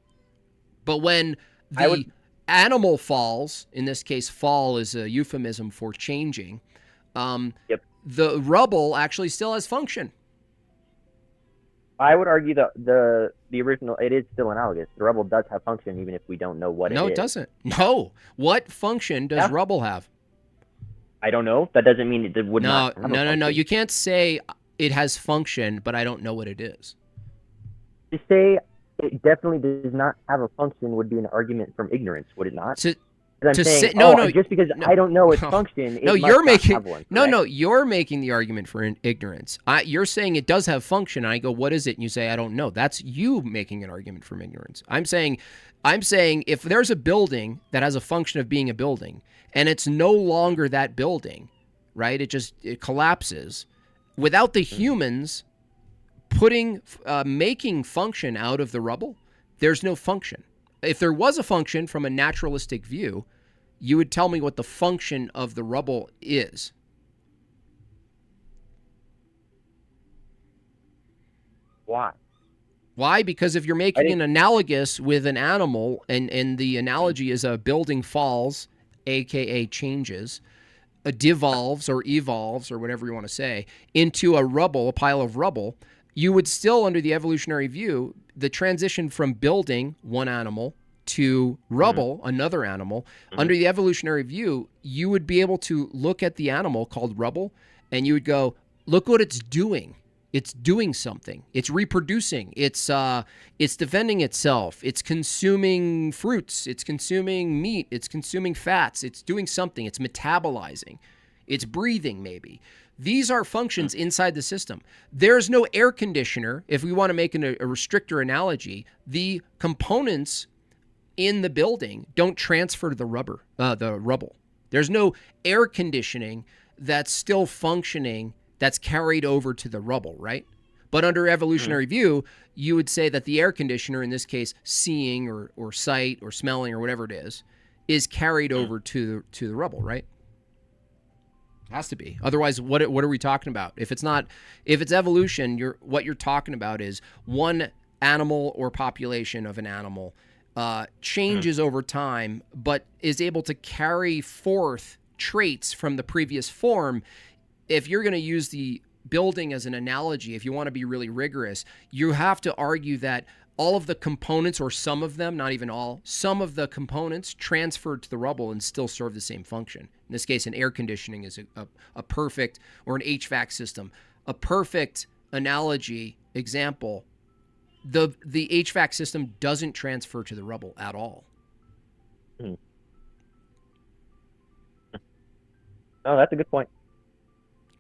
But when the animal falls, in this case, fall is a euphemism for changing, the rubble actually still has function. I would argue that the original, it is still analogous. The rubble does have function, even if we don't know what it is. No, it doesn't. No. What function does rubble have? I don't know. That doesn't mean it would not have a function. No. You can't say it has function, but I don't know what it is. To say it definitely does not have a function would be an argument from ignorance, would it not? Because I'm To saying, say no, just because no, I don't know its no. function, it No, must you're not making have one. no, Correct? you're making the argument for ignorance. You're saying it does have function, and I go, what is it? And you say, I don't know. That's you making an argument from ignorance. I'm saying if there's a building that has a function of being a building, and it's no longer that building, right? It collapses. Without the humans making function out of the rubble, there's no function. If there was a function from a naturalistic view, you would tell me what the function of the rubble is. Why? Why? Because if you're making an analogous with an animal, and the analogy is a building falls, aka changes, devolves or evolves or whatever you want to say, into a pile of rubble, you would still, under the evolutionary view, the transition from building one animal to rubble, another animal, under the evolutionary view, you would be able to look at the animal called rubble, and you would go, look what it's doing. It's doing something. It's reproducing. It's defending itself. It's consuming fruits. It's consuming meat. It's consuming fats. It's doing something. It's metabolizing. It's breathing, maybe. These are functions inside the system. There's no air conditioner. If we want to make a restrictor analogy, the components in the building don't transfer to the rubble. There's no air conditioning that's still functioning that's carried over to the rubble, right? But under evolutionary view, you would say that the air conditioner, in this case, seeing or sight or smelling or whatever it is carried over to the rubble, right? Has to be. Otherwise, what are we talking about? If it's evolution, what you're talking about is one animal or population of an animal changes over time, but is able to carry forth traits from the previous form. If you're going to use the building as an analogy, if you want to be really rigorous, you have to argue that all of the components, or some of them, not even all, some of the components transferred to the rubble and still serve the same function. In this case, an air conditioning is a perfect, or an HVAC system, a perfect analogy example. The HVAC system doesn't transfer to the rubble at all. Oh, that's a good point.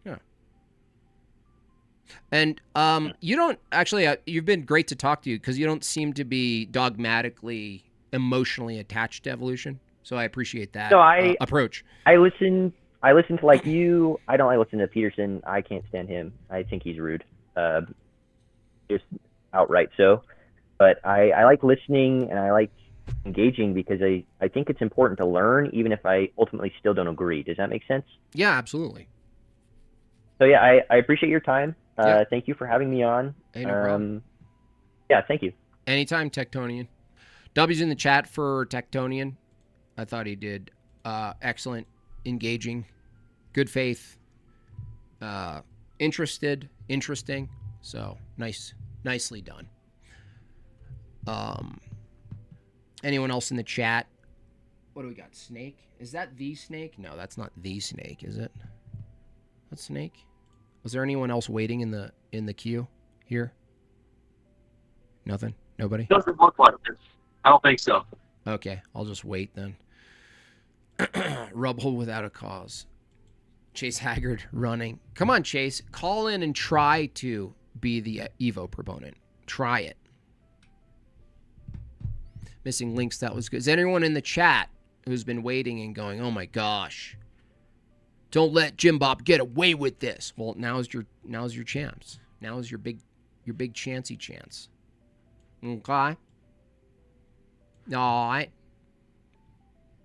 Yeah. And you don't actually, you've been great to talk to you, because you don't seem to be dogmatically, emotionally attached to evolution. So I appreciate that approach. I listen to like you. I don't listen to Peterson. I can't stand him. I think he's rude. Just outright so. But I like listening, and I like engaging, because I think it's important to learn, even if I ultimately still don't agree. Does that make sense? Yeah, absolutely. So yeah, I appreciate your time. Yeah. Thank you for having me on. Hey, no problem. Yeah, thank you. Anytime, Tectonian. W's in the chat for Tectonian. I thought he did excellent, engaging, good faith, interesting. So nicely done. Anyone else in the chat? What do we got? Snake? Is that the Snake? No, that's not the Snake, is it? What Snake? Was there anyone else waiting in the queue here? Nothing? Nobody? Doesn't look like it. I don't think so. Okay, I'll just wait then. Rubble without a cause. Chase Haggard running. Come on, Chase. Call in and try to be the Evo proponent. Try it. Missing links, that was good. Is anyone in the chat who's been waiting and going, oh my gosh, don't let Jim Bob get away with this? Well, now's your chance. Now is your big chancey chance. Okay. All right.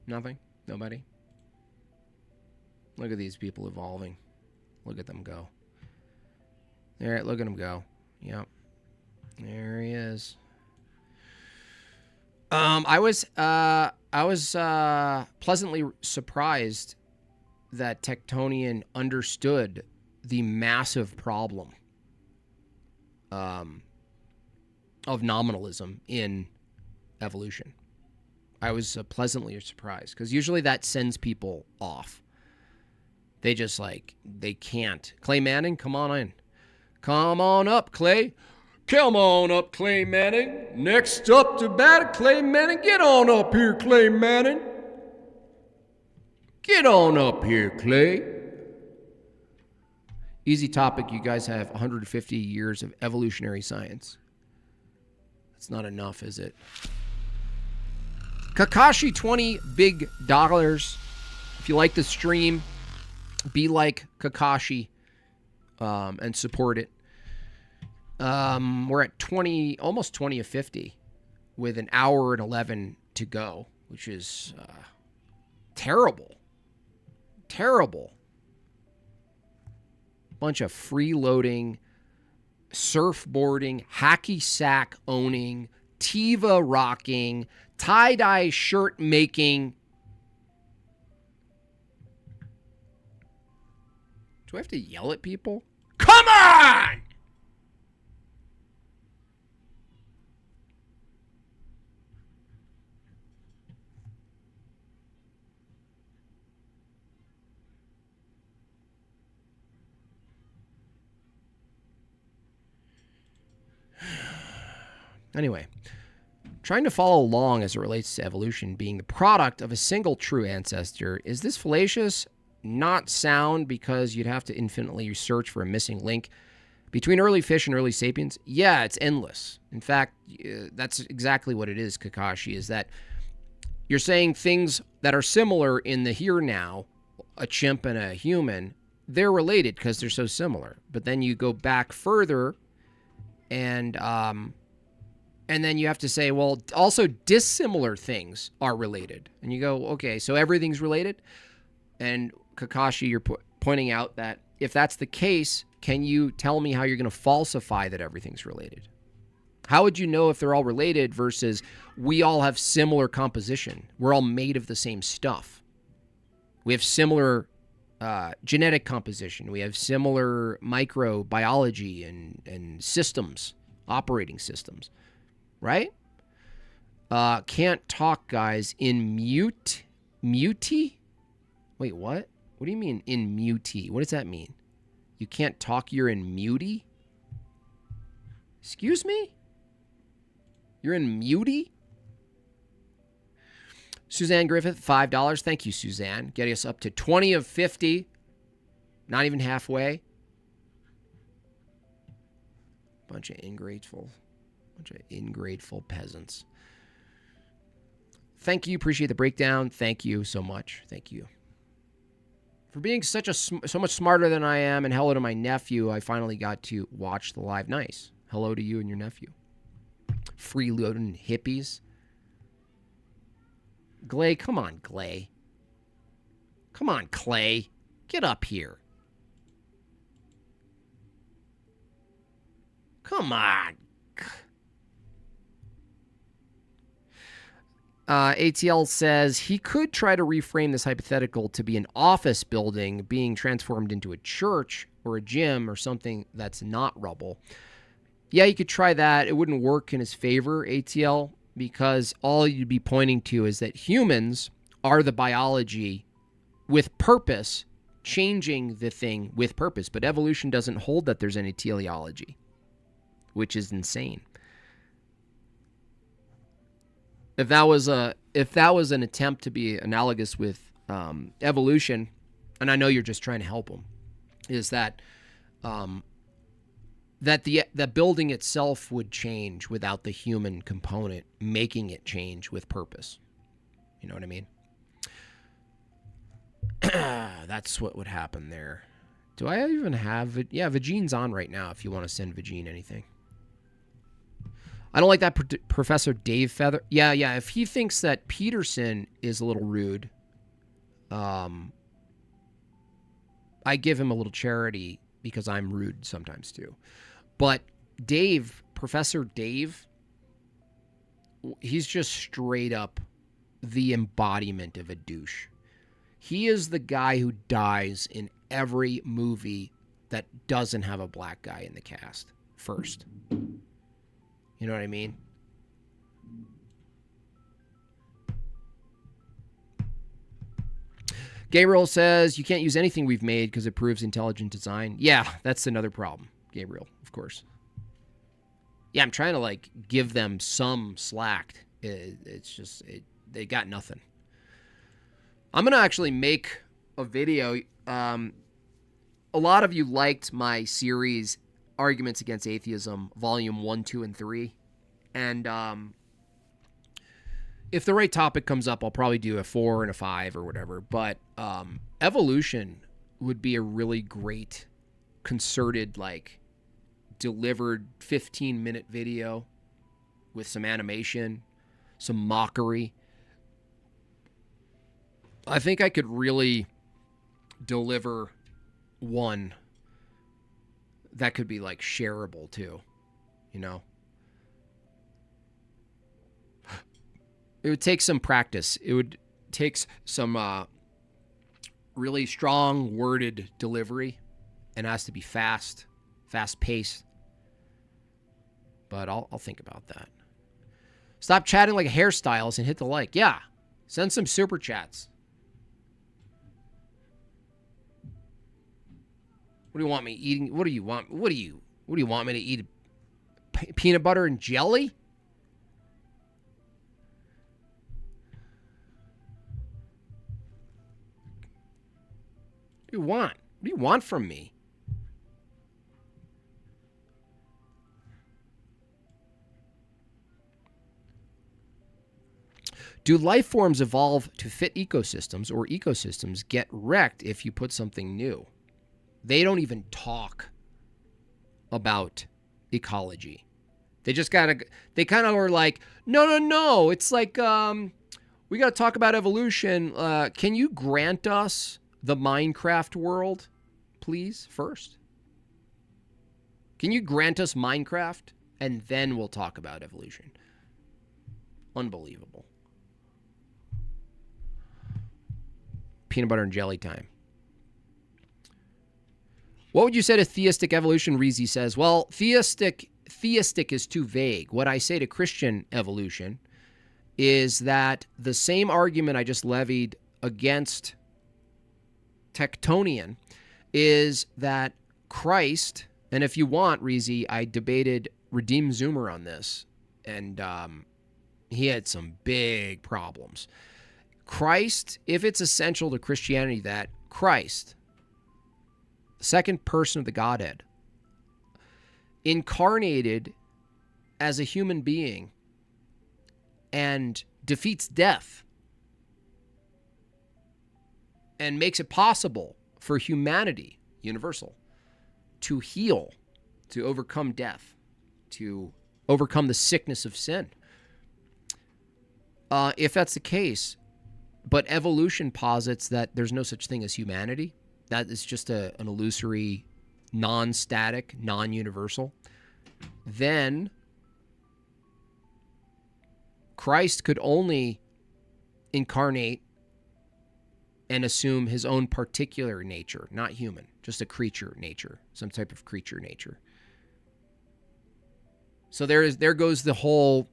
Nothing? Nobody? Look at these people evolving. Look at them go. There, look at him go. Yep. There he is. I was pleasantly surprised that Tectonian understood the massive problem of nominalism in evolution. I was pleasantly surprised, because usually that sends people off. They just they can't. Clay Manning, come on in. Come on up, Clay. Come on up, Clay Manning. Next up to bat, Clay Manning. Get on up here, Clay Manning. Get on up here, Clay. Easy topic. You guys have 150 years of evolutionary science. That's not enough, is it? Kakashi, $20 big. If you like the stream, be like Kakashi and support it. We're at 20, almost 20 of 50 with an hour and 11 to go, which is terrible. Terrible. Bunch of freeloading, surfboarding, hacky sack owning, Tiva rocking, tie-dye shirt making. Do I have to yell at people? Come on! Anyway, trying to follow along as it relates to evolution being the product of a single true ancestor, is this fallacious? Not sound, because you'd have to infinitely search for a missing link between early fish and early sapiens. Yeah, it's endless. In fact, that's exactly what it is, Kakashi, is that you're saying things that are similar in the here now, a chimp and a human, they're related because they're so similar. But then you go back further and then you have to say, well, also dissimilar things are related. And you go, okay, so everything's related? And Kakashi, you're pointing out that if that's the case, can you tell me how you're going to falsify that everything's related? How would you know if they're all related versus we all have similar composition? We're all made of the same stuff. We have similar genetic composition. We have similar microbiology and systems, operating systems. Right? Can't talk, guys, in muty? Wait, what? What do you mean in muty? What does that mean? You can't talk, you're in muty? Excuse me? You're in muty? Suzanne Griffith, $5. Thank you, Suzanne. Getting us up to 20 of 50. Not even halfway. Bunch of ingrateful peasants. Thank you. Appreciate the breakdown. Thank you so much. Thank you for being so much smarter than I am. And hello to my nephew. I finally got to watch the live. Nice. Hello to you and your nephew. Freeloading hippies. Glay, come on, Glay. Come on, Clay. Get up here. Come on. ATL says he could try to reframe this hypothetical to be an office building being transformed into a church or a gym or something that's not rubble. Yeah, you could try that. It wouldn't work in his favor, ATL, because all you'd be pointing to is that humans are the biology with purpose, changing the thing with purpose. But evolution doesn't hold that there's any teleology, which is insane. If that was an attempt to be analogous with evolution, and I know you're just trying to help them, is that the building itself would change without the human component making it change with purpose. You know what I mean? That's what would happen there. Do I even have it? Yeah, Vagine's on right now if you want to send Vagine anything. I don't like that Professor Dave Feather. Yeah. If he thinks that Peterson is a little rude, I give him a little charity because I'm rude sometimes too. But Dave, Professor Dave, he's just straight up the embodiment of a douche. He is the guy who dies in every movie that doesn't have a black guy in the cast first. You know what I mean? Gabriel says, you can't use anything we've made because it proves intelligent design. Yeah, that's another problem, Gabriel, of course. Yeah, I'm trying to, give them some slack. It's just, they got nothing. I'm going to actually make a video. A lot of you liked my series, Arguments Against Atheism, Volume 1, 2, and 3. And if the right topic comes up, I'll probably do a 4 and a 5 or whatever. But evolution would be a really great, concerted, like, delivered 15-minute video with some animation, some mockery. I think I could really deliver one that could be like shareable too, you know? It would take some practice. It would take some really strong worded delivery, and it has to be fast paced. But I'll think about that. Stop chatting like a hairstylist and hit the like. Yeah. Send some super chats. What do you want me eating? What do you want? What do you want me to eat? Peanut butter and jelly? What do you want? What do you want from me? Do life forms evolve to fit ecosystems, or ecosystems get wrecked if you put something new? They don't even talk about ecology. They just kind of were like, no. It's like, we got to talk about evolution. Can you grant us the Minecraft world, please, first? Can you grant us Minecraft? And then we'll talk about evolution. Unbelievable. Peanut butter and jelly time. What would you say to theistic evolution? Reezy says, well, theistic is too vague. What I say to Christian evolution is that the same argument I just levied against Tectonian is that Christ, and if you want, Reezy, I debated Redeem Zoomer on this, and he had some big problems. Christ, if it's essential to Christianity that Christ, second person of the Godhead, incarnated as a human being and defeats death and makes it possible for humanity, universal, to heal, to overcome death, to overcome the sickness of sin. If that's the case, but evolution posits that there's no such thing as humanity, that is just an illusory, non-static, non-universal, then Christ could only incarnate and assume his own particular nature, not human, just a creature nature, some type of creature nature. So there goes the whole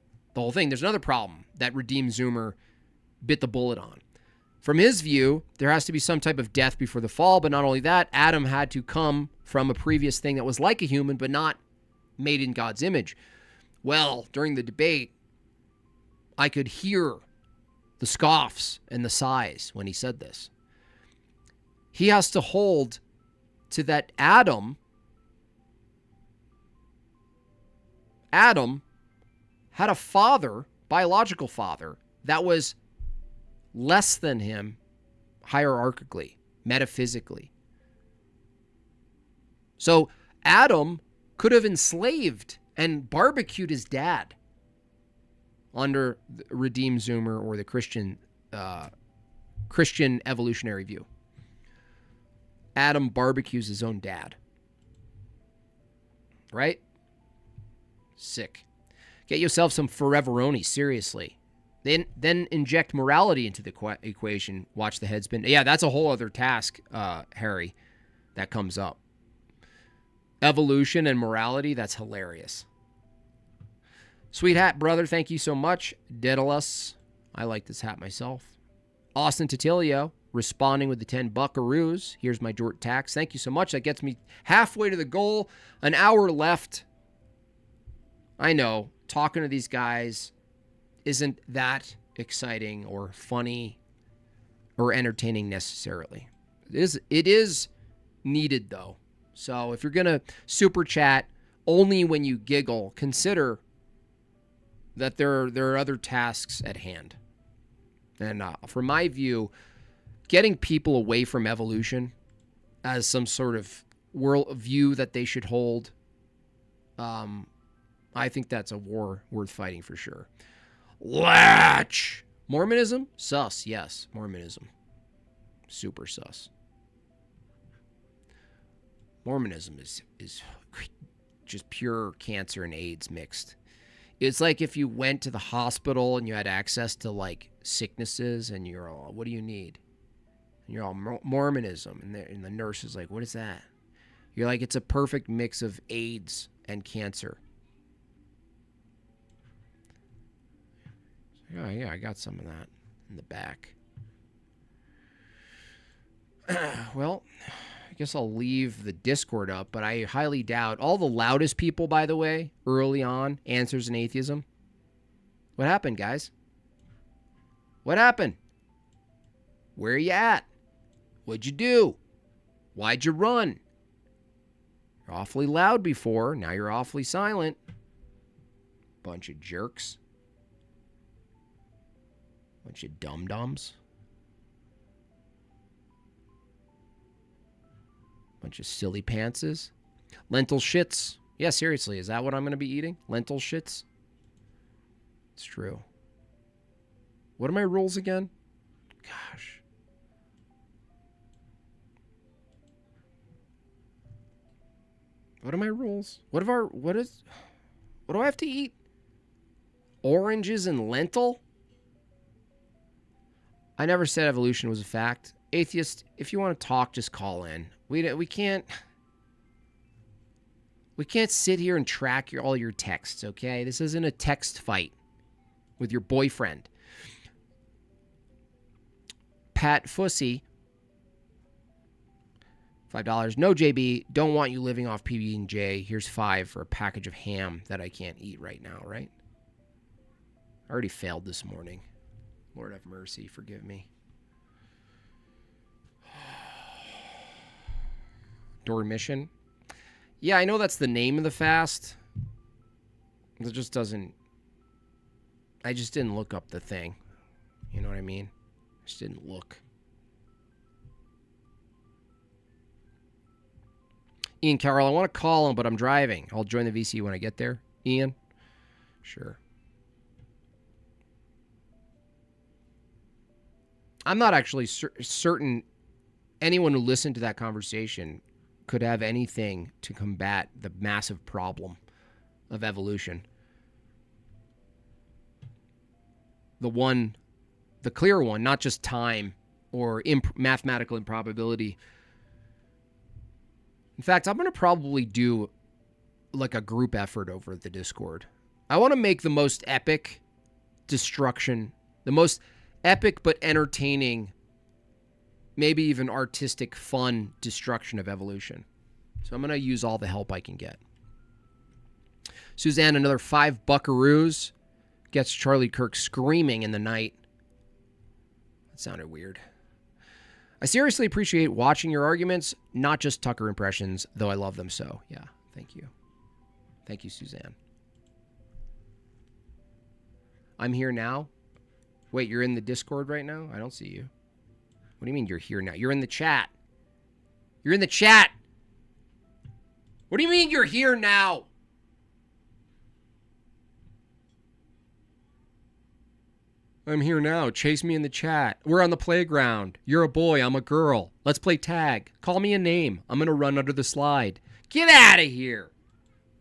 thing. There's another problem that Redeem Zoomer bit the bullet on. From his view, there has to be some type of death before the fall, but not only that, Adam had to come from a previous thing that was like a human, but not made in God's image. Well, during the debate, I could hear the scoffs and the sighs when he said this. He has to hold to that Adam had a father, biological father, that was less than him hierarchically, metaphysically. So Adam could have enslaved and barbecued his dad under the Redeem Zoomer or the Christian evolutionary view. Adam barbecues his own dad. Right? Sick. Get yourself some Foreveroni, seriously. Then inject morality into the equation. Watch the head spin. Yeah, that's a whole other task, Harry, that comes up. Evolution and morality, that's hilarious. Sweet hat, brother, thank you so much. Daedalus, I like this hat myself. Austin Titilio, responding with the 10 buckaroos. Here's my Jort tax. Thank you so much. That gets me halfway to the goal. An hour left. I know, talking to these guys isn't that exciting or funny or entertaining necessarily. It is needed, though. So if you're going to super chat only when you giggle, consider that there are other tasks at hand. And from my view, getting people away from evolution as some sort of world view that they should hold, I think that's a war worth fighting for sure. Latch! Mormonism? Sus, yes. Mormonism. Super sus. Mormonism is just pure cancer and AIDS mixed. It's like if you went to the hospital and you had access to like sicknesses and you're all, what do you need? And you're all Mormonism. And the nurse is like, what is that? You're like, it's a perfect mix of AIDS and cancer. Yeah, I got some of that in the back. Well, I guess I'll leave the Discord up, but I highly doubt all the loudest people, by the way, early on, Answers in Atheism. What happened, guys? What happened? Where are you at? What'd you do? Why'd you run? You're awfully loud before. Now you're awfully silent. Bunch of jerks. Bunch of dum-dums. Bunch of silly pantses. Lentil shits. Yeah, seriously, is that what I'm going to be eating? Lentil shits? It's true. What are my rules again? Gosh. What are my rules? What do I have to eat? Oranges and lentil? I never said evolution was a fact. Atheist, if you want to talk, just call in. We can't sit here and track all your texts, okay? This isn't a text fight with your boyfriend. Pat Fussy, $5. No, JB, don't want you living off PB&J. Here's $5 for a package of ham that I can't eat right now, right? I already failed this morning. Lord have mercy, forgive me. Dormition. Yeah, I know that's the name of the fast. It just doesn't... I just didn't look up the thing. You know what I mean? I just didn't look. Ian Carroll, I want to call him, but I'm driving. I'll join the VC when I get there. Ian? Sure. I'm not actually certain anyone who listened to that conversation could have anything to combat the massive problem of evolution. The clear one, not just time or mathematical improbability. In fact, I'm going to probably do like a group effort over the Discord. I want to make the most epic destruction, the most epic but entertaining, maybe even artistic, fun destruction of evolution. So I'm going to use all the help I can get. Suzanne, another 5 buckaroos. Gets Charlie Kirk screaming in the night. That sounded weird. I seriously appreciate watching your arguments, not just Tucker impressions, though I love them so. Yeah, thank you. Thank you, Suzanne. I'm here now. Wait, you're in the Discord right now? I don't see you. What do you mean you're here now? You're in the chat. You're in the chat. What do you mean you're here now? I'm here now. Chase me in the chat. We're on the playground. You're a boy. I'm a girl. Let's play tag. Call me a name. I'm going to run under the slide. Get out of here.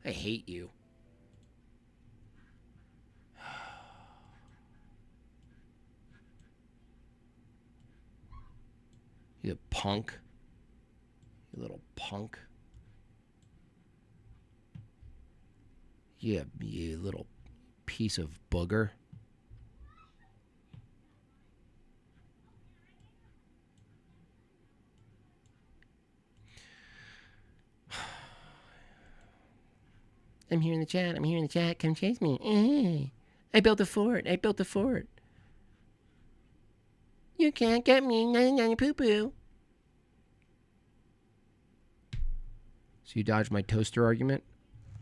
I hate you. You punk. You little punk. You little piece of booger. I'm here in the chat. I'm here in the chat. Come chase me. I built a fort. I built a fort. You can't get me, poo-poo. So you dodged my toaster argument?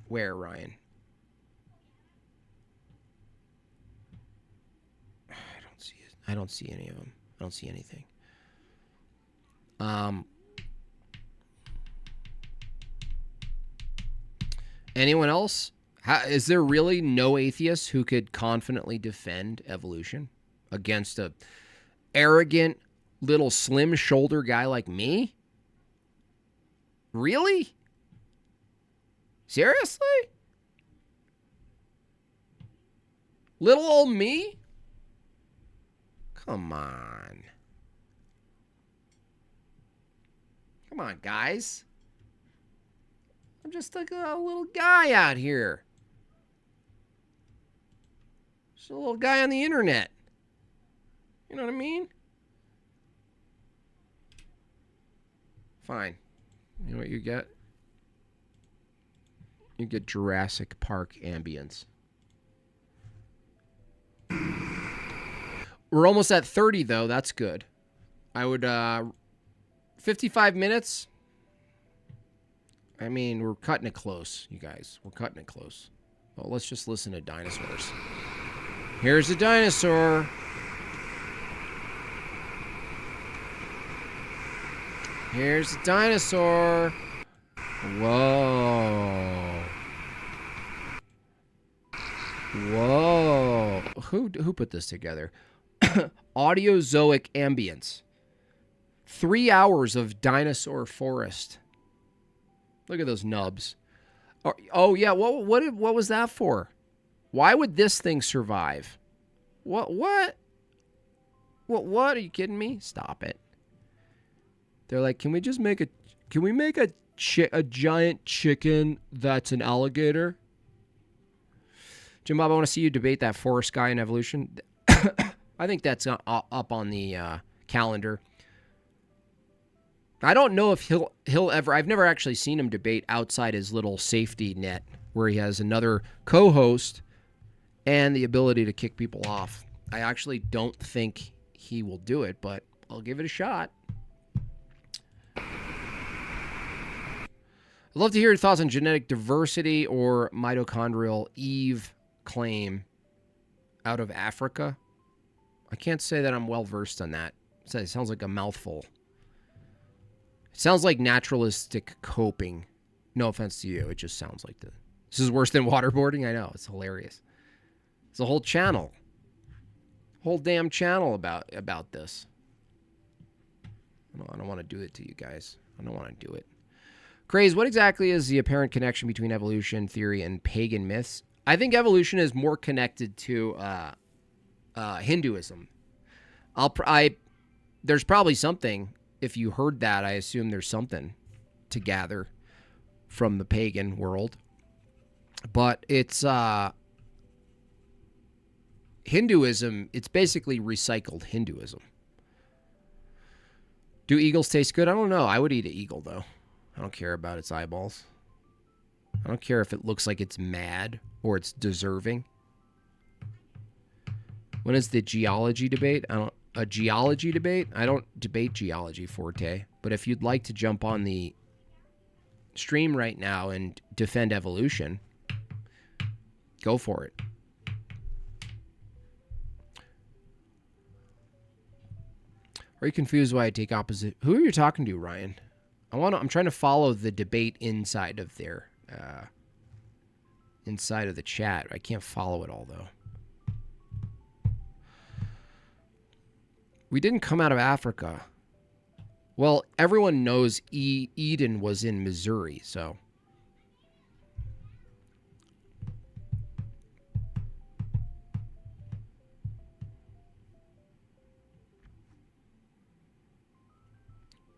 Where, Ryan? I don't see any of them. I don't see anything. Anyone else? Is there really no atheist who could confidently defend evolution against a arrogant little slim shoulder guy like me? Really? Seriously? Little old me? Come on. Come on, guys. I'm just like a little guy out here. Just a little guy on the internet. You know what I mean? Fine. You know what you get? You get Jurassic Park ambience. We're almost at 30, though. That's good. I would, 55 minutes. I mean, we're cutting it close, you guys. We're cutting it close. Well, let's just listen to dinosaurs. Here's a dinosaur. Here's a dinosaur. Whoa. Whoa. Who put this together? Audiozoic ambience. 3 hours of dinosaur forest. Look at those nubs. Oh yeah, what was that for? Why would this thing survive? What? Are you kidding me? Stop it. They're like, can we make a giant chicken that's an alligator? Jim Bob, I want to see you debate that forest guy in evolution. I think that's up on the calendar. I don't know if he'll ever. I've never actually seen him debate outside his little safety net where he has another co-host and the ability to kick people off. I actually don't think he will do it, but I'll give it a shot. I'd love to hear your thoughts on genetic diversity or mitochondrial Eve claim out of Africa. I can't say that I'm well versed on that. It sounds like a mouthful. It sounds like naturalistic coping. No offense to you. It just sounds like this is worse than waterboarding. I know. It's hilarious. It's a whole channel. Whole damn channel about this. I don't want to do it to you guys. I don't want to do it. Craze, what exactly is the apparent connection between evolution theory and pagan myths? I think evolution is more connected to Hinduism. There's probably something. If you heard that, I assume there's something to gather from the pagan world. But it's Hinduism, it's basically recycled Hinduism. Do eagles taste good? I don't know. I would eat an eagle, though. I don't care about its eyeballs. I don't care if it looks like it's mad or it's deserving. When is the geology debate? A geology debate? I don't debate geology, Forte. But if you'd like to jump on the stream right now and defend evolution, go for it. Are you confused why I take opposite? Who are you talking to, Ryan? I'm trying to follow the debate inside of there, inside of the chat. I can't follow it all though. We didn't come out of Africa. Well, everyone knows Eden was in Missouri, so.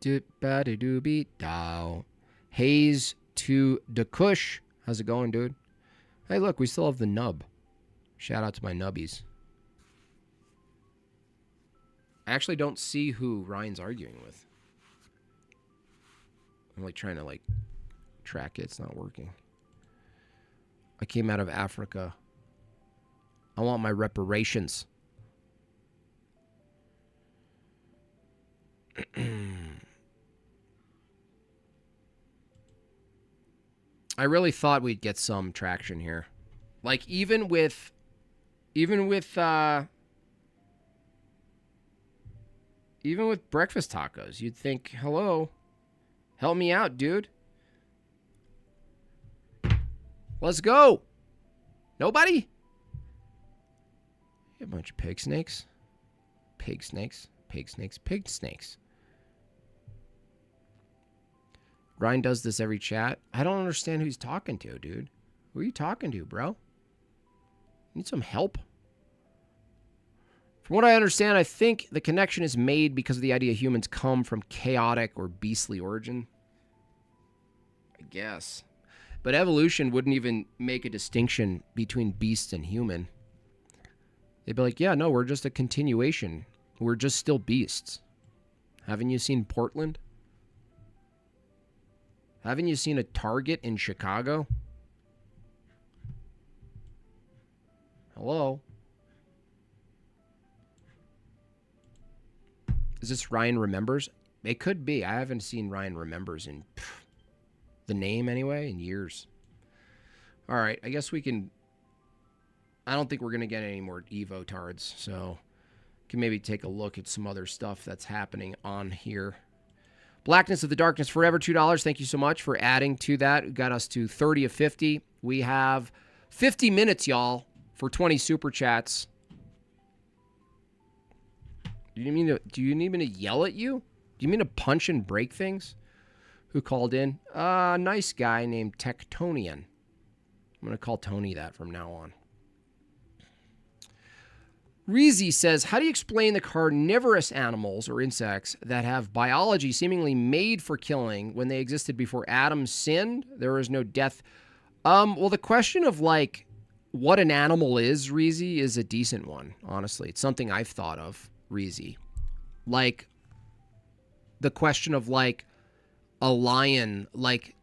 Doop-ba-da-doo-be-dow. Hayes to the Kush. How's it going, dude? Hey, look, we still have the nub. Shout out to my nubbies. I actually don't see who Ryan's arguing with. I'm like trying to like track it. It's not working. I came out of Africa. I want my reparations. I really thought we'd get some traction here. Like even with breakfast tacos, you'd think, hello, help me out, dude. Let's go. Nobody? You a bunch of pig snakes. Pig snakes. Pig snakes. Pig snakes. Ryan does this every chat. I don't understand who he's talking to, dude. Who are you talking to, bro? Need some help? From what I understand, I think the connection is made because of the idea humans come from chaotic or beastly origin. I guess. But evolution wouldn't even make a distinction between beast and human. They'd be like, yeah, no, we're just a continuation. We're just still beasts. Haven't you seen Portland? Haven't you seen a Target in Chicago? Hello? Is this Ryan Remembers? It could be. I haven't seen Ryan Remembers in the name anyway in years. All right, I guess we can... I don't think we're going to get any more Evo tards, so can maybe take a look at some other stuff that's happening on here. Blackness of the Darkness Forever, $2. Thank you so much for adding to that. It got us to 30 of 50. We have 50 minutes, y'all, for 20 super chats. Do you need me to yell at you? Do you mean to punch and break things? Who called in? A nice guy named Tectonian. I'm going to call Tony that from now on. Reezy says, how do you explain the carnivorous animals or insects that have biology seemingly made for killing when they existed before Adam sinned? There is no death. Well, the question of, like, what an animal is, Reezy, is a decent one, honestly. It's something I've thought of, Reezy. Like, the question of, like, a lion, like,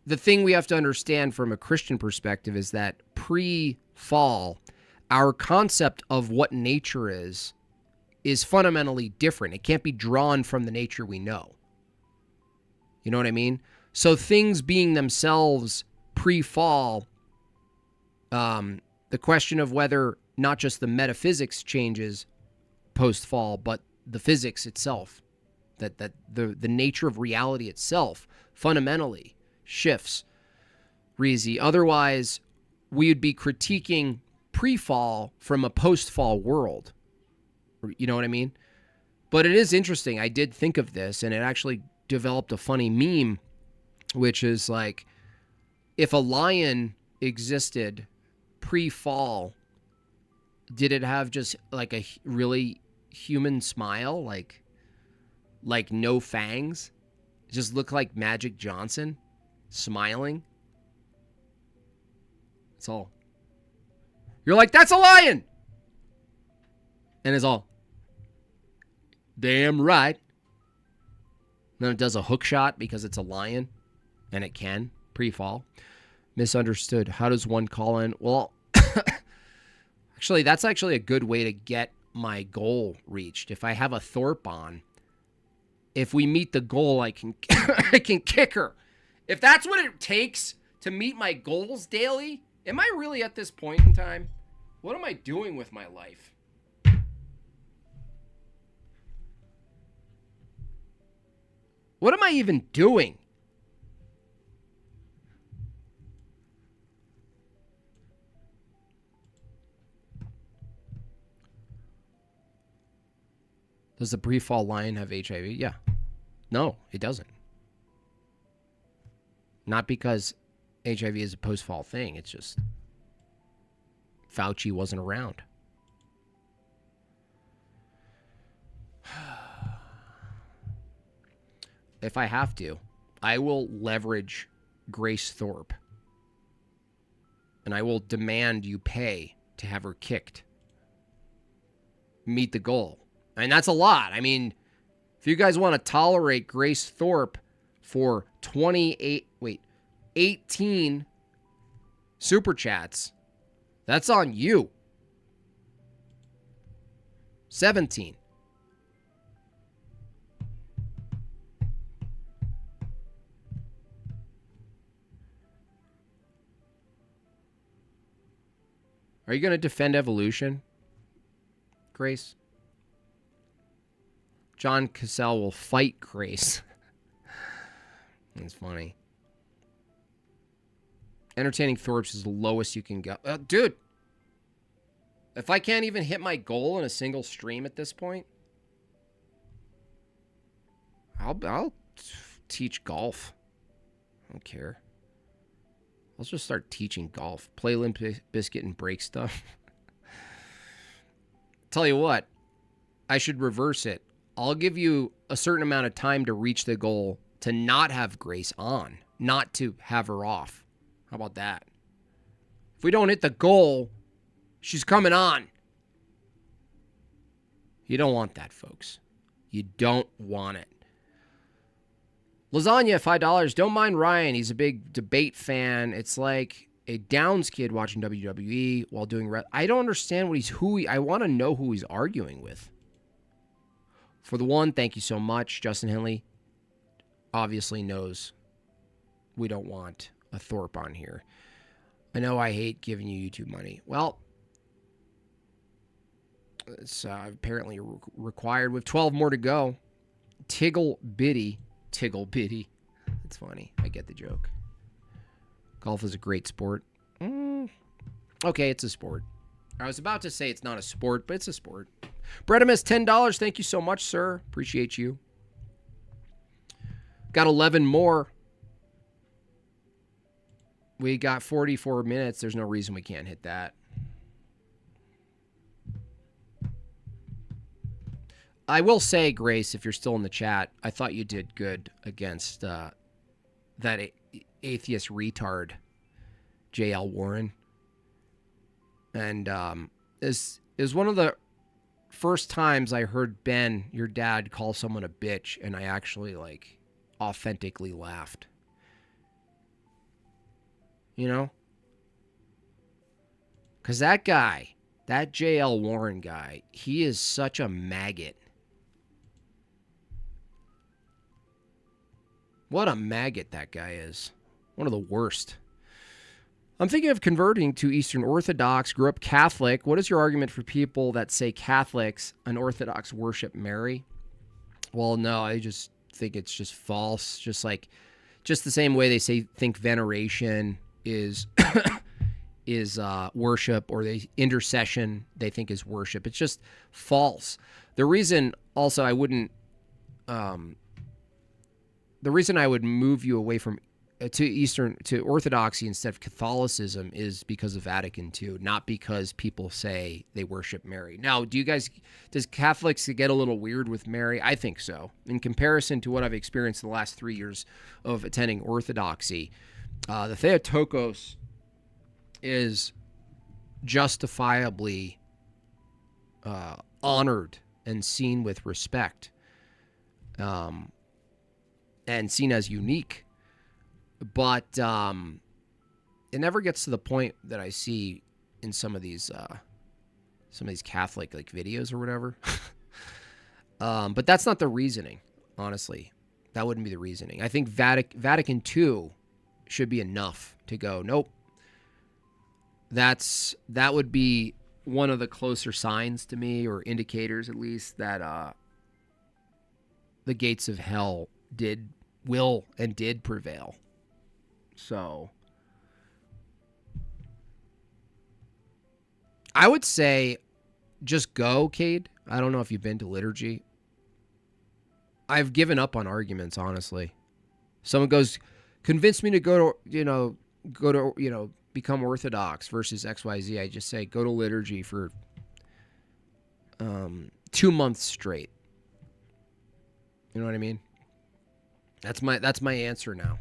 the thing we have to understand from a Christian perspective is that pre-fall, our concept of what nature is fundamentally different. It can't be drawn from the nature we know. You know what I mean? So things being themselves pre-fall, the question of whether not just the metaphysics changes post-fall, but the physics itself, that the nature of reality itself fundamentally shifts, Reezy. Otherwise, we would be critiquing pre-fall from a post-fall world. You know what I mean? But it is interesting. I did think of this, and it actually developed a funny meme, which is like, if a lion existed pre-fall, did it have just like a really human smile? Like no fangs? It just looked like Magic Johnson smiling? That's all. You're like, that's a lion! And it's all, damn right. Then it does a hook shot because it's a lion, and it can, pre-fall. Misunderstood. How does one call in? Well, actually, that's actually a good way to get my goal reached. If I have a Thorpe on, if we meet the goal, I can I can kick her. If that's what it takes to meet my goals daily, am I really at this point in time? What am I doing with my life? What am I even doing? Does the pre-fall lion have HIV? Yeah. No, it doesn't. Not because HIV is a post-fall thing. It's just Fauci wasn't around. If I have to, I will leverage Grace Thorpe. And I will demand you pay to have her kicked. Meet the goal. And that's a lot. I mean, if you guys want to tolerate Grace Thorpe for 18 super chats, that's on you. 17. Are you going to defend evolution, Grace? John Cassell will fight Grace. That's funny. Entertaining Thorpes is the lowest you can go. Dude, if I can't even hit my goal in a single stream at this point, I'll teach golf. I don't care. I'll just start teaching golf. Play Limp Bizkit and break stuff. Tell you what, I should reverse it. I'll give you a certain amount of time to reach the goal to not have Grace on, not to have her off. How about that? If we don't hit the goal, she's coming on. You don't want that, folks. You don't want it. Lasagna, $5. Don't mind Ryan. He's a big debate fan. It's like a Downs kid watching WWE while doing... I don't understand I want to know who he's arguing with. For the one, thank you so much. Justin Henley obviously knows we don't want a Thorpe on here. I know I hate giving you YouTube money. Well, it's apparently required with 12 more to go. Tiggle Bitty. It's funny. I get the joke. Golf is a great sport. Okay, it's a sport. I was about to say it's not a sport, but it's a sport. Bredimus, $10. Thank you so much, sir. Appreciate you. Got 11 more. We got 44 minutes. There's no reason we can't hit that. I will say, Grace, if you're still in the chat, I thought you did good against that atheist retard, J.L. Warren. And is one of the first times I heard Ben, your dad, call someone a bitch, and I actually, authentically laughed. You know? Because that guy, that J.L. Warren guy, he is such a maggot. What a maggot that guy is. One of the worst. I'm thinking of converting to Eastern Orthodox, grew up Catholic. What is your argument for people that say Catholics and Orthodox worship Mary? Well, no, I just think it's just false. Just the same way they think veneration is worship, or intercession they think is worship. It's just false. The reason also I wouldn't... the reason I would move you away from to Orthodoxy instead of Catholicism is because of Vatican II, not because people say they worship Mary. Now, does Catholics get a little weird with Mary? I think so. In comparison to what I've experienced in the last 3 years of attending Orthodoxy, the Theotokos is justifiably honored and seen with respect. And seen as unique, but it never gets to the point that I see in some of these Catholic videos or whatever. But that's not the reasoning, honestly. That wouldn't be the reasoning. I think Vatican II should be enough to go, nope. That would be one of the closer signs to me, or indicators at least, that the gates of hell will and did prevail. So I would say just go, Cade. I don't know if you've been to liturgy. I've given up on arguments, honestly. Someone goes, convince me to go to become Orthodox versus XYZ. I just say, go to liturgy for 2 months straight. You know what I mean? That's my answer now.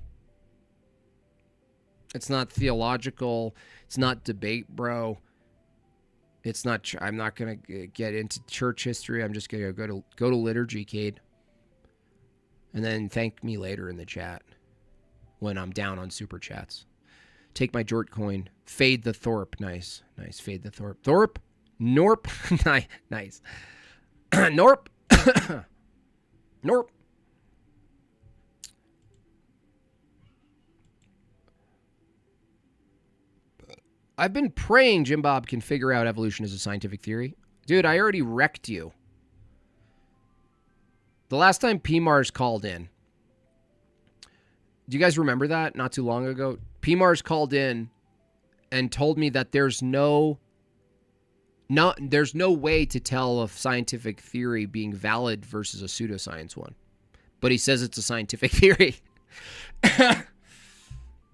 It's not theological. It's not debate, bro. It's not. I'm not gonna get into church history. I'm just gonna go to liturgy, Cade, and then thank me later in the chat when I'm down on super chats. Take my Jort coin. Fade the Thorpe. Nice. Fade the Thorpe. Thorpe. Norp. Nice. Norp. Norp. I've been praying Jim Bob can figure out evolution as a scientific theory. Dude, I already wrecked you. The last time PMars called in, do you guys remember that? Not too long ago? PMars called in and told me that there's no way to tell a scientific theory being valid versus a pseudoscience one. But he says it's a scientific theory.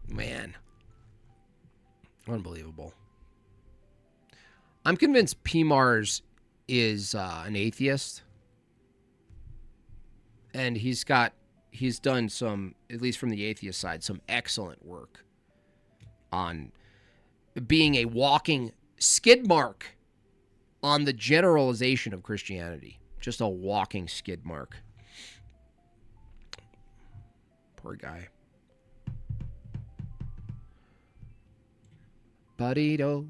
Man. Unbelievable. I'm convinced PMars is an atheist. And he's done some, at least from the atheist side, some excellent work on being a walking skid mark on the generalization of Christianity. Just a walking skid mark. Poor guy. Ba-dee-do,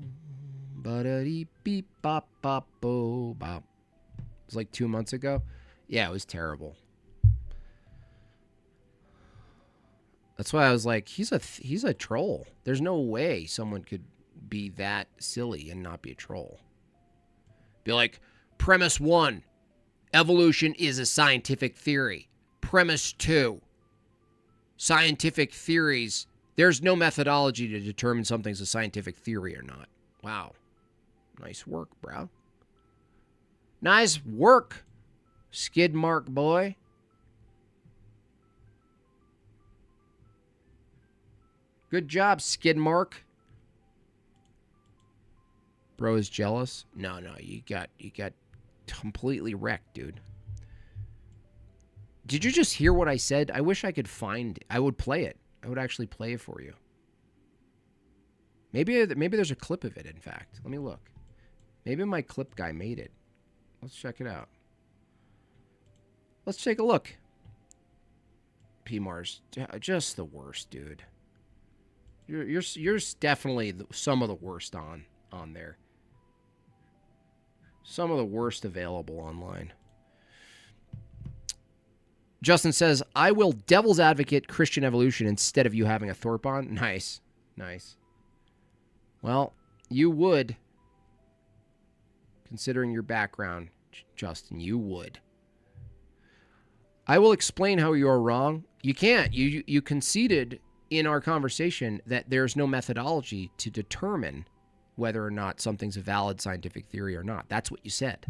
ba-da-dee-beep-bop-bop-bo-bop. It was like 2 months ago. Yeah, it was terrible. That's why I was like, he's a troll. There's no way someone could be that silly and not be a troll. Be like, premise 1, evolution is a scientific theory. Premise 2, scientific theories, there's no methodology to determine something's a scientific theory or not. Wow. Nice work, bro. Nice work, skid mark boy. Good job, skid mark. Bro is jealous. No, you got completely wrecked, dude. Did you just hear what I said? I wish I could find it. I would play it. I would actually play it for you. Maybe there's a clip of it, in fact. Let me look. Maybe my clip guy made it. Let's check it out. Let's take a look. PMars, just the worst, dude. You're definitely some of the worst on there. Some of the worst available online. Justin says, I will devil's advocate Christian evolution instead of you having a Thorpe on. Nice. Nice. Well, you would, considering your background, Justin, you would. I will explain how you are wrong. You can't. You conceded in our conversation that there's no methodology to determine whether or not something's a valid scientific theory or not. That's what you said,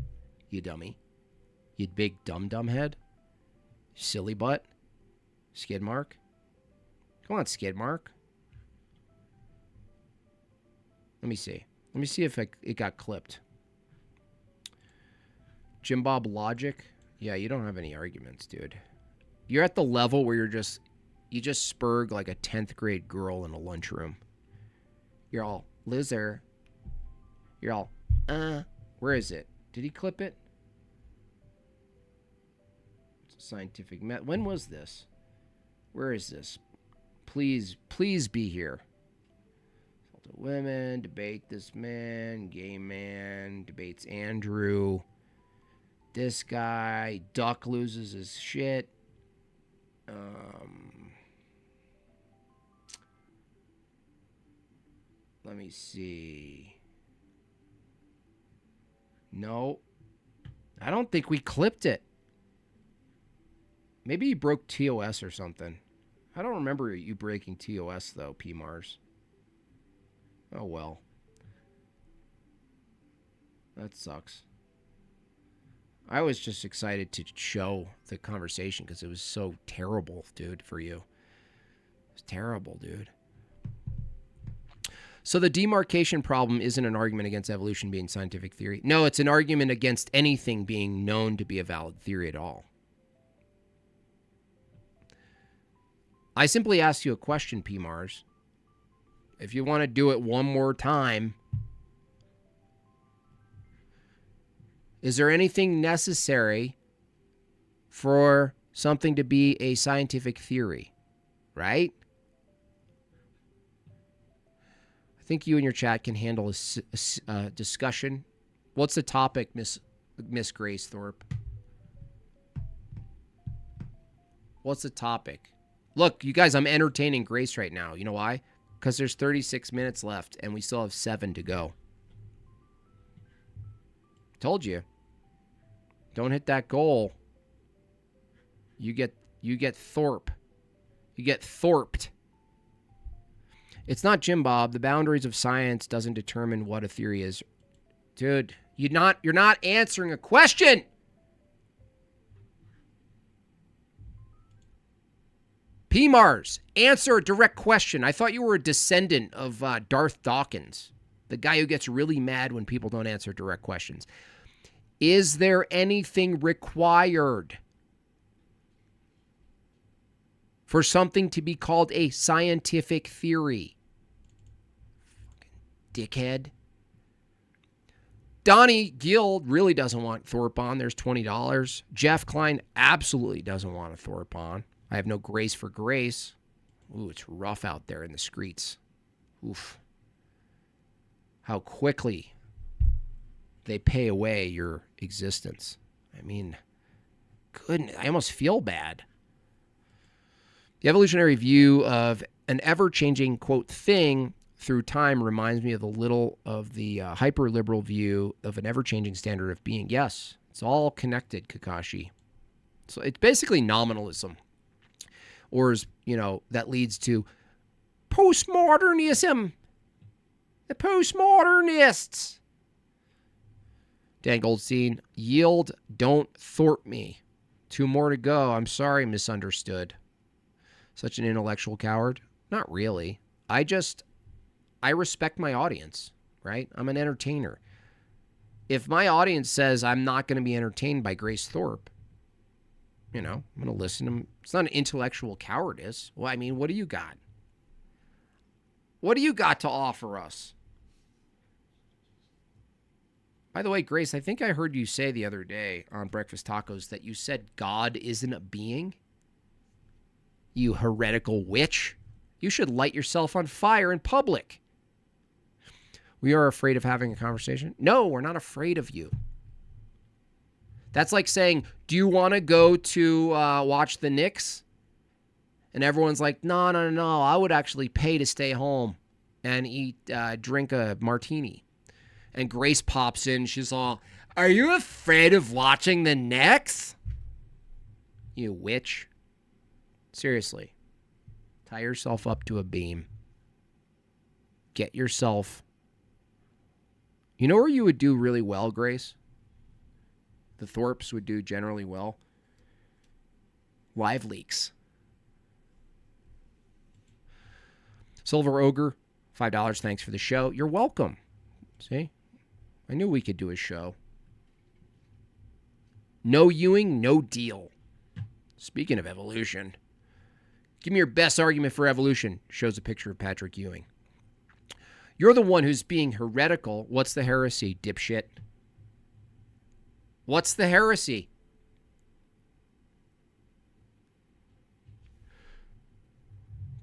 you dummy. You big dumb head. Silly butt. Skid mark. Come on, skid mark. Let me see. Let me see if it got clipped. Jim Bob logic. Yeah, you don't have any arguments, dude. You're at the level where you just spurg like a 10th grade girl in a lunchroom. You're all, loser. You're all, where is it? Did he clip it? It's a scientific when was this? Where is this? Please be here. Women, debate this man, gay man, debates Andrew. This guy, Duck loses his shit. Let me see. No. I don't think we clipped it. Maybe he broke TOS or something. I don't remember you breaking TOS, though, PMars. Oh, well. That sucks. I was just excited to show the conversation because it was so terrible, dude, for you. It was terrible, dude. So the demarcation problem isn't an argument against evolution being scientific theory. No, it's an argument against anything being known to be a valid theory at all. I simply asked you a question, PMars. If you want to do it one more time, is there anything necessary for something to be a scientific theory? Right? I think you and your chat can handle a discussion. What's the topic, Miss Grace Thorpe? What's the topic? Look, you guys, I'm entertaining Grace right now. You know why? because there's 36 minutes left and we still have 7 to go. Told you. Don't hit that goal. You get Thorpe. You get Thorped. It's not Jim Bob. The boundaries of science doesn't determine what a theory is. Dude, you're not answering a question. P-Mars, answer a direct question. I thought you were a descendant of Darth Dawkins, the guy who gets really mad when people don't answer direct questions. Is there anything required for something to be called a scientific theory? Dickhead. Donnie Gill really doesn't want Thorpe on. There's $20. Jeff Klein absolutely doesn't want a Thorpe on. I have no grace for grace. Ooh, it's rough out there in the streets. Oof. How quickly they pay away your existence. I mean, goodness, I almost feel bad. The evolutionary view of an ever-changing, quote, thing through time reminds me of the hyper-liberal view of an ever-changing standard of being. Yes, it's all connected, Kakashi. So it's basically nominalism. Or, that leads to postmodernism. The postmodernists. Dan Goldstein, yield, don't thwart me. 2 more to go. I'm sorry, misunderstood. Such an intellectual coward? Not really. I respect my audience, right? I'm an entertainer. If my audience says I'm not going to be entertained by Grace Thorpe, I'm going to listen to them. It's not an intellectual cowardice. Well, I mean, what do you got? What do you got to offer us? By the way, Grace, I think I heard you say the other day on Breakfast Tacos that you said God isn't a being. You heretical witch. You should light yourself on fire in public. We are afraid of having a conversation. No, we're not afraid of you. That's like saying, do you want to go to watch the Knicks? And everyone's like, no. I would actually pay to stay home and drink a martini. And Grace pops in. She's all, are you afraid of watching the Knicks? You witch. Seriously. Tie yourself up to a beam. Get yourself. You know where you would do really well, Grace? The Thorpes would do generally well. Live leaks. Silver Ogre, $5. Thanks for the show. You're welcome. See? I knew we could do a show. No Ewing, no deal. Speaking of evolution, give me your best argument for evolution. Shows a picture of Patrick Ewing. You're the one who's being heretical. What's the heresy, dipshit? What's the heresy?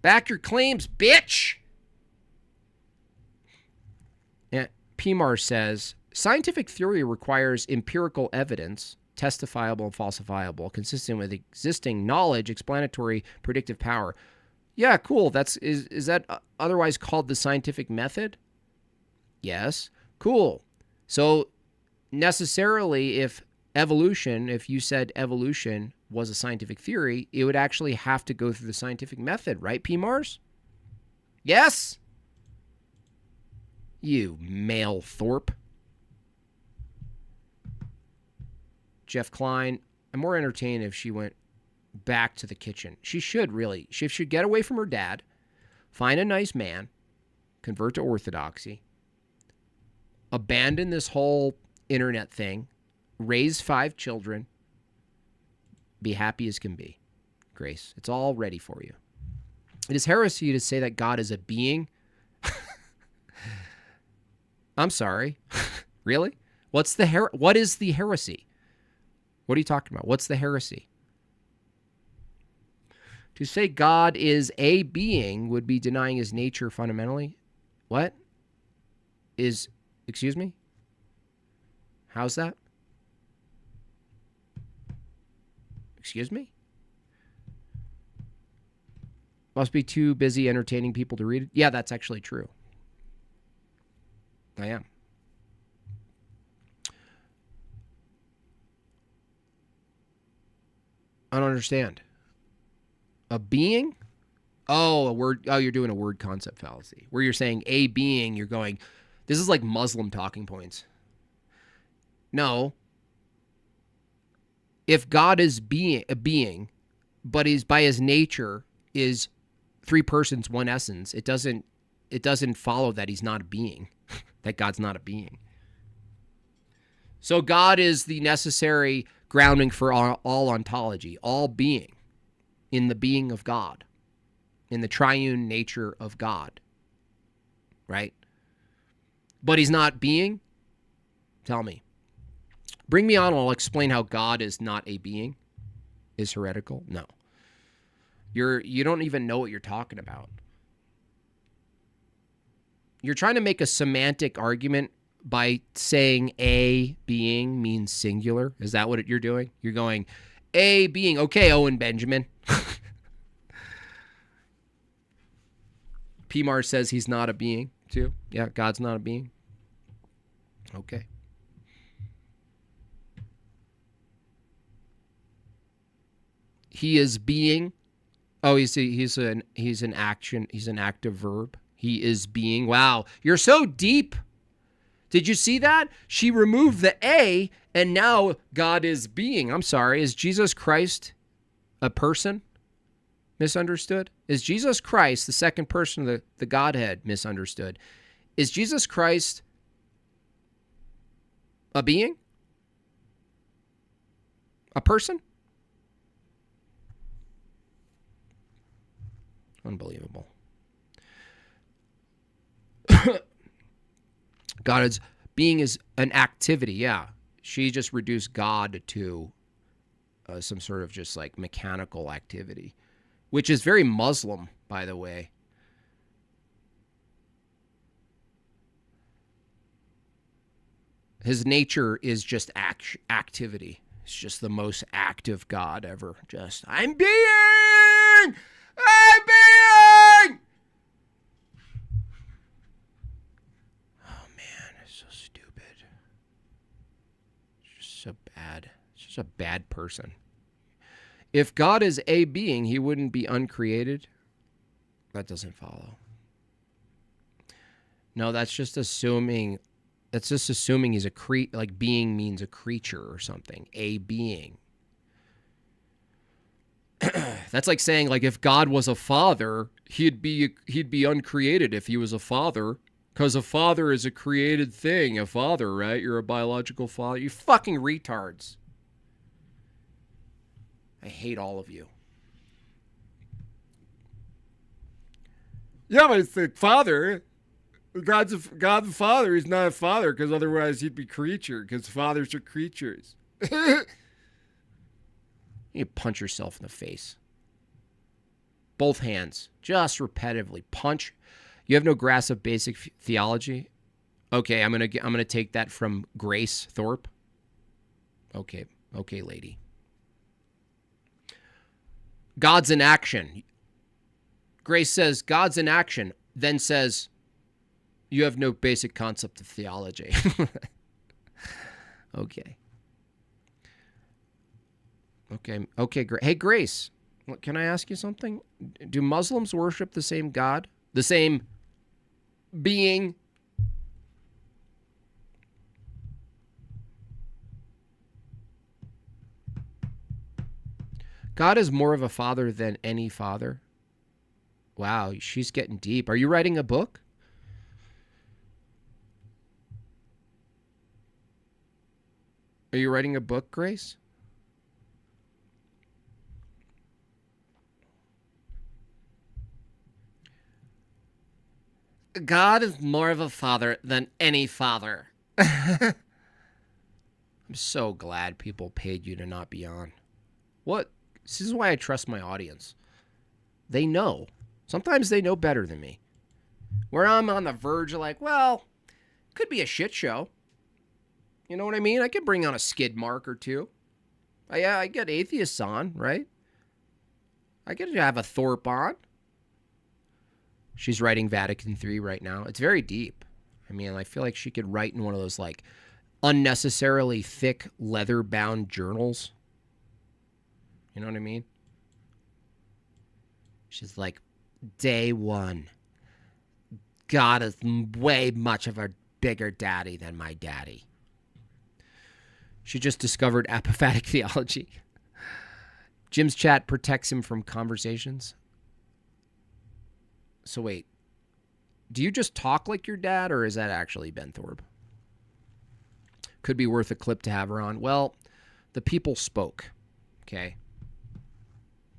Back your claims, bitch! And PMAR says, scientific theory requires empirical evidence, testifiable and falsifiable, consistent with existing knowledge, explanatory, predictive power. Yeah, cool. Is that otherwise called the scientific method? Yes. Cool. So necessarily, if you said evolution was a scientific theory, it would actually have to go through the scientific method, right, P-Mars? Yes? You male Thorpe. Jeff Klein, I'm more entertained if she went back to the kitchen. She should, really. She should get away from her dad, find a nice man, convert to orthodoxy, abandon this whole internet thing, raise 5 children, be happy as can be. Grace, it's all ready for you. It is heresy to say that God is a being. I'm sorry. Really? What is the heresy? What are you talking about? What's the heresy? To say God is a being would be denying his nature fundamentally. What? Excuse me? How's that? Excuse me? Must be too busy entertaining people to read it. Yeah, that's actually true. I am. I don't understand. A being? Oh, a word. Oh, you're doing a word concept fallacy where you're saying a being. You're going, this is like Muslim talking points. No. If God is a being, but is by his nature is three persons, one essence, it doesn't follow that he's not a being, that God's not a being. So God is the necessary grounding for all ontology, all being, in the being of God, in the triune nature of God, right? But he's not being? Tell me. Bring me on and I'll explain how God is not a being, is heretical. No. You don't even know what you're talking about. You're trying to make a semantic argument by saying a being means singular. Is that what you're doing? You're going, a being. Okay, Owen Benjamin. PMAR says he's not a being, too. Yeah, God's not a being. Okay. He is being. Oh, he's an action. He's an active verb. He is being. Wow, you're so deep. Did you see that? She removed the a, and now God is being. I'm sorry. Is Jesus Christ a person? Misunderstood? Is Jesus Christ, the second person of the Godhead, misunderstood? Is Jesus Christ a being? A person? Unbelievable. God is being is an activity. Yeah. She just reduced God to some sort of just like mechanical activity, which is very Muslim, by the way. His nature is just activity. It's just the most active God ever. Just, I'm being! I'm being! Oh, man, it's so stupid. It's just so bad. It's just a bad person. If God is a being, he wouldn't be uncreated. That doesn't follow. No, that's just assuming. That's just assuming he's like being means a creature or something. A being. That's like saying, like, if God was a father, he'd be uncreated if he was a father, because a father is a created thing. A father, right? You're a biological father. You fucking retards. I hate all of you. Yeah, but it's the father. God the Father is not a father, because otherwise he'd be creature, because fathers are creatures. You punch yourself in the face. Both hands. Just repetitively. Punch. You have no grasp of basic theology? Okay, I'm gonna take that from Grace Thorpe. Okay, lady. God's in action. Grace says God's in action, then says you have no basic concept of theology. Okay. Great. Hey, Grace, can I ask you something? Do Muslims worship the same God? The same being? God is more of a father than any father. Wow, she's getting deep. Are you writing a book? Are you writing a book, Grace? God is more of a father than any father. I'm so glad people paid you to not be on. What? This is why I trust my audience. They know. Sometimes they know better than me. Where I'm on the verge of like, well, could be a shit show. You know what I mean? I could bring on a skid mark or two. I get atheists on, right? I could have a Thorpe on. She's writing Vatican III right now. It's very deep. I mean, I feel like she could write in one of those like unnecessarily thick leather-bound journals. You know what I mean? She's like, day one. God is way much of a bigger daddy than my daddy. She just discovered apophatic theology. Jim's chat protects him from conversations. So wait, do you just talk like your dad, or is that actually Ben Thorpe? Could be worth a clip to have her on. Well, the people spoke, okay?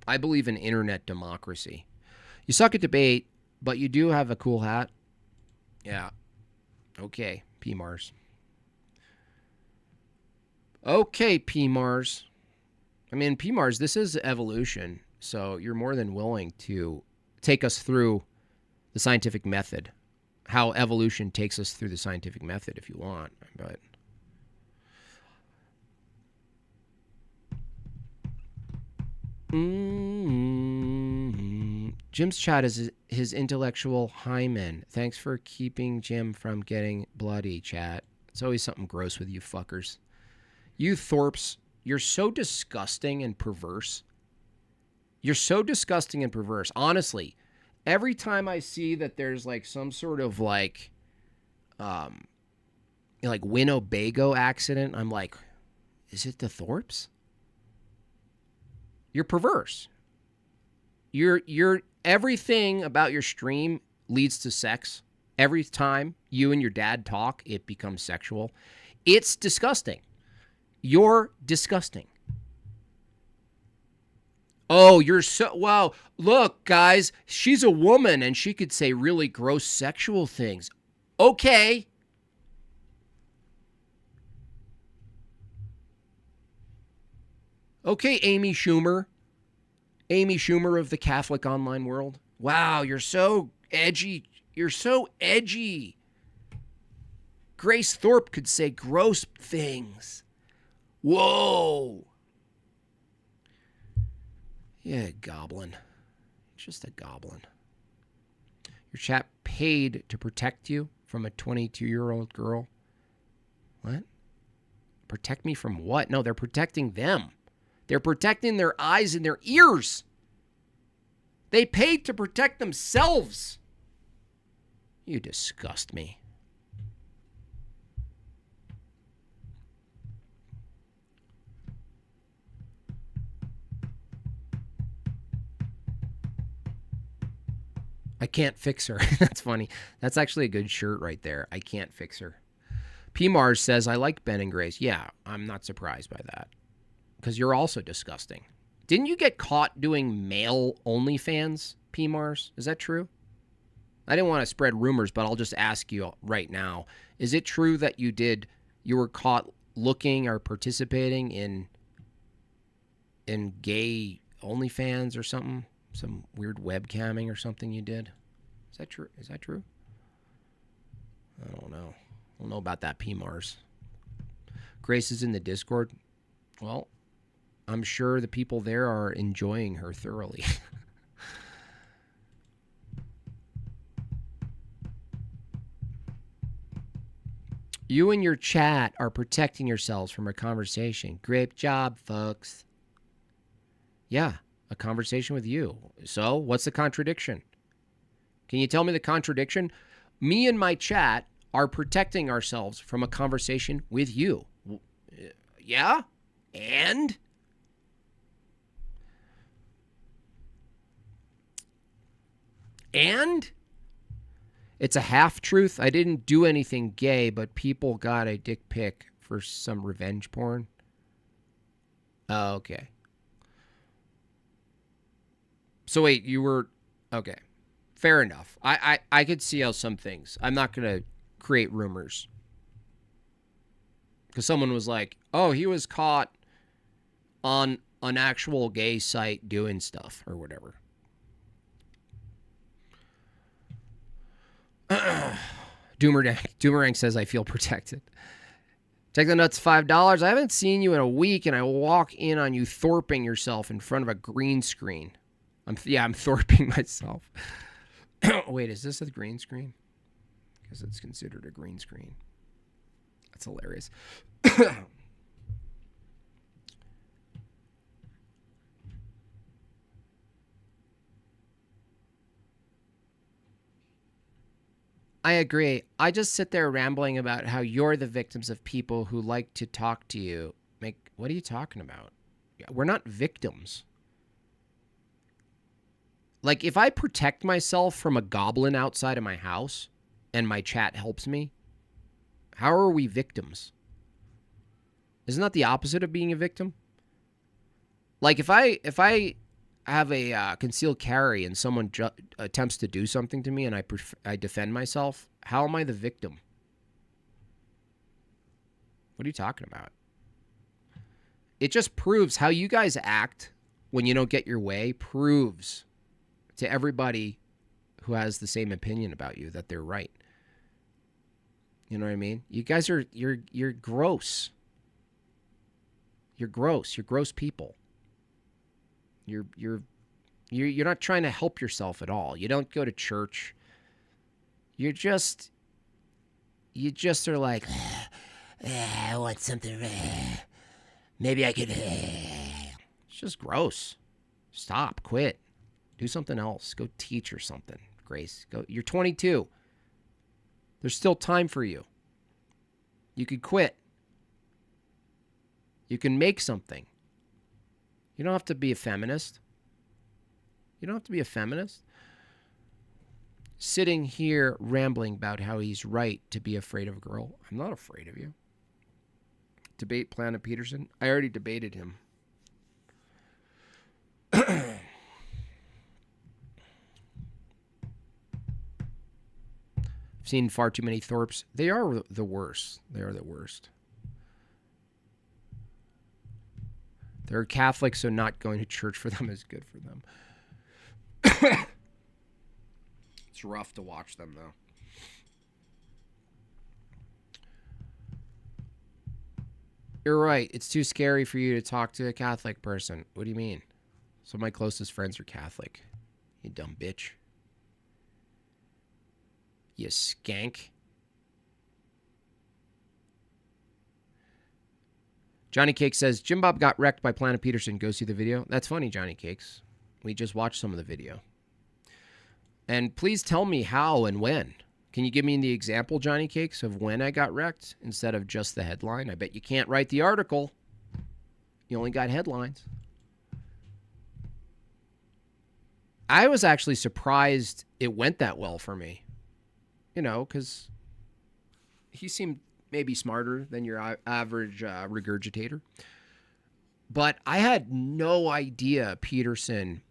I believe in internet democracy. You suck at debate, but you do have a cool hat. Yeah. Okay, P. Mars. Okay, P. Mars. I mean, P. Mars, this is evolution, so you're more than willing to take us through the scientific method, how evolution takes us through the scientific method if you want, but... Jim's chat is his intellectual hymen. Thanks for keeping Jim from getting bloody, chat. It's always something gross with you fuckers. You Thorpes, you're so disgusting and perverse. You're so disgusting and perverse. Honestly, every time I see that there's like some sort of like Winnebago accident, I'm like, is it the Thorpes? You're perverse. You're everything about your stream leads to sex. Every time you and your dad talk, it becomes sexual. It's disgusting. You're disgusting. Oh, you're so... Wow, look, guys, she's a woman and she could say really gross sexual things. Okay. Okay, Amy Schumer. Amy Schumer of the Catholic online world. Wow, you're so edgy. You're so edgy. Grace Thorpe could say gross things. Whoa. Yeah, goblin. Just a goblin. Your chat paid to protect you from a 22-year-old girl. What? Protect me from what? No, they're protecting them. They're protecting their eyes and their ears. They paid to protect themselves. You disgust me. I can't fix her. That's funny. That's actually a good shirt right there. I can't fix her. P. Mars says, I like Ben and Grace. Yeah, I'm not surprised by that. Because you're also disgusting. Didn't you get caught doing male OnlyFans, P. Mars? Is that true? I didn't want to spread rumors, but I'll just ask you right now. Is it true that you were caught looking or participating in gay OnlyFans or something? Some weird webcamming or something you did? Is that true? Is that true? I don't know. I don't know about that, P. Mars. Grace is in the Discord. Well, I'm sure the people there are enjoying her thoroughly. You and your chat are protecting yourselves from a conversation. Great job, folks. Yeah, a conversation with you. So, what's the contradiction? Can you tell me the contradiction? Me and my chat are protecting ourselves from a conversation with you. Yeah? And? And? It's a half-truth. I didn't do anything gay, but people got a dick pic for some revenge porn. Oh, okay. So wait, you were... Okay. Fair enough. I could see how some things... I'm not going to create rumors. Because someone was like, oh, he was caught on an actual gay site doing stuff or whatever. Doomerang says, I feel protected. Take the nuts, $5. I haven't seen you in a week, and I walk in on you thorping yourself in front of a green screen. I'm thorping myself. Wait, is this a green screen? Because it's considered a green screen. That's hilarious. I agree. I just sit there rambling about how you're the victims of people who like to talk to you. What are you talking about? We're not victims. Like, if I protect myself from a goblin outside of my house and my chat helps me, how are we victims? Isn't that the opposite of being a victim? Like, if I have a concealed carry and someone attempts to do something to me and I defend myself, how am I the victim? What are you talking about? It just proves how you guys act when you don't get your way, proves to everybody who has the same opinion about you that they're right. You know what I mean? You guys are you're gross. You're gross. You're gross people. You're not trying to help yourself at all. You don't go to church. You just are like, I want something. Maybe I could. It's just gross. Stop. Quit. Do something else. Go teach or something. Grace, go. You're 22. There's still time for you. You could quit. You can make something. You don't have to be a feminist. You don't have to be a feminist. Sitting here rambling about how he's right to be afraid of a girl. I'm not afraid of you. Debate Planet Peterson. I already debated him. I've seen far too many Thorpes. They are the worst. They are the worst. They're Catholic, so not going to church for them is good for them. It's rough to watch them, though. You're right. It's too scary for you to talk to a Catholic person. What do you mean? Some of my closest friends are Catholic. You dumb bitch. You skank. Johnny Cakes says, Jim Bob got wrecked by Planet Peterson. Go see the video. That's funny, Johnny Cakes. We just watched some of the video. And please tell me how and when. Can you give me the example, Johnny Cakes, of when I got wrecked instead of just the headline? I bet you can't write the article. You only got headlines. I was actually surprised it went that well for me. You know, because he seemed maybe smarter than your average regurgitator. But I had no idea Peterson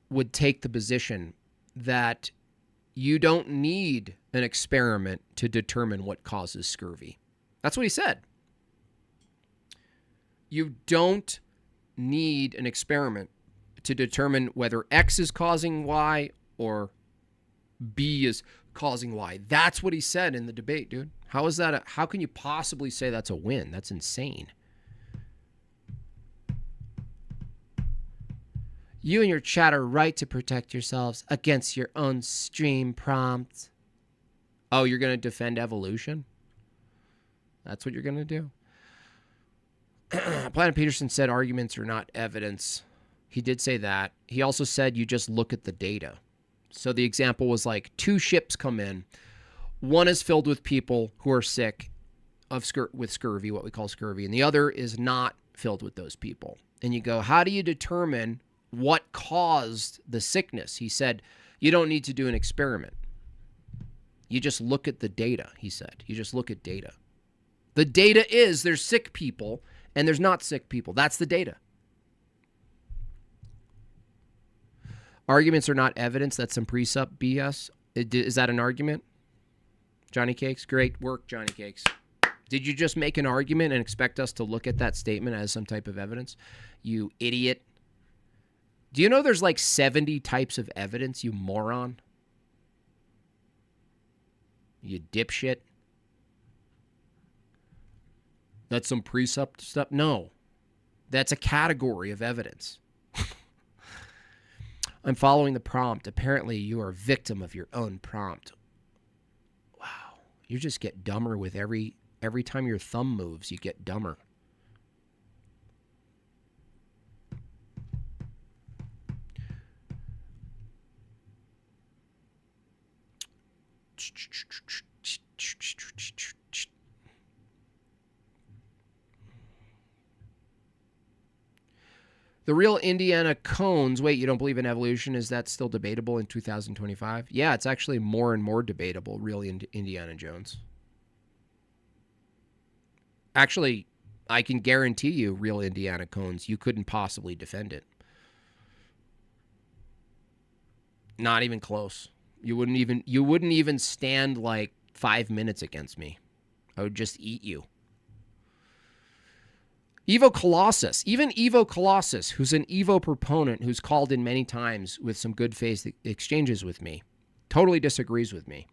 would take the position that you don't need an experiment to determine what causes scurvy. That's what he said. You don't need an experiment to determine whether X is causing Y or B is causing Y. That's what he said in the debate, dude. How is that? How can you possibly say that's a win? That's insane. You and your chat are right to protect yourselves against your own stream prompts. Oh, you're going to defend evolution? That's what you're going to do? Planet Peterson said arguments are not evidence. He did say that. He also said you just look at the data. So the example was like 2 ships come in. One is filled with people who are sick with scurvy, what we call scurvy, and the other is not filled with those people. And you go, how do you determine what caused the sickness? He said, you don't need to do an experiment. You just look at the data, he said. You just look at data. The data is there's sick people and there's not sick people. That's the data. Arguments are not evidence. That's some precept BS. Is that an argument? Johnny Cakes? Great work, Johnny Cakes. Did you just make an argument and expect us to look at that statement as some type of evidence? You idiot. Do you know there's like 70 types of evidence, you moron? You dipshit. That's some precept stuff? No. That's a category of evidence. I'm following the prompt. Apparently, you are a victim of your own prompt. Wow. You just get dumber with every time your thumb moves, you get dumber. The real Indiana cones. Wait, you don't believe in evolution? Is that still debatable in 2025? Yeah, it's actually more and more debatable, real Indiana Jones. Actually, I can guarantee you, real Indiana cones, you couldn't possibly defend it. Not even close. You wouldn't even stand like 5 minutes against me. I would just eat you. Evo Colossus, even Evo Colossus, who's an Evo proponent, who's called in many times with some good faith exchanges with me, totally disagrees with me.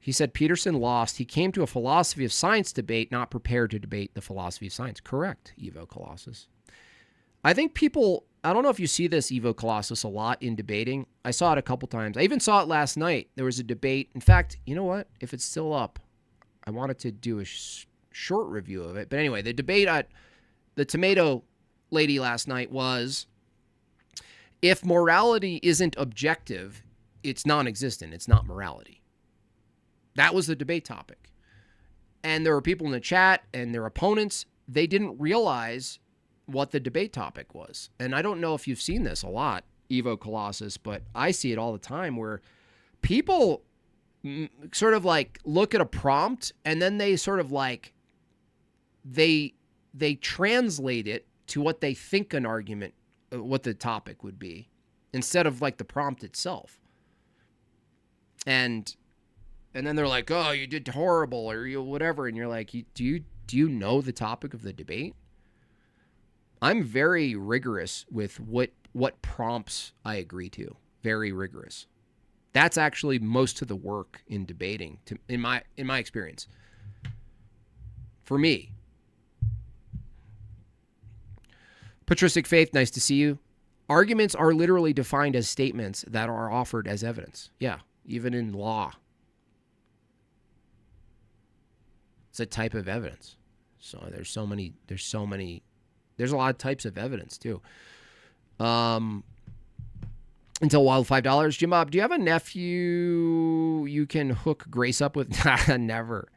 He said Peterson lost. He came to a philosophy of science debate, not prepared to debate the philosophy of science. Correct, Evo Colossus. I think people, I don't know if you see this, Evo Colossus, a lot in debating. I saw it a couple times. I even saw it last night. There was a debate. In fact, you know what? If it's still up, I wanted to do a short review of it. But anyway, the debate at the Tomato Lady last night was, if morality isn't objective, it's non-existent. It's not morality. That was the debate topic. And there were people in the chat and their opponents, they didn't realize what the debate topic was. And I don't know if you've seen this a lot, Evo Colossus, but I see it all the time where people sort of like look at a prompt and then they sort of like, they translate it to what they think an argument, what the topic would be, instead of like the prompt itself. And then they're like, oh, you did horrible or you whatever. And you're like, do you know the topic of the debate? I'm very rigorous with what prompts I agree to. Very rigorous. That's actually most of the work in debating, in my experience. For me. Patristic Faith, nice to see you. Arguments are literally defined as statements that are offered as evidence. Yeah, even in law. It's a type of evidence. So there's a lot of types of evidence too. Until Wild $5. Jim Bob, do you have a nephew you can hook Grace up with? Never.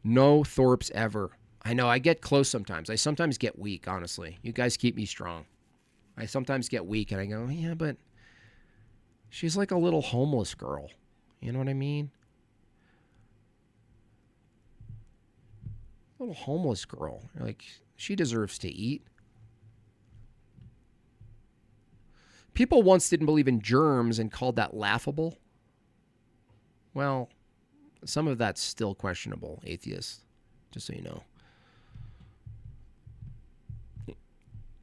No Thorpes ever. I know, I get close sometimes. I sometimes get weak, honestly. You guys keep me strong. I sometimes get weak and I go, yeah, but she's like a little homeless girl. You know what I mean? A little homeless girl. Like, she deserves to eat. People once didn't believe in germs and called that laughable. Well, some of that's still questionable, atheists, just so you know.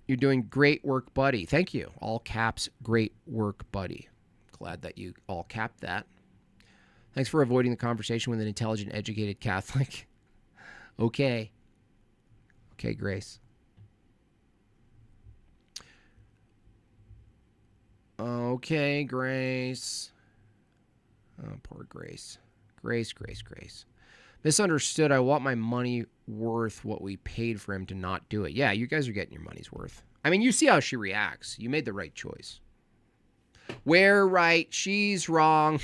You're doing great work, buddy. Thank you. All caps, great work, buddy. Glad that you all capped that. Thanks for avoiding the conversation with an intelligent, educated Catholic. Okay. Okay, Grace. Okay, Grace. Oh, poor Grace. Grace. Misunderstood. I want my money worth what we paid for him to not do it. Yeah, you guys are getting your money's worth. I mean, you see how she reacts. You made the right choice. We're right. She's wrong.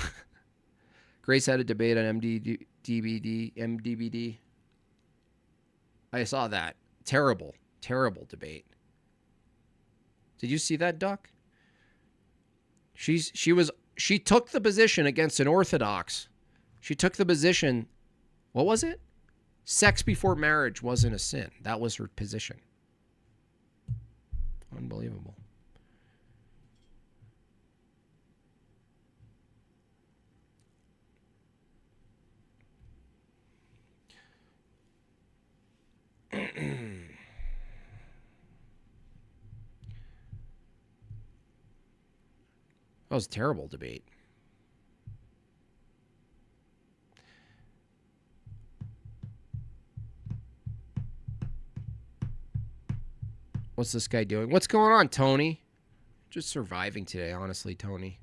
Grace had a debate on MDBD. I saw that. Terrible debate. Did you see that, Duck? She took the position against an Orthodox. She took the position, what was it? Sex before marriage wasn't a sin. That was her position. Unbelievable. That was a terrible debate. What's this guy doing? What's going on, Tony? Just surviving today, honestly, Tony.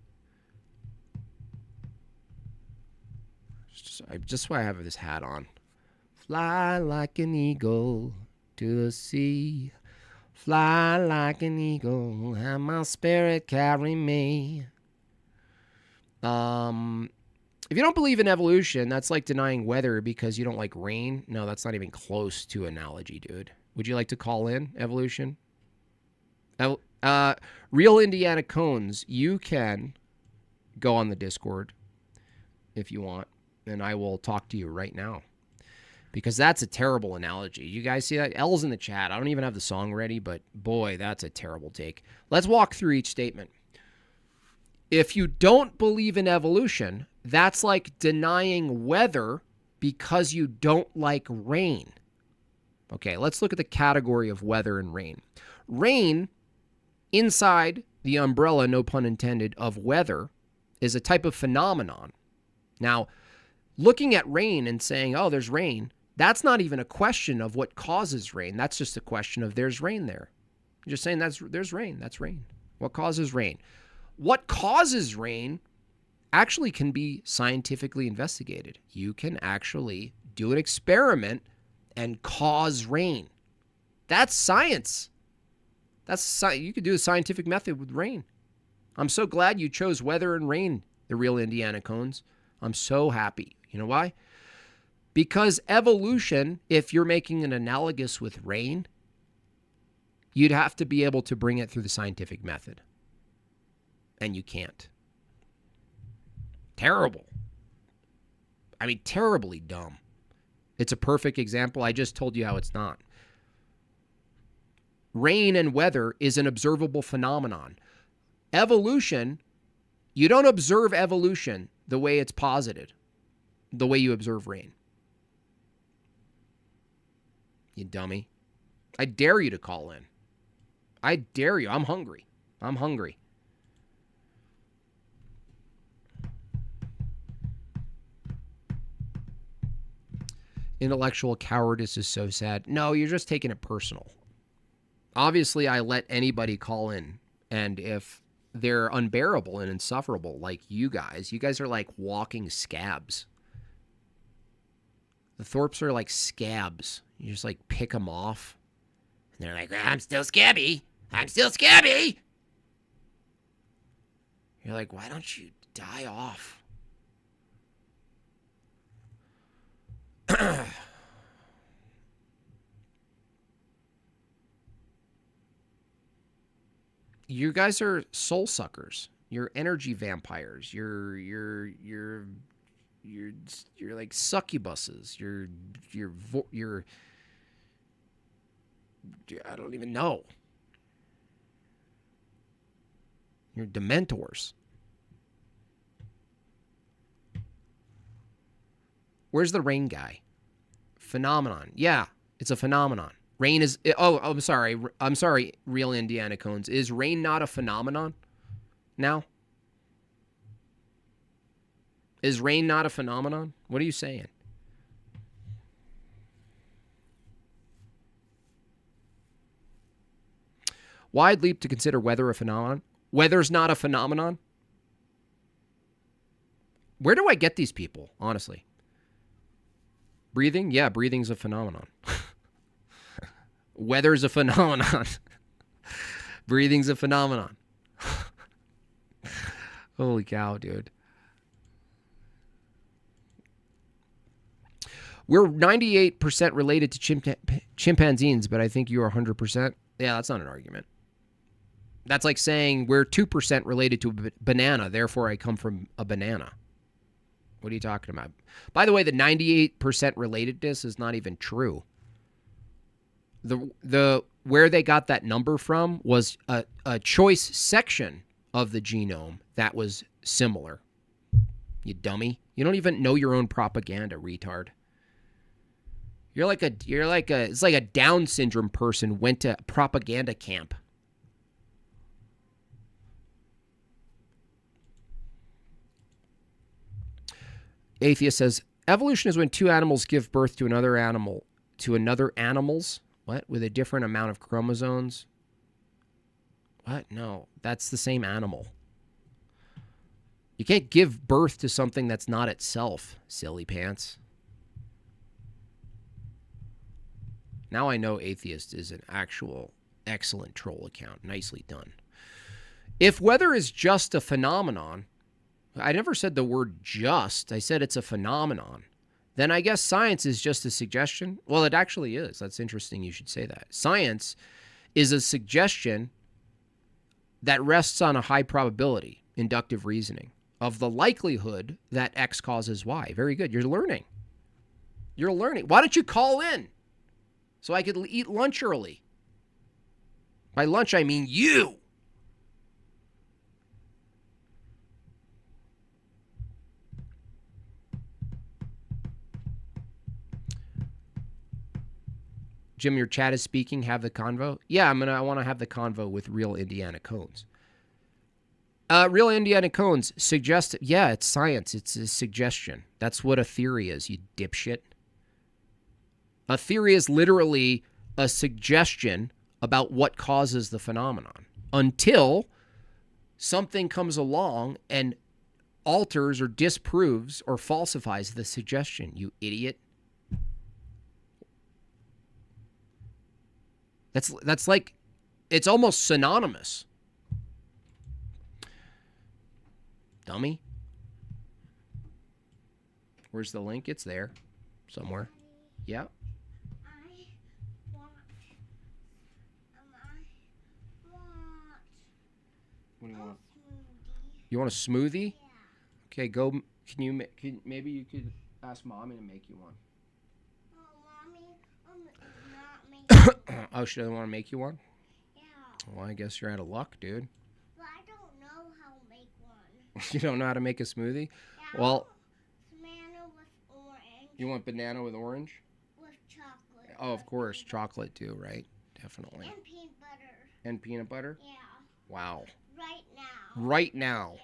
Just why I have this hat on. Fly like an eagle to the sea. Fly like an eagle, have my spirit carry me. If you don't believe in evolution, that's like denying weather because you don't like rain. No, that's not even close to analogy, dude. Would you like to call in evolution? Real Indiana Cones, you can go on the Discord if you want, and I will talk to you right now. Because that's a terrible analogy. You guys see that? L's in the chat. I don't even have the song ready, but boy, that's a terrible take. Let's walk through each statement. If you don't believe in evolution, that's like denying weather because you don't like rain. Okay, let's look at the category of weather and rain. Rain, inside the umbrella, no pun intended, of weather, is a type of phenomenon. Now, looking at rain and saying, oh, there's rain, that's not even a question of what causes rain. That's just a question of there's rain there. You're just saying there's rain. That's rain. What causes rain? What causes rain actually can be scientifically investigated. You can actually do an experiment and cause rain. That's science. You could do a scientific method with rain. I'm so glad you chose weather and rain, the real Indiana Cones. I'm so happy. You know why? Because evolution, if you're making an analogous with rain, you'd have to be able to bring it through the scientific method. And you can't. Terrible. I mean, terribly dumb. It's a perfect example. I just told you how it's not. Rain and weather is an observable phenomenon. Evolution, you don't observe evolution the way it's posited, the way you observe rain. You dummy. I dare you to call in. I dare you. I'm hungry. I'm hungry. Intellectual cowardice is so sad. No, you're just taking it personal. Obviously, I let anybody call in. And if they're unbearable and insufferable like you guys are like walking scabs. The Thorpes are like scabs. You just like pick them off. And they're like, I'm still scabby. I'm still scabby. You're like, why don't you die off? You guys are soul suckers. You're energy vampires. You're like succubuses. You're I don't even know. You're dementors. Where's the rain guy? Phenomenon. Yeah, it's a phenomenon. Rain is... Oh, I'm sorry. I'm sorry, real Indiana Cones. Is rain not a phenomenon now? Is rain not a phenomenon? What are you saying? Wide leap to consider weather a phenomenon. Weather's not a phenomenon? Where do I get these people, honestly? Breathing? Yeah, breathing's a phenomenon. Weather's a phenomenon. Breathing's a phenomenon. Holy cow, dude. We're 98% related to chimpanzees, but I think you are 100%. Yeah, that's not an argument. That's like saying we're 2% related to a banana, therefore I come from a banana. What are you talking about? By the way, the 98% relatedness is not even true. The where they got that number from was a choice section of the genome that was similar. You dummy. You don't even know your own propaganda, retard. It's like a Down syndrome person went to propaganda camp. Atheist says, evolution is when two animals give birth to another animal's, what? With a different amount of chromosomes. What? No, that's the same animal. You can't give birth to something that's not itself, silly pants. Now I know atheist is an actual excellent troll account. Nicely done. If weather is just a phenomenon, I never said the word just, I said it's a phenomenon. Then I guess science is just a suggestion. Well, it actually is. That's interesting you should say that. Science is a suggestion that rests on a high probability, inductive reasoning, of the likelihood that X causes Y. Very good. You're learning. You're learning. Why don't you call in so I could eat lunch early? By lunch, I mean you. Jim, your chat is speaking. Have the convo. Yeah, I want to have the convo with real Indiana Cones. Real Indiana Cones suggest. Yeah, it's science. It's a suggestion. That's what a theory is, you dipshit. A theory is literally a suggestion about what causes the phenomenon until something comes along and alters or disproves or falsifies the suggestion, you idiot. That's like, it's almost synonymous. Dummy. Where's the link? It's there somewhere. Yeah. What do you want? You want a smoothie? Yeah. Okay, go. Maybe you could ask Mommy to make you one. Oh, she doesn't want to make you one? Yeah. Well, I guess you're out of luck, dude. But I don't know how to make one. You don't know how to make a smoothie? Yeah, well, banana with orange. You want banana with orange? With chocolate. Oh, of course. Chocolate, too, right? Definitely. And peanut butter. And peanut butter? Yeah. Wow. Right now. Right now? Yeah.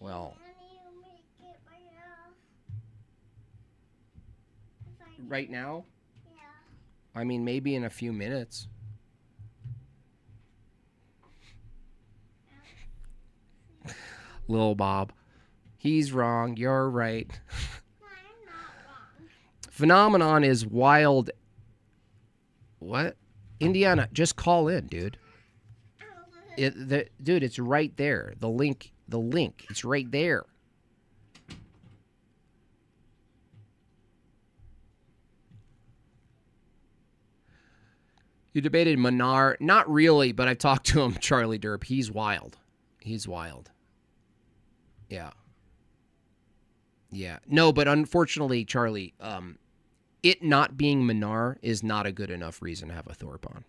Well. Can you make it Right now? Yeah. I mean, maybe in a few minutes. Lil Bob. He's wrong. You're right. No, I'm not wrong. Phenomenon is wild. What? Indiana, just call in, dude. Dude, it's right there. The link, it's right there. You debated Manar. Not really, but I've talked to him, Charlie Derp. He's wild. He's wild. Yeah. Yeah. No, but unfortunately, Charlie, it not being Manar is not a good enough reason to have a Thorpe on.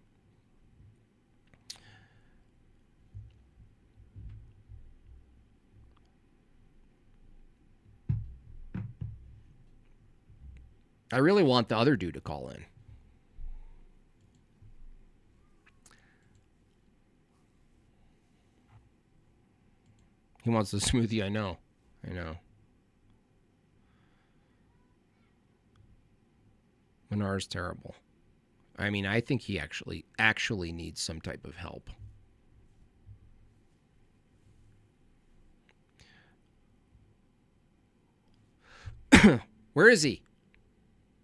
I really want the other dude to call in. He wants the smoothie, I know. I know. Menar's terrible. I mean, I think he actually needs some type of help. Where is he?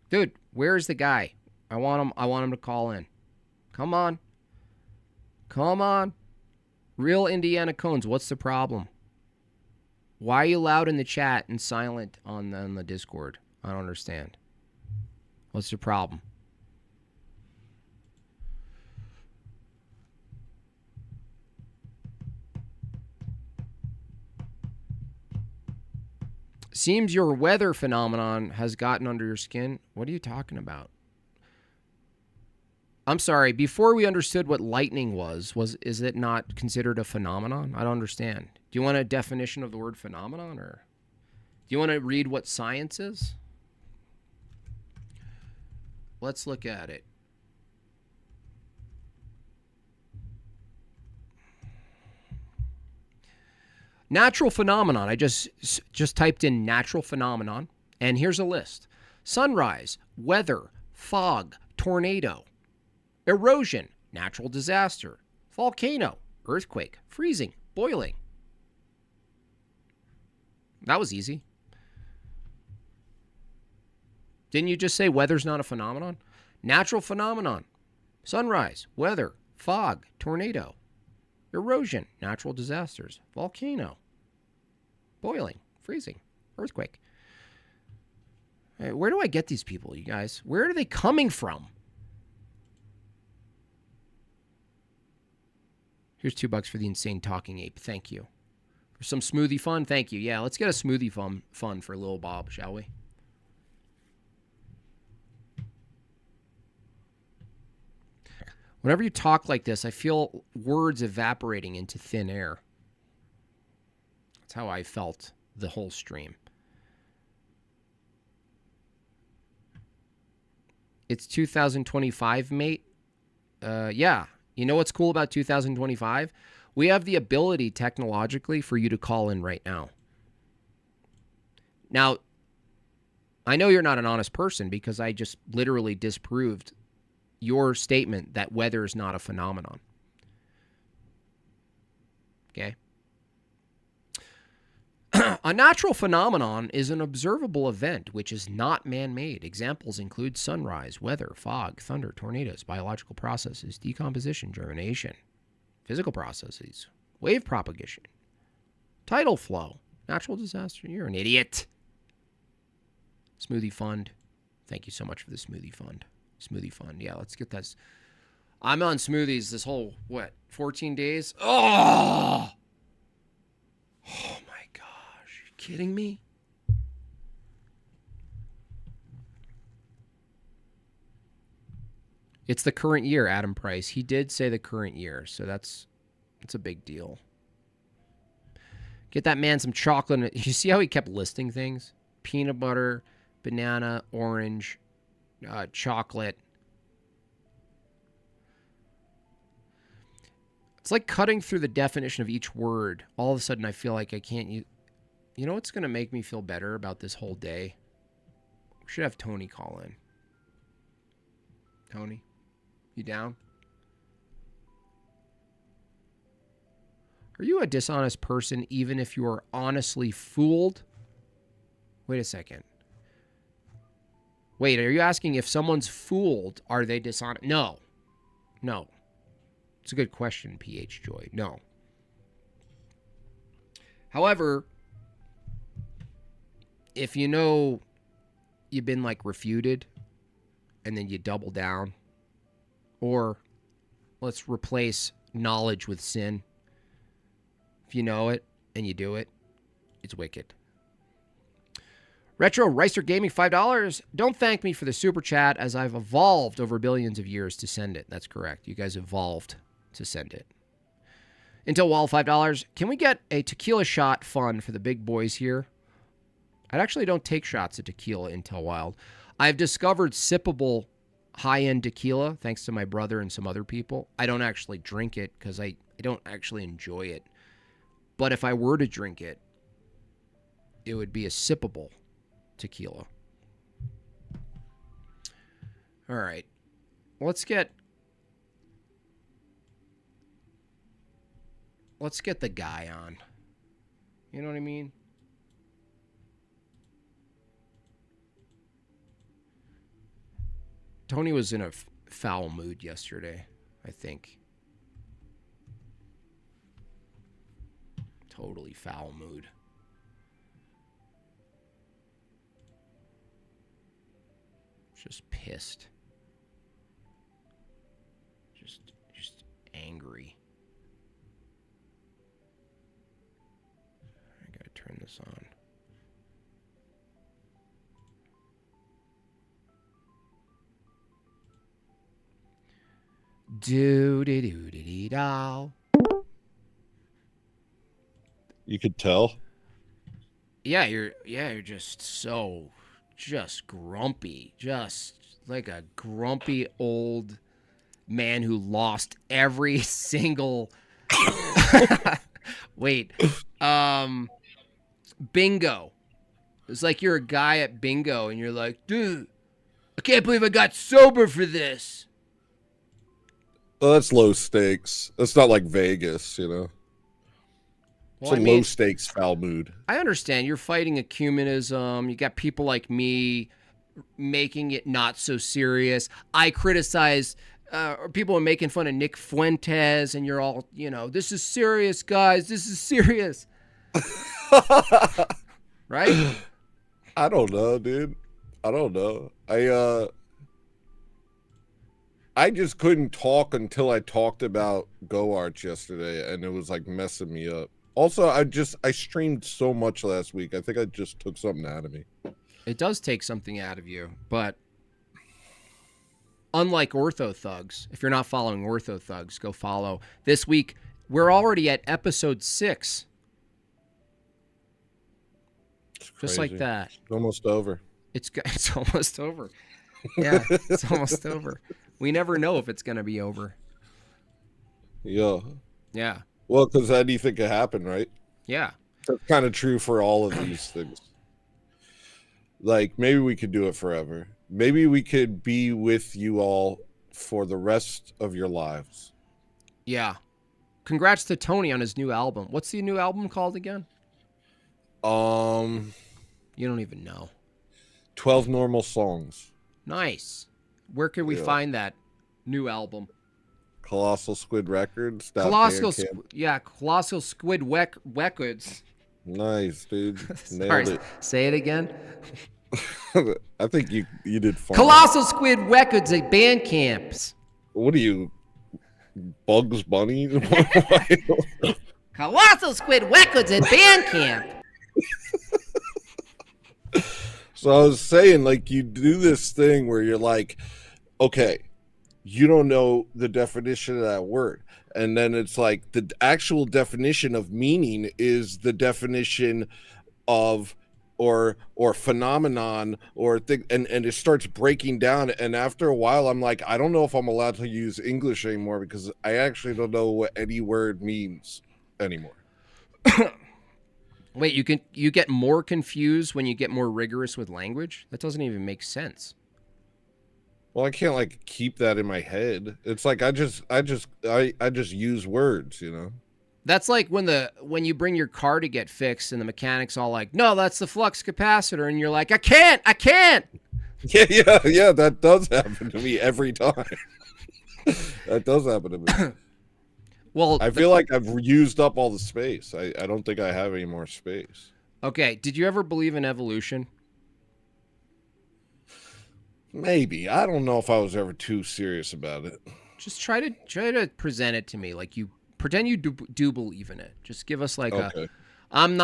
Dude, where's the guy? I want him to call in. Come on. Come on. Real Indiana Cones, what's the problem? Why are you loud in the chat and silent on the Discord? I don't understand. What's the problem? Seems your weather phenomenon has gotten under your skin. What are you talking about? I'm sorry, before we understood what lightning is it not considered a phenomenon? I don't understand. Do you want a definition of the word phenomenon, or do you want to read what science is? Let's look at it. Natural phenomenon. I just typed in natural phenomenon, and here's a list. Sunrise, weather, fog, tornado, erosion, natural disaster, volcano, earthquake, freezing, boiling. That was easy. Didn't you just say weather's not a phenomenon? Natural phenomenon. Sunrise, weather, fog, tornado, erosion, natural disasters, volcano, boiling, freezing, earthquake. Where do I get these people, you guys? Where are they coming from? Here's $2 for the insane talking ape. Thank you. For some smoothie fun? Thank you. Yeah, let's get a smoothie fun for Lil Bob, shall we? Whenever you talk like this, I feel words evaporating into thin air. That's how I felt the whole stream. It's 2025, mate. Yeah. You know what's cool about 2025? We have the ability technologically for you to call in right now. Now, I know you're not an honest person because I just literally disproved your statement that weather is not a phenomenon. Okay? A natural phenomenon is an observable event which is not man-made. Examples include sunrise, weather, fog, thunder, tornadoes, biological processes, decomposition, germination, physical processes, wave propagation, tidal flow, natural disaster. You're an idiot. Smoothie fund. Thank you so much for the smoothie fund. Smoothie fund. Yeah, let's get this. I'm on smoothies this whole, 14 days? Oh! Oh my gosh. Are you kidding me? It's the current year, Adam Price. He did say the current year, so that's a big deal. Get that man some chocolate. You see how he kept listing things? Peanut butter, banana, orange, chocolate. It's like cutting through the definition of each word. All of a sudden, I feel like I can't use... You know what's going to make me feel better about this whole day? We should have Tony call in. Tony, you down? Are you a dishonest person even if you are honestly fooled? Wait a second. Wait, are you asking if someone's fooled, are they dishonest? No. No. It's a good question, PH Joy. No. However, if you know you've been like refuted and then you double down, or let's replace knowledge with sin. If you know it and you do it, it's wicked. Retro Ricer Gaming, $5. Don't thank me for the super chat as I've evolved over billions of years to send it. That's correct. You guys evolved to send it. Intel Wall, $5. Can we get a tequila shot fun for the big boys here? I actually don't take shots of tequila, Intel Wild. I've discovered sippable high-end tequila, thanks to my brother and some other people. I don't actually drink it because I don't actually enjoy it. But if I were to drink it, it would be a sippable tequila. All right. Let's get the guy on. You know what I mean? Tony was in a foul mood yesterday, I think. Totally foul mood. Just pissed. Just angry. I gotta turn this on. Do-de-do-de-de-dow. You could tell. Yeah, you're just grumpy. Just like a grumpy old man who lost every single bingo. It's like you're a guy at bingo and you're like, dude, I can't believe I got sober for this. Well, that's low stakes. That's not like Vegas, you know. It's Well, a low stakes foul mood. I understand you're fighting ecumenism. You got people like me making it not so serious. I criticize people are making fun of Nick Fuentes, and you're all, this is serious, guys. This is serious. Right? I don't know, dude. I don't know. I just couldn't talk until I talked about Go Arch yesterday, and it was like messing me up. Also, I streamed so much last week. I think I just took something out of me. It does take something out of you, but unlike Ortho Thugs, if you're not following Ortho Thugs, go follow. This week, we're already at episode 6. Just like that. It's almost over. It's almost over. Yeah, it's almost over. We never know if it's going to be over. Yeah. Yeah. Well, because anything could happen, right? Yeah. That's kind of true for all of these things. Like, maybe we could do it forever. Maybe we could be with you all for the rest of your lives. Yeah. Congrats to Tony on his new album. What's the new album called again? You don't even know. 12 Normal Songs. Nice. Where can we find that new album? Colossal Squid Records. Colossal Squid Records. Nice, dude. Sorry, Nailed it. say it again. I think you did fine. Colossal Squid Records at Bandcamps. What are you, Bugs Bunny? Colossal Squid Records at Bandcamp. So I was saying, like, you do this thing where you're like, okay, you don't know the definition of that word. And then it's like the actual definition of meaning is the definition of or phenomenon or thing, and it starts breaking down. And after a while, I'm like, I don't know if I'm allowed to use English anymore because I actually don't know what any word means anymore. Wait, you get more confused when you get more rigorous with language? That doesn't even make sense. Well, I can't like keep that in my head. It's like I just use words, you know. That's like when you bring your car to get fixed and the mechanic's all like, "No, that's the flux capacitor," and you're like, "I can't." Yeah, that does happen to me every time. That does happen to me. Well, I feel like I've used up all the space. I don't think I have any more space. Okay, did you ever believe in evolution? Maybe. I don't know if I was ever too serious about it. Just try to present it to me like you pretend you do believe in it. Just give us like I'm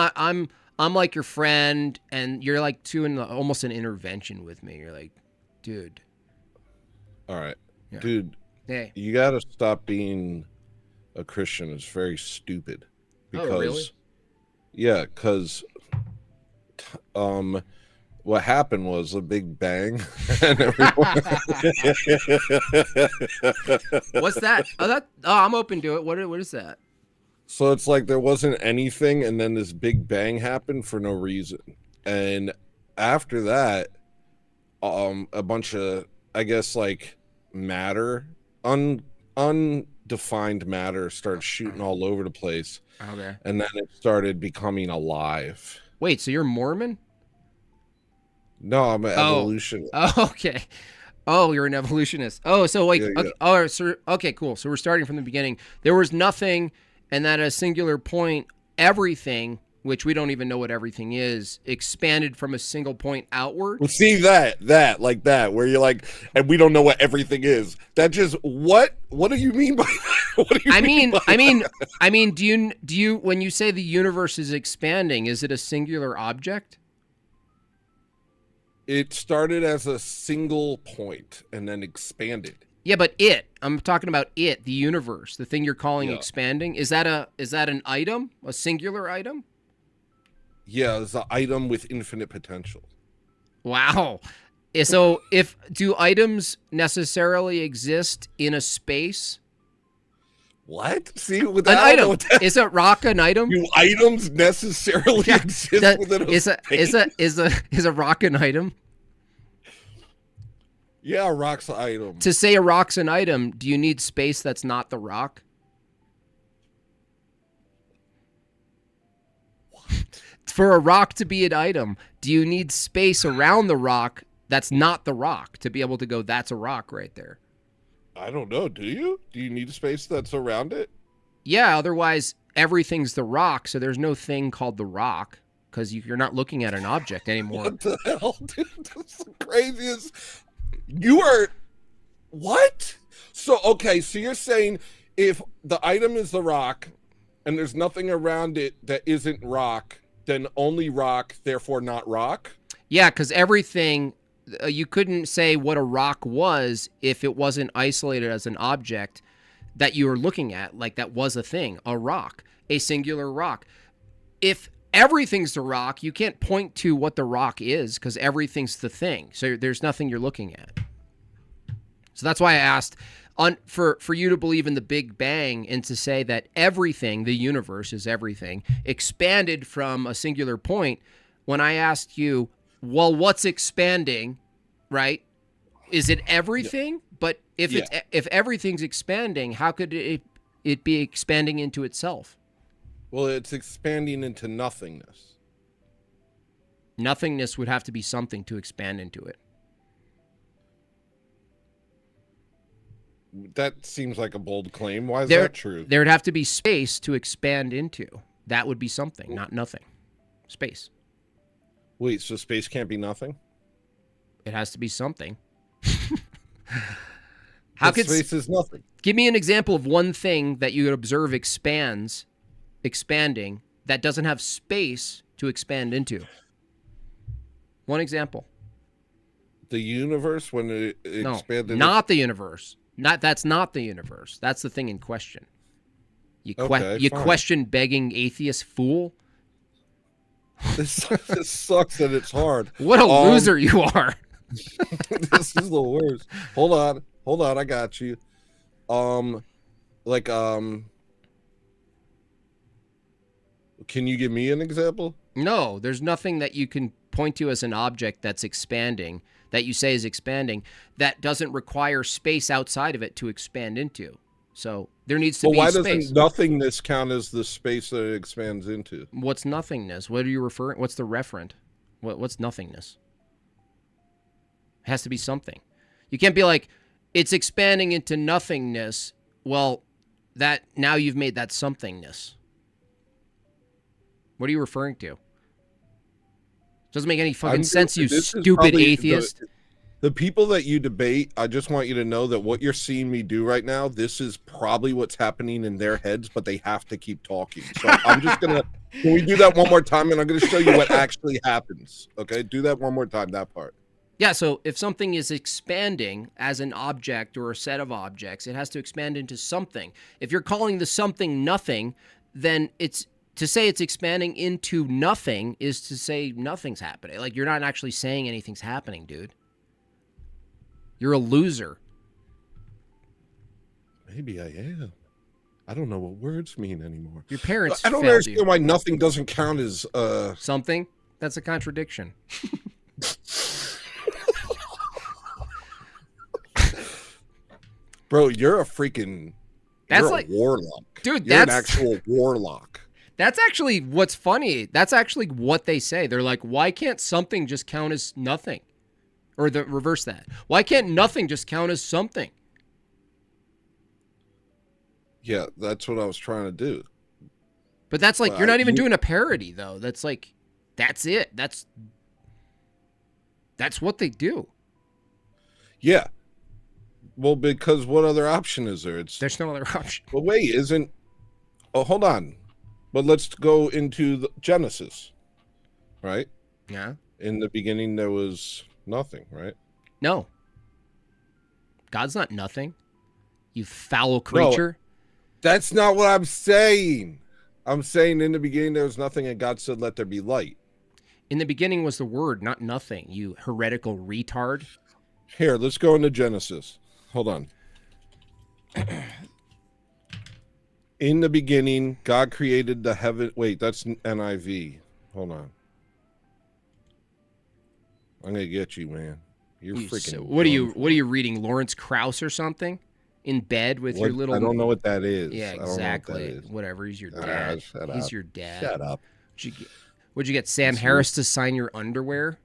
like your friend, and you're like doing almost an intervention with me. You're like, dude. All right, yeah. Dude. Hey, you got to stop being a Christian. It's very stupid. Because, oh, really? Yeah, because what happened was a big bang, and everyone... What's that? Oh, I'm open to it. What is that? So it's like there wasn't anything, and then this big bang happened for no reason. And after that, a bunch of, I guess, like matter, undefined matter started shooting all over the place. Okay. And then it started becoming alive. Wait, so you're Mormon? No, I'm an evolutionist. Oh, okay. Oh, you're an evolutionist. Oh, so like, Yeah. Okay, oh, so, okay, cool. So we're starting from the beginning. There was nothing, and at a singular point, everything, which we don't even know what everything is, expanded from a single point outward. Well, see that, where you're like, and we don't know what everything is. That just what do you mean by that? What do you I mean, do you when you say the universe is expanding, is it a singular object? It started as a single point and then expanded. Yeah, but I'm talking about the universe, the thing you're calling expanding. Is that an item, a singular item? Yeah, it's an item with infinite potential. Wow. So do items necessarily exist in a space? What? See, An item. Is a rock an item? Do items necessarily exist within a space? Is a rock an item? Yeah, rock's an item. To say a rock's an item, do you need space that's not the rock? For a rock to be an item, do you need space around the rock that's not the rock to be able to go, that's a rock right there? I don't know. Do you? Do you need a space that's around it? Yeah, otherwise everything's the rock, so there's no thing called the rock because you're not looking at an object anymore. What the hell, dude? That's the craziest. You are... What? So, okay, so you're saying if the item is the rock and there's nothing around it that isn't rock, then only rock, therefore not rock? Yeah, because everything, you couldn't say what a rock was if it wasn't isolated as an object that you were looking at, like that was a thing, a rock, a singular rock. If everything's the rock, you can't point to what the rock is because everything's the thing. So there's nothing you're looking at. So that's why I asked for you to believe in the Big Bang and to say that everything, the universe is everything, expanded from a singular point. When I asked you, well, what's expanding, right? Is it everything? Yeah. But if everything's expanding, how could it be expanding into itself? Well, it's expanding into nothingness. Nothingness would have to be something to expand into it. That seems like a bold claim. Why is that true? There'd have to be space to expand into. That would be something, not nothing. Space. Wait, so space can't be nothing? It has to be something. How could space is nothing? Give me an example of one thing that you would observe expanding that doesn't have space to expand into. One example. The universe when it expanded. No, not the universe. That's not the universe. That's the thing in question. You question begging atheist fool. This sucks that it's hard. What a loser you are. This is the worst. Hold on, I got you. Can you give me an example? No, there's nothing that you can point to as an object that's expanding, that you say is expanding, that doesn't require space outside of it to expand into. So there needs to be space. Why doesn't nothingness count as the space that it expands into? What's nothingness? What are you referring? What's the referent? What's nothingness? It has to be something. You can't be like, it's expanding into nothingness. Well, that now you've made that somethingness. What are you referring to? Doesn't make any fucking sense, you stupid atheist. The people that you debate, I just want you to know that what you're seeing me do right now, this is probably what's happening in their heads, but they have to keep talking. So I'm just going to, can we do that one more time? And I'm going to show you what actually happens. Okay, do that one more time, that part. Yeah, so if something is expanding as an object or a set of objects, it has to expand into something. If you're calling the something nothing, then to say it's expanding into nothing is to say nothing's happening. Like, you're not actually saying anything's happening, dude. You're a loser. Maybe I am. I don't know what words mean anymore. Your parents I don't understand why nothing doesn't count as something. That's a contradiction. Bro, you're a freaking warlock. Dude, you're an actual warlock. That's actually what's funny. That's actually what they say. They're like, why can't something just count as nothing? Or reverse that. Why can't nothing just count as something? Yeah, that's what I was trying to do. But that's like, you're not even doing a parody, though. That's like, that's it. That's what they do. Yeah. Well, because what other option is there? There's no other option. Well, wait, oh, hold on. But let's go into the Genesis, right? Yeah. In the beginning, there was nothing, right? No. God's not nothing. You foul creature. No, that's not what I'm saying. I'm saying in the beginning, there was nothing, and God said, let there be light. In the beginning was the word, not nothing, you heretical retard. Here, let's go into Genesis. Hold on. In the beginning, God created the heaven. Wait, that's NIV. Hold on. I'm going to get you, man. You're freaking. What are dumb. you reading? Lawrence Krauss or something? In bed with your little. I don't know what that is. Yeah, I don't know what that exactly. is. Whatever. He's your dad. Shut He's up. your dad. Shut up. Would you get Sam Harris to sign your underwear?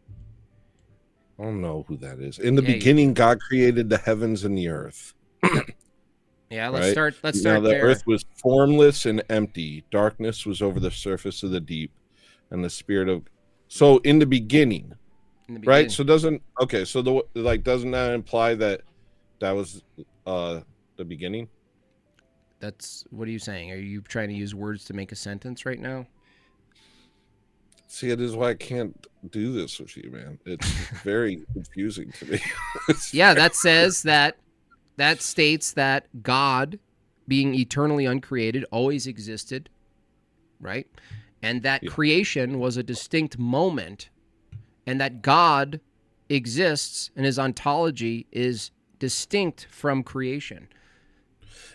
I don't know who that is. In the Yeah, beginning, God created the heavens and the earth. Yeah, Let's start now, there. the earth was formless and empty. Darkness was over the surface of the deep, and the spirit of. So in the beginning, right? So doesn't doesn't that imply that was the beginning? That's what are you saying? Are you trying to use words to make a sentence right now? See, it is why I can't do this with you, man. It's very confusing to me. Yeah, that says that states that God, being eternally uncreated, always existed, right? And that creation was a distinct moment, and that God exists and his ontology is distinct from creation.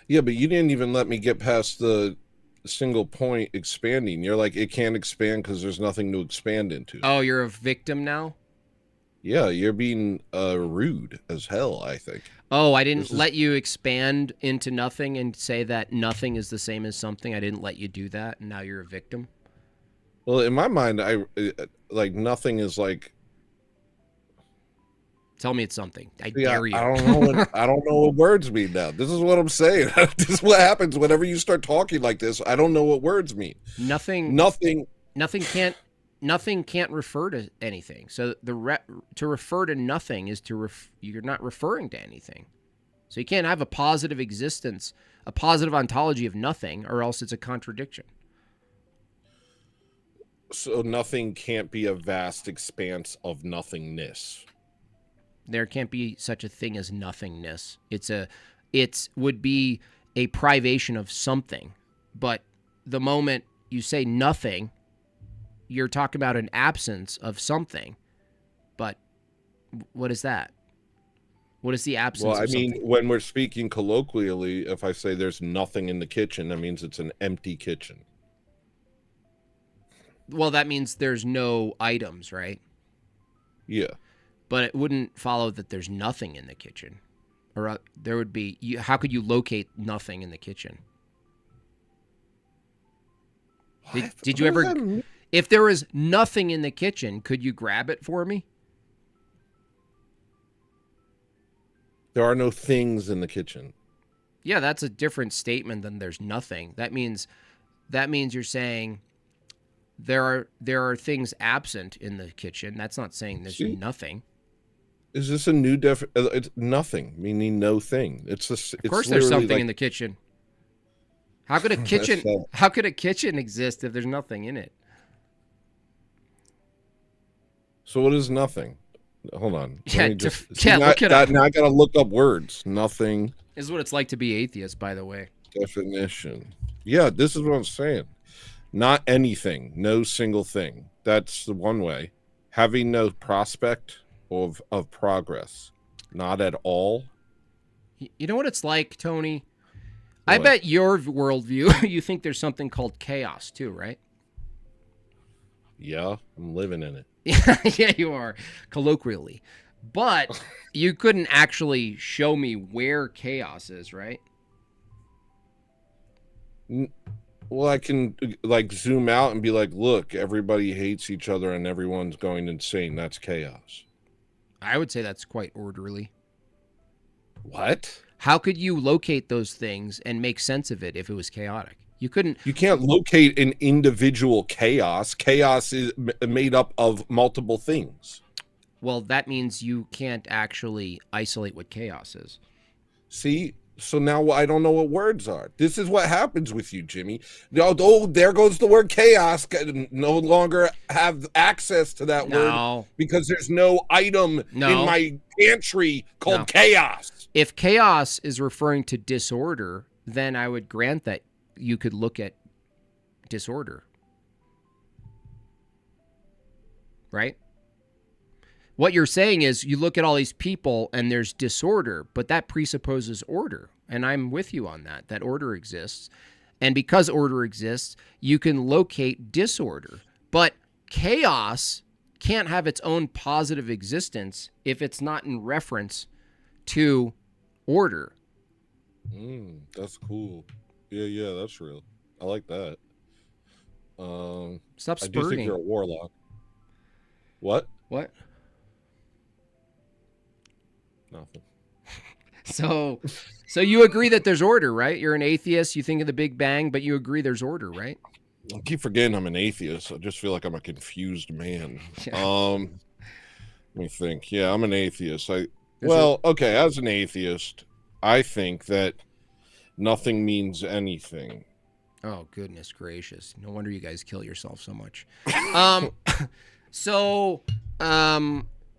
Yeah, but you didn't even let me get past the single point expanding. You're like, it can't expand because there's nothing to expand into. Oh, you're a victim now? Yeah, you're being rude as hell, I think. Oh, I didn't let you expand into nothing and say that nothing is the same as something. I didn't let you do that, and now you're a victim? Well, in my mind, I like nothing is like. Tell me it's something. I dare you. I don't know what words mean now. This is what I'm saying. This is what happens whenever you start talking like this. I don't know what words mean. Nothing can't refer to anything. So to refer to nothing is you're not referring to anything. So you can't have a positive existence, a positive ontology of nothing, or else it's a contradiction. So nothing can't be a vast expanse of nothingness. There can't be such a thing as nothingness. It would be a privation of something. But the moment you say nothing, you're talking about an absence of something. But what is that? What is the absence of something? Well, I mean, when we're speaking colloquially, if I say there's nothing in the kitchen, that means it's an empty kitchen. Well, that means there's no items, right? Yeah. But it wouldn't follow that there's nothing in the kitchen. Or there would be... how could you locate nothing in the kitchen? Did you ever... If there was nothing in the kitchen, could you grab it for me? There are no things in the kitchen. Yeah, that's a different statement than there's nothing. That means you're saying there are things absent in the kitchen. That's not saying there's nothing. Is this a new it's nothing, meaning no thing. Of course there's something in the kitchen. How could a kitchen exist if there's nothing in it? So what is nothing? Hold on. Look it up. Now I gotta look up words. Nothing. This is what it's like to be atheist, by the way. Definition. Yeah, this is what I'm saying. Not anything, no single thing. That's the one way. Having no prospect of progress. Not at all. You know what it's like, Tony? What? I bet your worldview, you think there's something called chaos too, right? Yeah, I'm living in it. Yeah, you are, colloquially. But you couldn't actually show me where chaos is, right? Well, I can like zoom out and be like, look, everybody hates each other and everyone's going insane. That's chaos. I would say that's quite orderly. What? How could you locate those things and make sense of it if it was chaotic? You couldn't. You can't locate an individual chaos. Chaos is made up of multiple things. Well, that means you can't actually isolate what chaos is. See? So now I don't know what words are. This is what happens with you, Jimmy. Oh, there goes the word chaos. No longer have access to that word because there's no item in my pantry called chaos. If chaos is referring to disorder, then I would grant that you could look at disorder. Right? What you're saying is you look at all these people and there's disorder, but that presupposes order. And I'm with you on that order exists. And because order exists, you can locate disorder. But chaos can't have its own positive existence if it's not in reference to order. That's cool. Yeah, that's real. I like that. Stop I do think spurting. you're a warlock. What? What? Nothing. So you agree that there's order, right? You're an atheist. You think of the Big Bang, but you agree there's order, right? I keep forgetting I'm an atheist. I just feel like I'm a confused man. Yeah. Let me think. Yeah, I'm an atheist. Okay, as an atheist, I think that nothing means anything. Oh, goodness gracious. No wonder you guys kill yourself so much. Do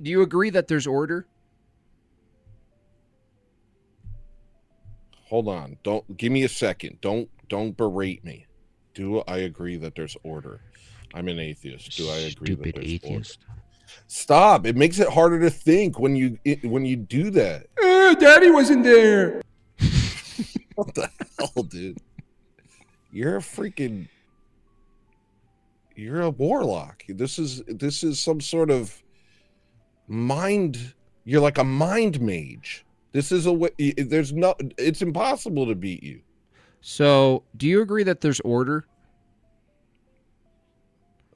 you agree that there's order? Hold on. Don't give me a second. Don't berate me. Do I agree that there's order? I'm an atheist. Do I agree that there's atheist. order? Stop. It makes it harder to think when you do that. Daddy wasn't there. What the hell, dude? You're a warlock. This is some sort of mind. You're like a mind mage. This is a way. It's impossible to beat you. So, do you agree that there's order?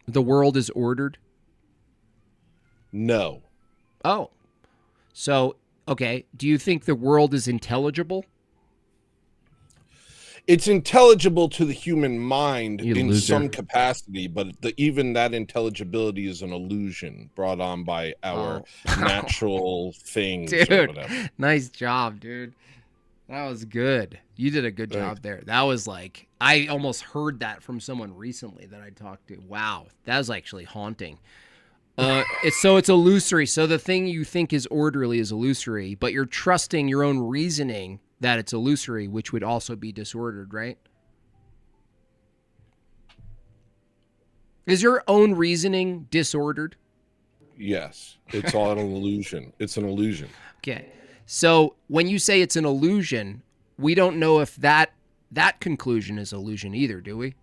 The world is ordered? No. Oh. So, okay. Do you think the world is intelligible? It's intelligible to the human mind You in loser. some capacity, but even that intelligibility is an illusion brought on by our natural things. Or Dude, whatever. nice job, dude. That was good. You did a good job there. That was like, I almost heard that from someone recently that I talked to. Wow, that was actually haunting. It's illusory. So the thing you think is orderly is illusory, but you're trusting your own reasoning that it's illusory, which would also be disordered, right? Is your own reasoning disordered? Yes, it's all an illusion. It's an illusion. Okay. So when you say it's an illusion, we don't know if that conclusion is illusion either, do we?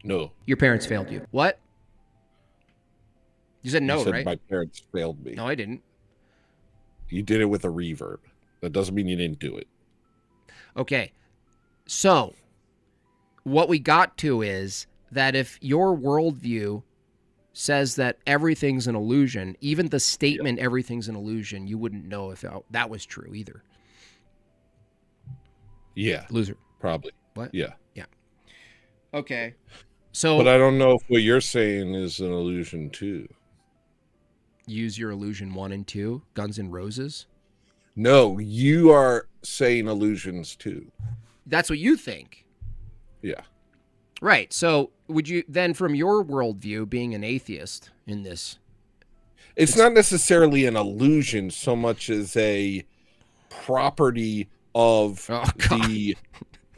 No. Your parents failed you. What? You said no, You said right? my parents failed me. No, I didn't. You did it with a reverb. That doesn't mean you didn't do it. Okay. So what we got to is that if your worldview says that everything's an illusion, even the statement everything's an illusion, you wouldn't know if that was true either. Yeah. Loser. Probably. What? Yeah. Yeah. Okay. So But I don't know if what you're saying is an illusion too. use your illusion 1 and 2, Guns N' Roses. No, you are saying illusions too. That's what you think. Yeah. Right. So would you then, from your worldview, being an atheist in this? It's not necessarily an illusion so much as a property of the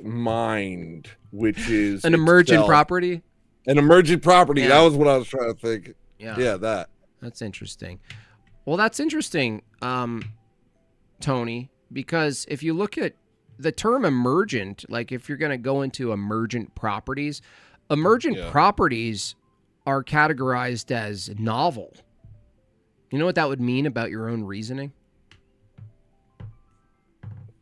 mind, which is an emergent itself. property. An emergent property. Yeah. That was what I was trying to think. Yeah. That. That's interesting. Well, that's interesting, Tony, because if you look at the term emergent, like if you're going to go into emergent properties properties are categorized as novel. You know what that would mean about your own reasoning?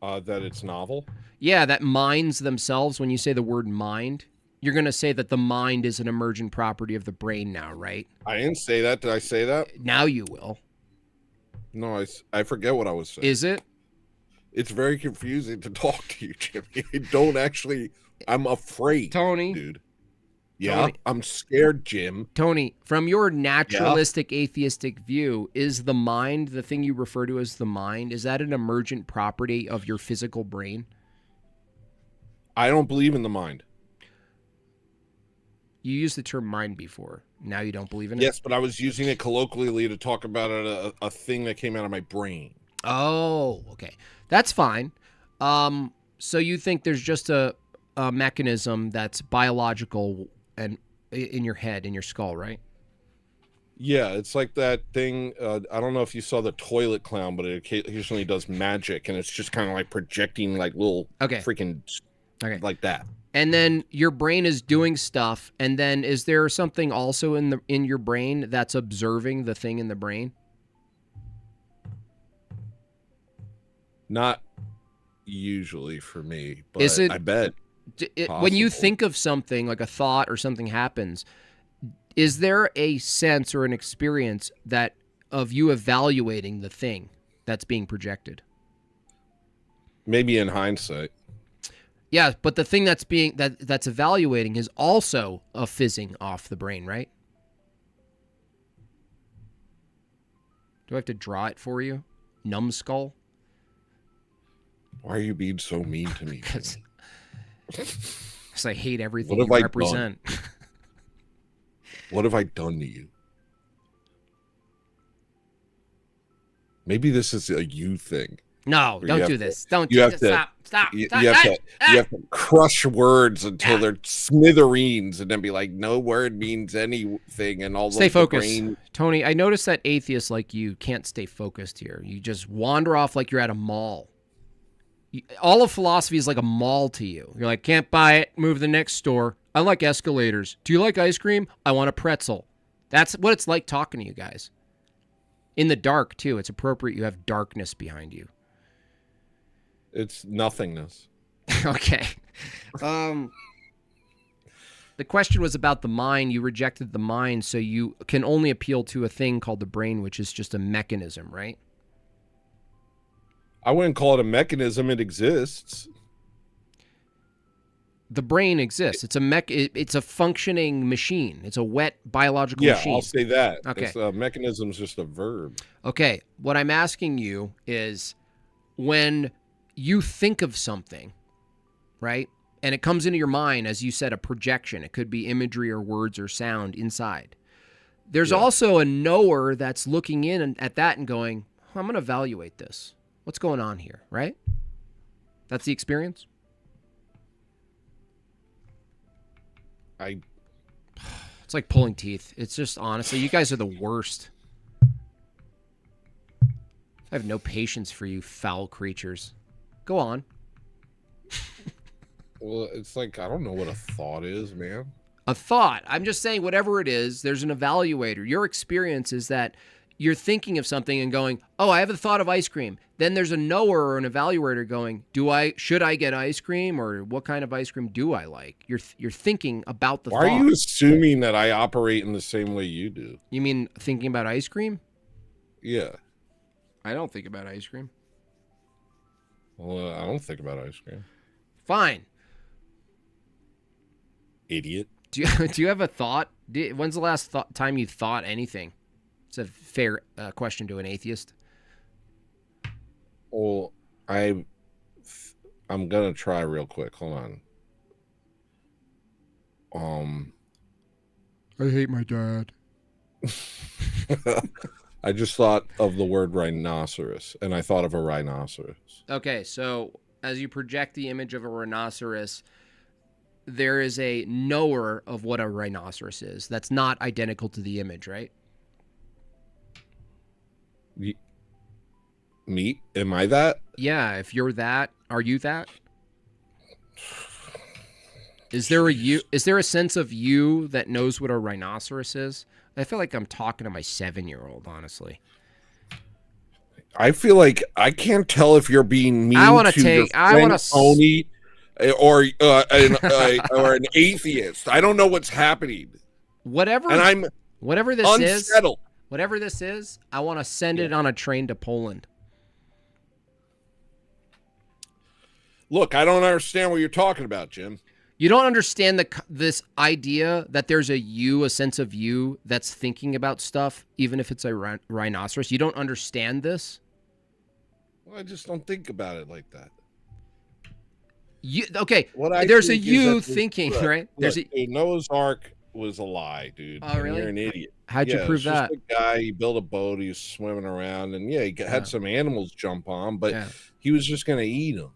That it's novel? Yeah, that minds themselves, when you say the word mind, you're going to say that the mind is an emergent property of the brain now, right? I didn't say that. Did I say that? Now you will. No, I forget what I was saying. Is it? It's very confusing to talk to you, Jimmy. I'm afraid, Tony. dude. Yeah, Tony. I'm scared, Jim. Tony, from your naturalistic atheistic view, is the mind, the thing you refer to as the mind, is that an emergent property of your physical brain? I don't believe in the mind. You used the term mind before. Now you don't believe in it? Yes, but I was using it colloquially to talk about a thing that came out of my brain. Oh, okay. That's fine. So you think there's just a mechanism that's biological and in your head, in your skull, right? Yeah, it's like that thing. I don't know if you saw the toilet clown, but it occasionally does magic, and it's just kind of like projecting like little freaking like that. And then your brain is doing stuff, and then is there something also in your brain that's observing the thing in the brain? Not usually for me, but Is it- I bet. When you Possible. think of something, like a thought or something happens, is there a sense or an experience that of you evaluating the thing that's being projected? Maybe in hindsight. Yeah, but the thing that's evaluating is also a fizzing off the brain, right? Do I have to draw it for you? Numbskull? Why are you being so mean to me? Because I hate everything What you have I represent. What have I done to you? Maybe this is a you thing. No, Or don't you do have this. to- Don't you do have this. to- Stop. Stop. You, Stop. you have Ah! to Ah! you have to crush words until Ah! they're smithereens, and then be like, no word means anything, and all Stay of the focused. brain. Tony, I noticed that atheists like you can't stay focused here. You just wander off like you're at a mall. All of philosophy is like a mall to you. You're like, can't buy it, move to the next store. I like escalators. Do you like ice cream? I want a pretzel. That's what it's like talking to you guys. In the dark, too. It's appropriate you have darkness behind you. It's nothingness. Okay. The question was about the mind. You rejected the mind, so you can only appeal to a thing called the brain, which is just a mechanism, right? I wouldn't call it a mechanism. It exists. The brain exists. It's it's a functioning machine. It's a wet biological Yeah, machine. I'll say that. Okay. It's a mechanism's just a verb. Okay, what I'm asking you is when you think of something, right? And it comes into your mind, as you said, a projection. It could be imagery or words or sound inside. There's Yeah. also a knower that's looking in at that and going, I'm going to evaluate this. What's going on here, right? That's the experience? It's like pulling teeth. It's just, honestly, you guys are the worst. I have no patience for you foul creatures. Go on. Well, it's like, I don't know what a thought is, man. A thought. I'm just saying, whatever it is, there's an evaluator. Your experience is that you're thinking of something and going, oh, I have a thought of ice cream. Then there's a knower or an evaluator going, should I get ice cream, or what kind of ice cream do I like? You're thinking about the Why thought. are you assuming that I operate in the same way you do? You mean thinking about ice cream? Yeah. I don't think about ice cream. Well, I don't think about ice cream. Fine. Idiot. Do you have a thought? When's the last time you thought anything? It's a fair question to an atheist. Well, I'm gonna try real quick. Hold on. I hate my dad. I just thought of the word rhinoceros, and I thought of a rhinoceros. Okay, so as you project the image of a rhinoceros, there is a knower of what a rhinoceros is. That's not identical to the image, right? Me? Am I that? Yeah, if you're that, are you that? Is there is there a sense of you that knows what a rhinoceros is? I feel like I'm talking to my 7-year-old, honestly. I feel like I can't tell if you're being mean I wanna to take- your I friend wanna Tony or an atheist. I don't know what's happening, Whatever and I'm whatever this unsettled. whatever this is, I want to send it on a train to Poland. Look, I don't understand what you're talking about, Jim. You don't understand this idea that there's a sense of you that's thinking about stuff, even if it's a rhinoceros. You don't understand this? Well, I just don't think about it like that. Okay, What I there's a think is you that thinking, look, right? Look, dude, Noah's Ark was a lie, dude. Oh, and really? You're an idiot. How'd you prove it's just that? a guy, he built a boat, he was swimming around, and he had some animals jump on, but Yeah. he was just going to eat them.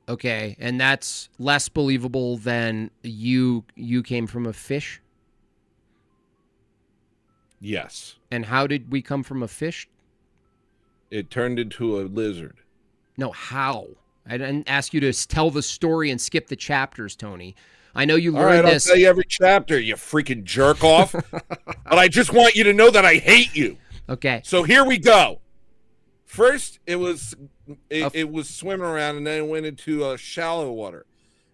Okay, and that's less believable than you came from a fish? Yes. And how did we come from a fish? It turned into a lizard. No, how? I didn't ask you to tell the story and skip the chapters, Tony. I know you All learned right, this. I'll tell you every chapter, you freaking jerk off. But I just want you to know that I hate you. Okay. So here we go. First, it was swimming around, and then it went into shallow water,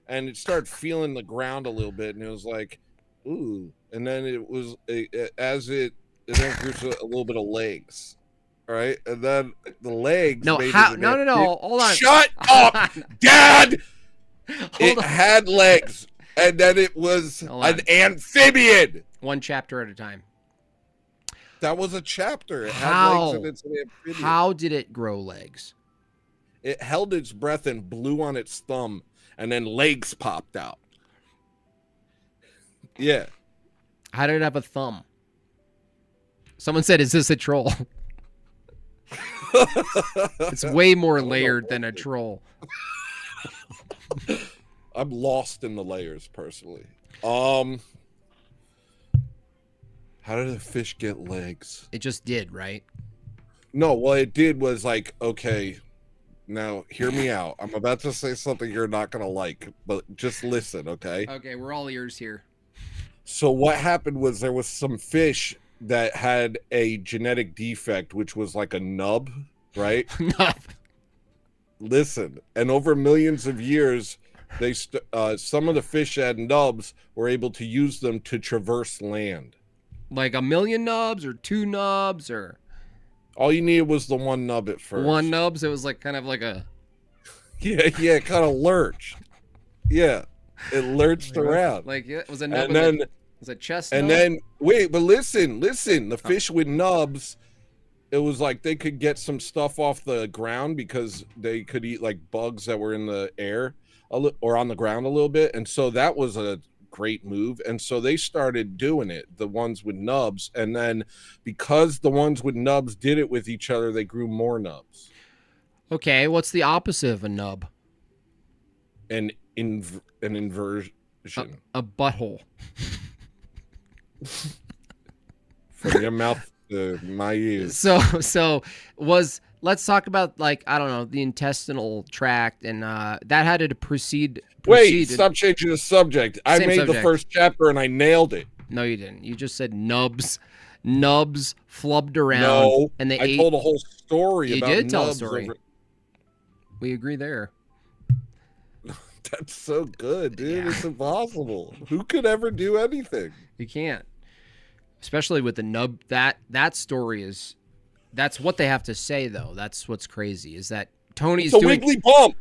and it started feeling the ground a little bit, and it was like, ooh. And then it then grew to a little bit of legs. All right, and then the legs. No, made how? it No. Hold on. Shut up, Dad. Hold on. Had legs, and then it was an amphibian. One chapter at a time. That was a chapter. It How? had legs, and it's an amphibian. How did it grow legs? It held its breath and blew on its thumb, and then legs popped out. Yeah. How did it have a thumb? Someone said, "Is this a troll?" It's way more layered than a troll. I'm lost in the layers, personally. How did a fish get legs? It just did, right? No, what it did was like, okay, now hear me out. I'm about to say something you're not gonna like, but just listen, okay? Okay, we're all ears here. So what happened was there was some fish that had a genetic defect, which was like a nub, right? Listen, and over millions of years, some of the fish that had nubs were able to use them to traverse land. Like a million nubs or two nubs or all you needed was the one nub at first. one nubs. It was like kind of like a it kind of lurched. Yeah, it lurched around. Like it was a nub. And then was it chest? And nub? then wait, but listen. The fish with nubs, it was like they could get some stuff off the ground because they could eat like bugs that were in the air or on the ground a little bit, and so that was a great move. And so they started doing it, the ones with nubs, and then because the ones with nubs did it with each other, they grew more nubs. Okay, what's the opposite of a nub? An inversion. A butthole. From your mouth to my ears. So let's talk about, like, I don't know, the intestinal tract, and that had to proceed. Wait, stop changing the subject. I made the first chapter and I nailed it. No, you didn't. You just said nubs flubbed around. No, and they I told a whole story about nubs. You did tell a story. We agree there. That's so good, dude. Yeah. It's impossible. Who could ever do anything? You can't. Especially with the nub. That story is, that's what they have to say, though. That's what's crazy, is that Tony's doing a wiggly bump.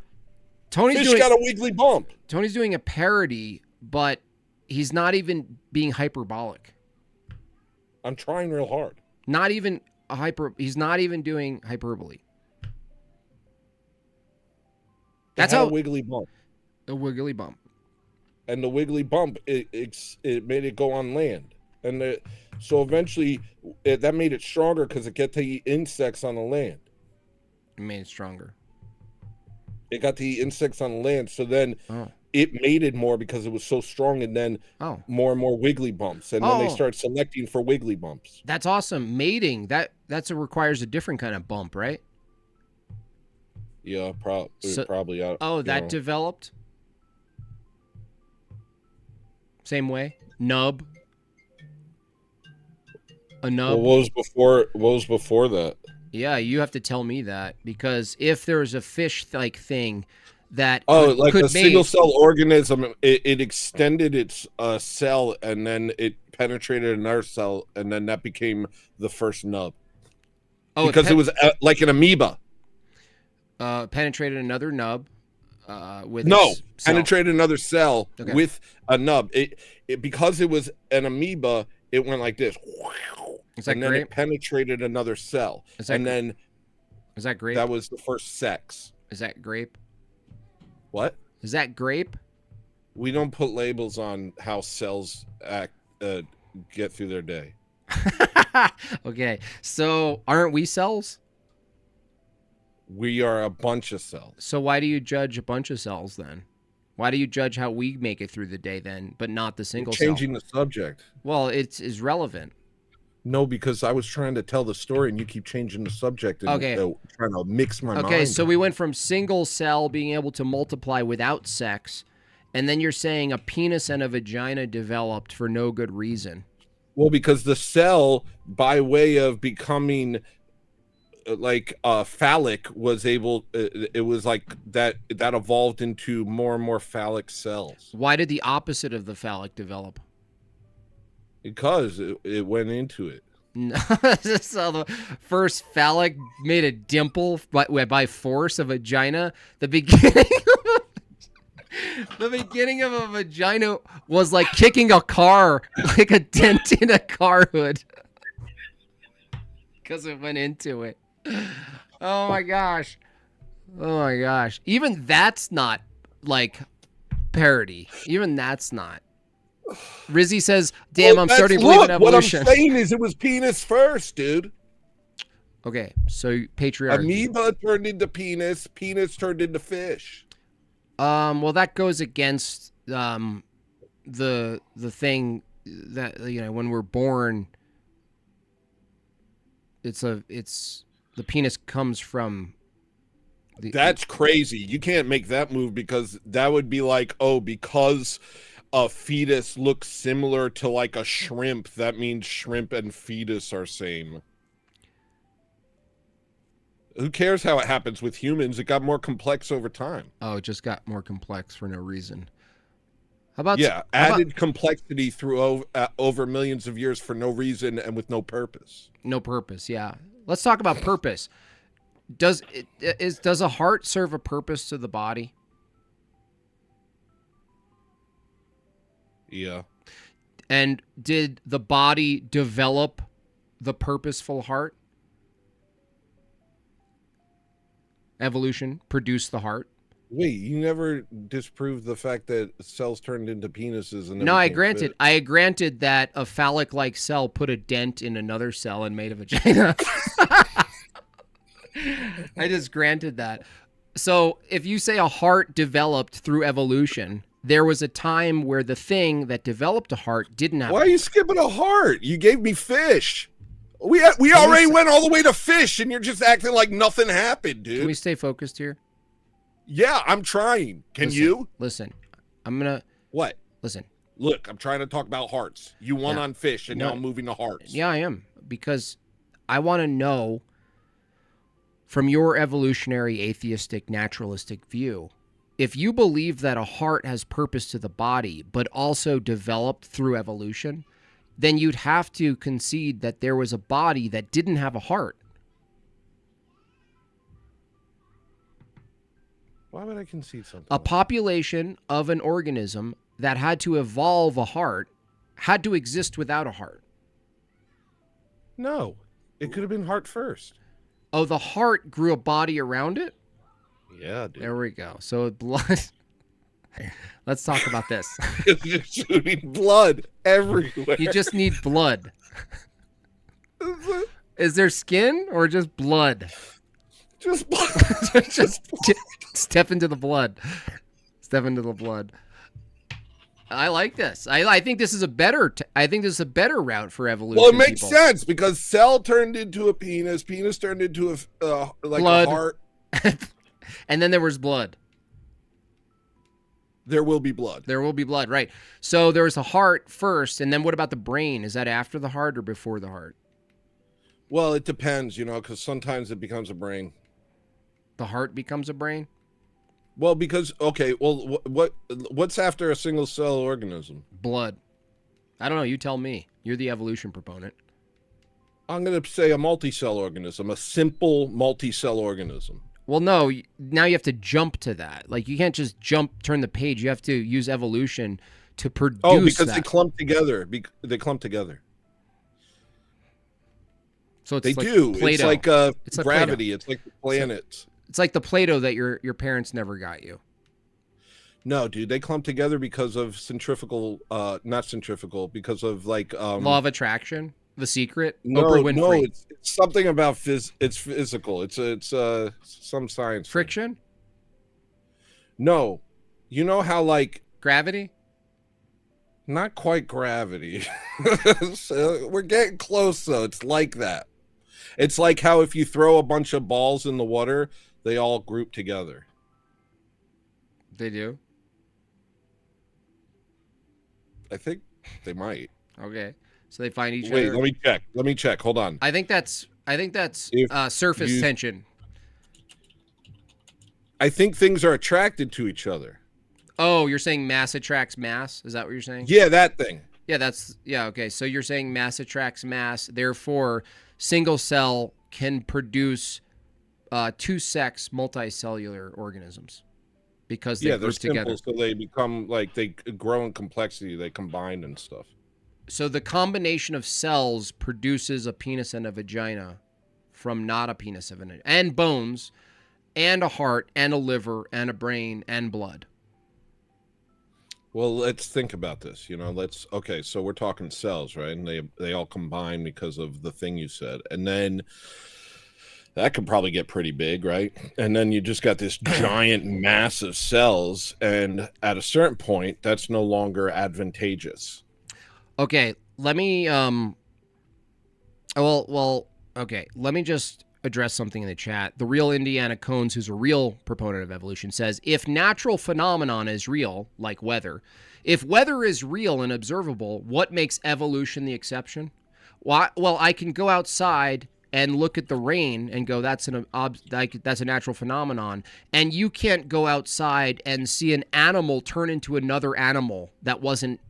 Fish got a wiggly bump. Tony's doing a parody, but he's not even being hyperbolic. I'm trying real hard. Not even he's not even doing hyperbole. That's how a wiggly bump. A wiggly bump. And the wiggly bump, it made it go on land. And so eventually that made it stronger because it got to eat insects on the land. It made it stronger. It got to eat insects on the land. So then it mated more because it was so strong, and then more and more wiggly bumps. And then they started selecting for wiggly bumps. That's awesome. Mating, requires a different kind of bump, right? Yeah, probably. That developed? Same way? Nub? A nub? Well, what was before that? Yeah, you have to tell me that, because if there was a fish-like thing that like a single-cell organism, it extended its cell, and then it penetrated another cell, and then that became the first nub. Oh, because it was like an amoeba. Penetrated another nub. Penetrated another cell with a nub. It because it was an amoeba, it went like this. And then it penetrated another cell. Is that grape? That was the first sex. Is that grape? What? Is that grape? We don't put labels on how cells get through their day. Okay, so aren't we cells? We are a bunch of cells. So why do you judge a bunch of cells then? Why do you judge how we make it through the day then, but not the single cell? Changing the subject. Well, it's relevant. No, because I was trying to tell the story and you keep changing the subject and Okay. trying to mix my mind. Okay, so we went from single cell being able to multiply without sex, and then you're saying a penis and a vagina developed for no good reason. Well, because the cell, by way of becoming phallic, was able. It was like that evolved into more and more phallic cells. Why did the opposite of the phallic develop? Because it went into it. No, so the first phallic made a dimple by force, a vagina. The beginning of a vagina was like kicking a car, like a dent in a car hood, because it went into it. Oh my gosh. Even that's not like parody. Even that's not. Rizzy says, damn, I'm starting to believe in evolution. What I'm saying is it was penis first, dude. Okay, so patriarchy. Amoeba turned into penis, penis turned into fish. Well, that goes against the thing that, you know, when we're born, the penis comes from That's crazy. You can't make that move, because that would be like, oh, because a fetus looks similar to like a shrimp, that means shrimp and fetus are same. Who cares how it happens with humans? It got more complex over time. Oh, it just got more complex for no reason. How about added complexity through over millions of years for no reason and with no purpose. No purpose, yeah. Let's talk about purpose. Does a heart serve a purpose to the body? Yeah. And did the body develop the purposeful heart? Evolution produced the heart? Wait, you never disproved the fact that cells turned into penises and no, I granted that a phallic-like cell put a dent in another cell and made a vagina. I just granted that. So if you say a heart developed through evolution, there was a time where the thing that developed a heart didn't have. Why are you skipping a heart? You gave me fish. We already went all the way to fish, and you're just acting like nothing happened, dude. Can we stay focused here? Yeah, I'm trying. Can you? Listen, I'm gonna. What? Listen. Look, I'm trying to talk about hearts. You won on fish, and now I'm moving to hearts. Yeah, I am, because I want to know, from your evolutionary, atheistic, naturalistic view, if you believe that a heart has purpose to the body, but also developed through evolution, then you'd have to concede that there was a body that didn't have a heart. Why would I concede something? A population of an organism that had to evolve a heart had to exist without a heart. No, it could have been heart first. Oh, the heart grew a body around it? Yeah, dude. There we go. So blood. Let's talk about this. It's just shooting blood everywhere. You just need blood. Is there skin or just blood? Just blood. Just step into the blood. Step into the blood. I like this. I think this is a better. I think this is a better route for evolution. Well, it makes sense, because cell turned into a penis. Penis turned into a blood. A heart. And then there was blood. There will be blood. There will be blood, right. So there was a heart first, and then what about the brain? Is that after the heart or before the heart? Well, it depends, because sometimes it becomes a brain. The heart becomes a brain? Well, because, okay, well, what's after a single-cell organism? Blood. I don't know. You tell me. You're the evolution proponent. I'm going to say a multi-cell organism, a simple multi-cell organism. Well, no, now you have to jump to that. Like, you can't just turn the page. You have to use evolution to produce that. Oh, because they clump together. They clump together. So it's they like do. Play-Doh. It's like gravity. It's like the planets. It's like the Play-Doh that your parents never got you. No, dude, they clump together because of centrifugal, not centrifugal, because of like law of attraction. The Secret? No, Oprah Winfrey. no, it's something about it's physical. It's some science. Friction? No. You know how like gravity? Not quite gravity. So we're getting close, though. It's like that. It's like how if you throw a bunch of balls in the water, they all group together. They do? I think they might. Okay. So they find each Wait, other. let me check. Hold on. I think that's If surface you- tension. I think things are attracted to each other. Oh, you're saying mass attracts mass? Is that what you're saying? Yeah, that thing. Yeah, okay. So you're saying mass attracts mass. Therefore, single cell can produce two-sex multicellular organisms because they Yeah, they're group together. simple, so they become like they grow in complexity. They combine and stuff. So the combination of cells produces a penis and a vagina from not a penis and bones and a heart and a liver and a brain and blood. Well, let's think about this. Okay, so we're talking cells, right? And they all combine because of the thing you said. And then that could probably get pretty big, right? And then you just got this giant mass of cells, and at a certain point, that's no longer advantageous. Okay, let me okay, let me just address something in the chat. The real Indiana Cones, who's a real proponent of evolution, says if natural phenomenon is real, like weather, if weather is real and observable, what makes evolution the exception? Well, I can go outside and look at the rain and go, that's a natural phenomenon, and you can't go outside and see an animal turn into another animal that wasn't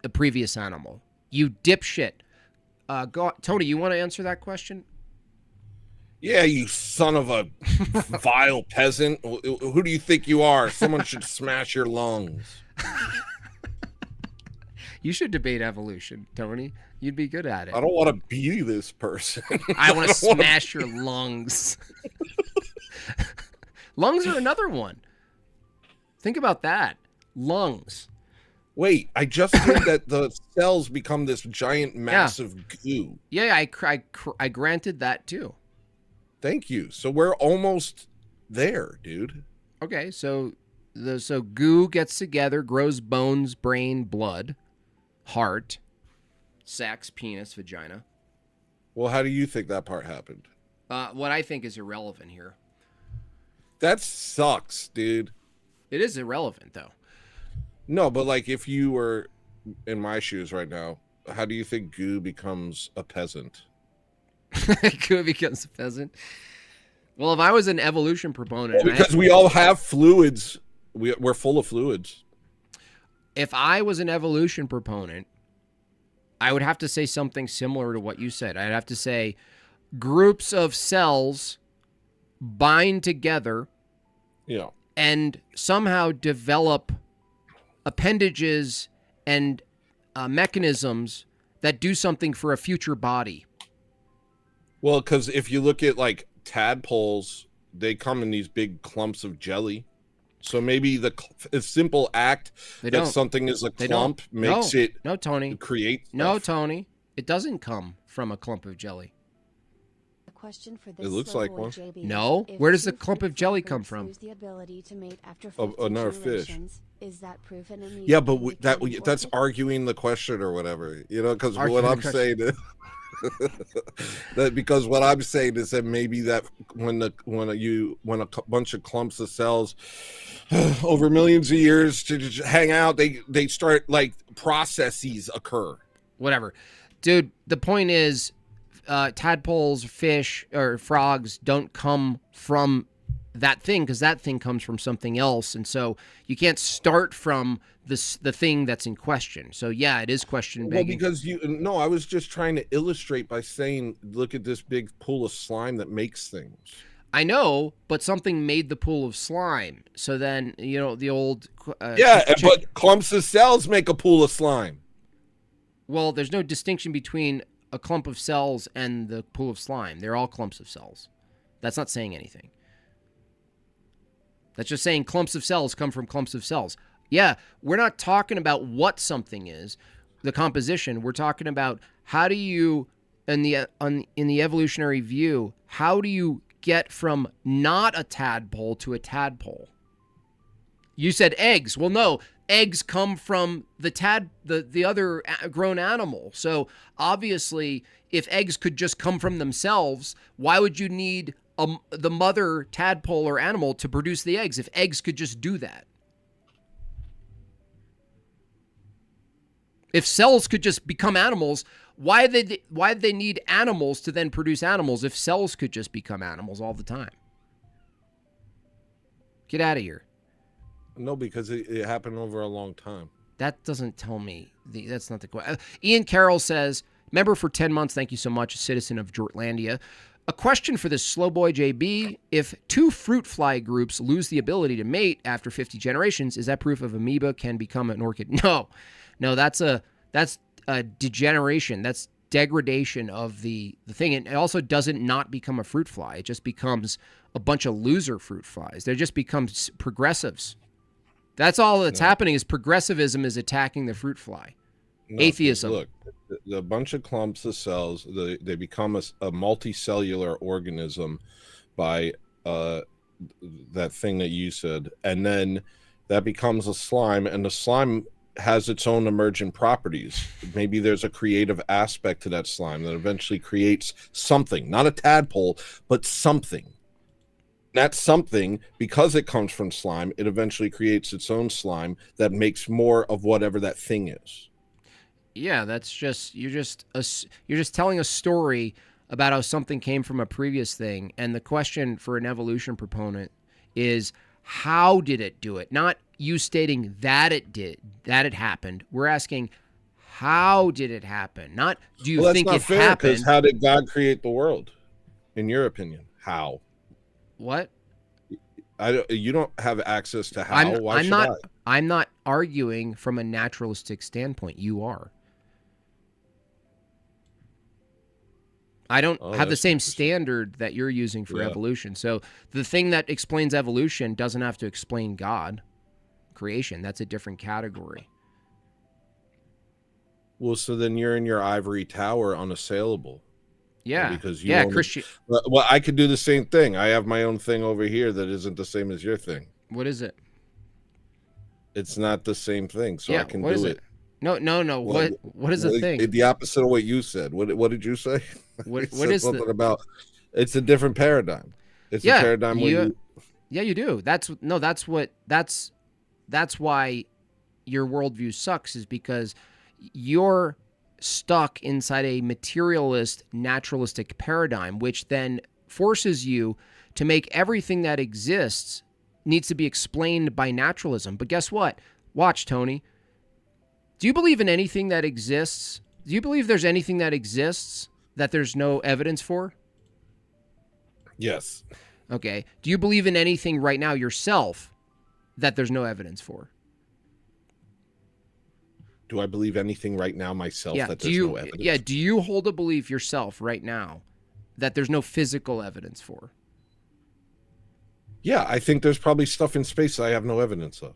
a previous animal. You dipshit. Tony, you want to answer that question? Yeah, you son of a vile peasant. Who do you think you are? Someone should smash your lungs. You should debate evolution, Tony. You'd be good at it. I don't want to be this person. I want to smash your lungs. Lungs are another one. Think about that. Lungs. Wait, I just heard that the cells become this giant, massive goo. Yeah, I granted that too. Thank you. So we're almost there, dude. Okay, so goo gets together, grows bones, brain, blood, heart, sex, penis, vagina. Well, how do you think that part happened? What I think is irrelevant here. That sucks, dude. It is irrelevant, though. No, but like if you were in my shoes right now, how do you think goo becomes a peasant? Goo becomes a peasant. Well, if I was an evolution proponent, because we all have fluids. We're full of fluids. If I was an evolution proponent, I would have to say something similar to what you said. I'd have to say groups of cells bind together, and somehow develop appendages and mechanisms that do something for a future body. Well, because if you look at like tadpoles, they come in these big clumps of jelly. So maybe the simple act something is a clump makes it create stuff. No, Tony, it doesn't come from a clump of jelly. It looks like one. No, where does the clump of jelly come from? Another fish. Yeah, but that's arguing the question or whatever, because what I'm saying is because what I'm saying is that maybe that when a bunch of clumps of cells over millions of years to hang out, they start like processes occur. Whatever, dude. The point is, tadpoles, fish, or frogs don't come from that thing because that thing comes from something else, and so you can't start from the thing that's in question. So yeah, it is question begging. Well, because I was just trying to illustrate by saying, look at this big pool of slime that makes things. I know, but something made the pool of slime. So then the old but clumps of cells make a pool of slime. Well, there's no distinction between a clump of cells and the pool of slime. They're all clumps of cells. That's not saying anything. That's just saying clumps of cells come from clumps of cells. Yeah, we're not talking about what something is, the composition. We're talking about how do you, in the evolutionary view, how do you get from not a tadpole to a tadpole? You said eggs. Well, no, eggs come from the other grown animal. So obviously, if eggs could just come from themselves, why would you need the mother tadpole or animal to produce the eggs if eggs could just do that? If cells could just become animals, why did they need animals to then produce animals if cells could just become animals all the time? Get out of here. No, because it happened over a long time. That doesn't tell me. That's not the question. Ian Carroll says, member for 10 months. Thank you so much. A citizen of Jortlandia. A question for this slow boy JB. If two fruit fly groups lose the ability to mate after 50 generations, is that proof of amoeba can become an orchid? No, that's a degeneration. That's degradation of the thing. And it also doesn't not become a fruit fly. It just becomes a bunch of loser fruit flies. They just become progressives. That's all that's happening is progressivism is attacking the fruit fly. Atheism. Look, a bunch of clumps of cells, they become a multicellular organism by that thing that you said. And then that becomes a slime, and the slime has its own emergent properties. Maybe there's a creative aspect to that slime that eventually creates something, not a tadpole, but something. That something, because it comes from slime, it eventually creates its own slime that makes more of whatever that thing is. Yeah, that's just you're just telling a story about how something came from a previous thing, and the question for an evolution proponent is how did it do it? Not you stating that it happened. We're asking how did it happen? Not do you think it happened? How did God create the world? In your opinion, how? What? You don't have access to how. I'm not arguing from a naturalistic standpoint. You are. I don't have the same standard that you're using for evolution. So the thing that explains evolution doesn't have to explain God, creation. That's a different category. Well, so then you're in your ivory tower unassailable. Yeah. Because Christian. Well, I could do the same thing. I have my own thing over here that isn't the same as your thing. What is it? It's not the same thing, so I can do it. No. Well, what is the thing? The opposite of what you said. What did you say? What is something about? It's a different paradigm. It's a paradigm where you. Yeah, you do. That's why your worldview sucks, is because you're stuck inside a materialist, naturalistic paradigm, which then forces you to make everything that exists needs to be explained by naturalism. But guess what? Watch, Tony. Do you believe in anything that exists? Do you believe there's anything that exists that there's no evidence for? Yes. Okay. Do you believe in anything right now yourself that there's no evidence for? Do I believe anything right now myself that there's no evidence? Yeah. Do you hold a belief yourself right now that there's no physical evidence for? Yeah, I think there's probably stuff in space that I have no evidence of.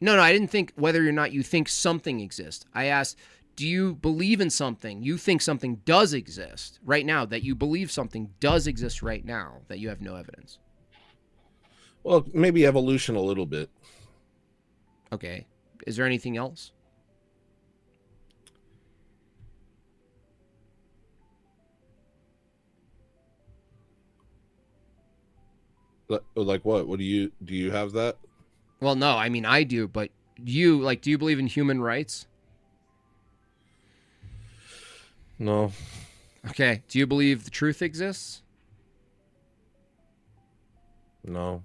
No, I didn't think whether or not you think something exists. I asked, do you believe in something? You think something does exist right now, that you believe something does exist right now that you have no evidence? Well, maybe evolution a little bit. Okay. Is there anything else? Like what? Do you have that? Well, no, I mean, I do, but do you believe in human rights? No. Okay. Do you believe the truth exists? No.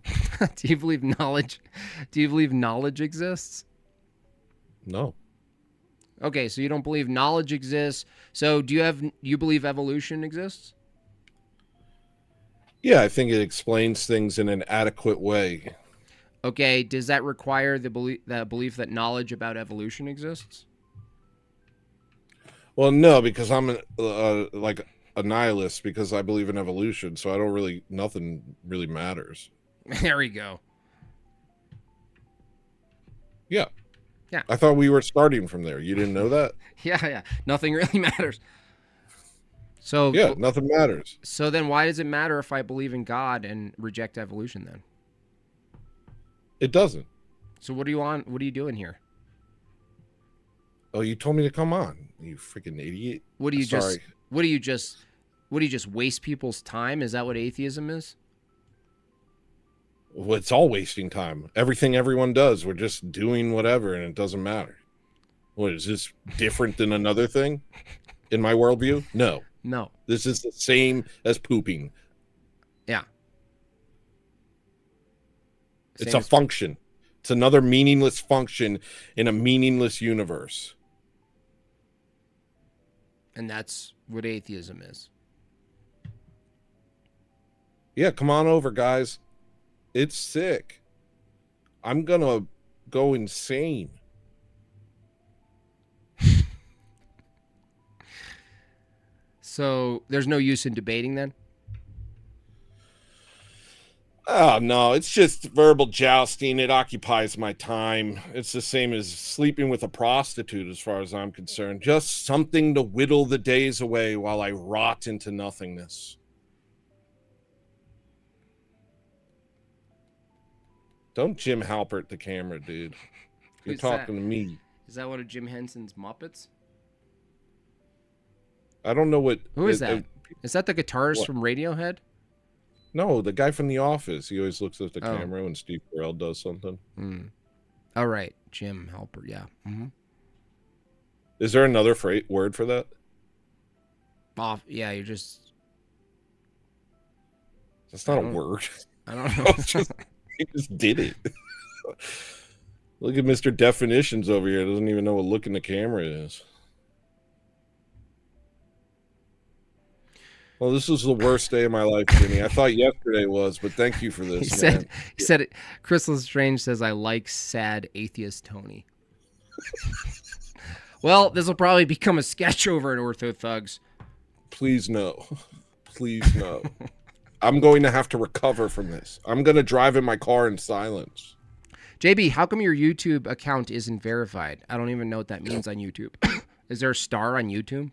Do you believe knowledge? Do you believe knowledge exists? No. Okay, so you don't believe knowledge exists. So do you believe evolution exists? Yeah, I think it explains things in an adequate way. Okay, does that require the belief that knowledge about evolution exists? Well, no, because I'm like a nihilist, because I believe in evolution, so nothing really matters. There we go. Yeah. Yeah. I thought we were starting from there. You didn't know that? Yeah. Nothing really matters. So yeah, nothing matters. So then why does it matter if I believe in God and reject evolution then? It doesn't. So what are you on? What are you doing here? Oh, you told me to come on. You freaking idiot. What do you Sorry. just? What do you just? What do you just waste people's time? Is that what atheism is? Well, it's all wasting time. Everything everyone does, we're just doing whatever, and it doesn't matter. What, is this different than another thing in my worldview? No. No. This is the same as pooping. Yeah. It's Same a as- function. It's another meaningless function in a meaningless universe. And that's what atheism is. Yeah, come on over, guys. It's sick. I'm gonna go insane. So there's no use in debating then? Oh, no, it's just verbal jousting. It occupies my time. It's the same as sleeping with a prostitute as far as I'm concerned. Just something to whittle the days away while I rot into nothingness. Don't Jim Halpert the camera, dude. You're Who's talking that? to me. Is that one of Jim Henson's Muppets? I don't know what... Who is that? Is that the guitarist What? from Radiohead? No, the guy from The Office. He always looks at the Oh. camera when Steve Carell does something. All right, Jim Halpert. Yeah. Mm-hmm. Is there another word for that? Off. Yeah, you're just. That's not I a don't- word. I don't know. He just did it. Look at Mr. Definitions over here. Doesn't even know what look in the camera is. Well, this was the worst day of my life, Jimmy. I thought yesterday was, but thank you for this, he man. said it. Crystal Strange says, "I like sad atheist Tony." Well, this will probably become a sketch over at Ortho Thugs. Please no. Please no. I'm going to have to recover from this. I'm going to drive in my car in silence. JB, how come your YouTube account isn't verified? I don't even know what that means on YouTube. Is there a star on YouTube?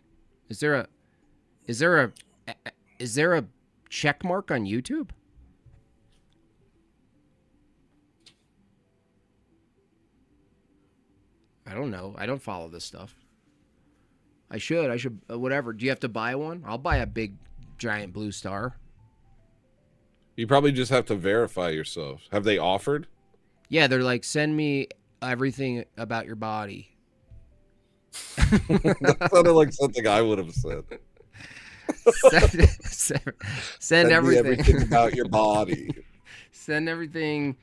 Is there a check mark on YouTube? I don't know. I don't follow this stuff. I should whatever. Do you have to buy one? I'll buy a big giant blue star. You probably just have to verify yourself. Have they offered? Yeah, they're like, send me everything about your body. That sounded like something I would have said. Send Me everything. about your body. Send everything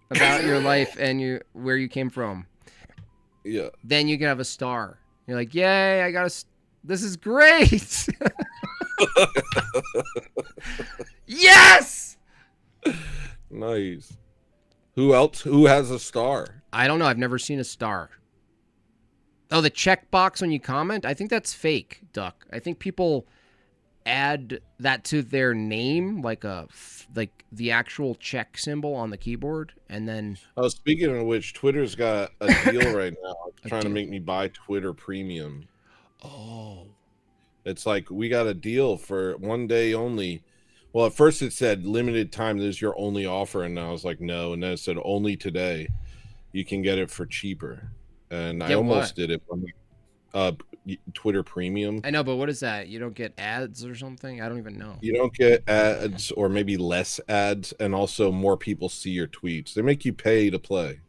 about your life and where you came from. Yeah. Then you can have a star. You're like, yay! I got a. This is great. Yes. Nice. Who else? Who has a star? I don't know. I've never seen a star. Oh, the check box when you comment? I think that's fake, Duck. I think people add that to their name, like the actual check symbol on the keyboard, and then. Oh, speaking of which, Twitter's got a deal right now. It's trying to deal. make me buy Twitter Premium. Oh. It's like we got a deal for one day only. Well, at first it said limited time. This is your only offer, and I was like, no. And then it said only today. You can get it for cheaper. And I Get almost what? did it. Twitter Premium. I know, but what is that? You don't get ads or something? I don't even know. You don't get ads, or maybe less ads, and also more people see your tweets. They make you pay to play.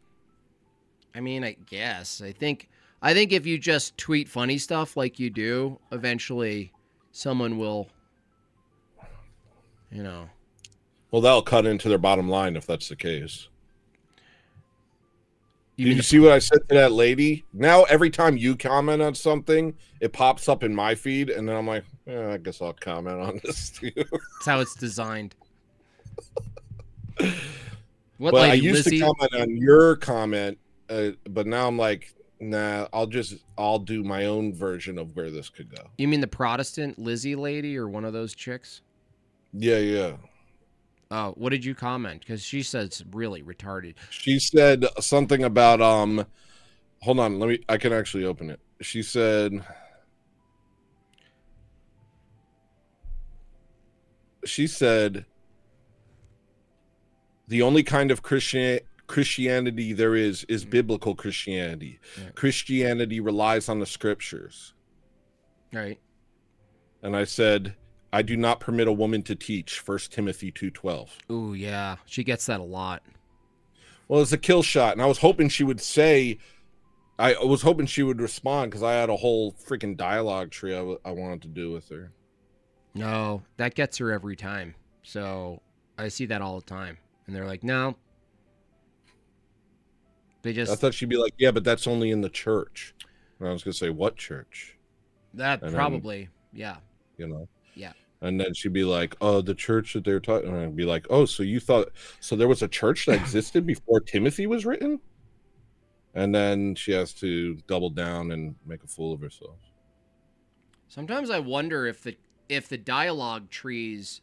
I mean, I guess. I think if you just tweet funny stuff like you do, eventually someone will, you know. Well, that'll cut into their bottom line if that's the case. You Did mean you see what I said to that lady? Now, every time you comment on something, it pops up in my feed, and then I'm like, I guess I'll comment on this too. that's how it's designed. What, But I like used Lizzie? to comment on your comment, but now I'm like, nah, I'll do my own version of where this could go. You mean the Protestant Lizzie lady or one of those chicks? Yeah. Oh, what did you comment? Because she said it's really retarded. She said something about hold on, I can actually open it. She said the only kind of Christianity there is biblical Christianity. Yeah. Christianity relies on the scriptures. Right. And I said, I do not permit a woman to teach, 1 Timothy 2:12. Ooh, yeah. She gets that a lot. Well, it's a kill shot, and I was hoping she would say, I was hoping she would respond, because I had a whole freaking dialogue tree I wanted to do with her. No, that gets her every time. So I see that all the time. And they're like, no. They I just, thought she'd be like, yeah, but that's only in the church. And I was going to say, what church? that and then- probably, yeah. You know? Yeah. And then she'd be like, oh, the church that they're talking, and I'd be like, oh, so you thought, so there was a church that existed before Timothy was written? And then she has to double down and make a fool of herself. Sometimes I wonder if the dialogue trees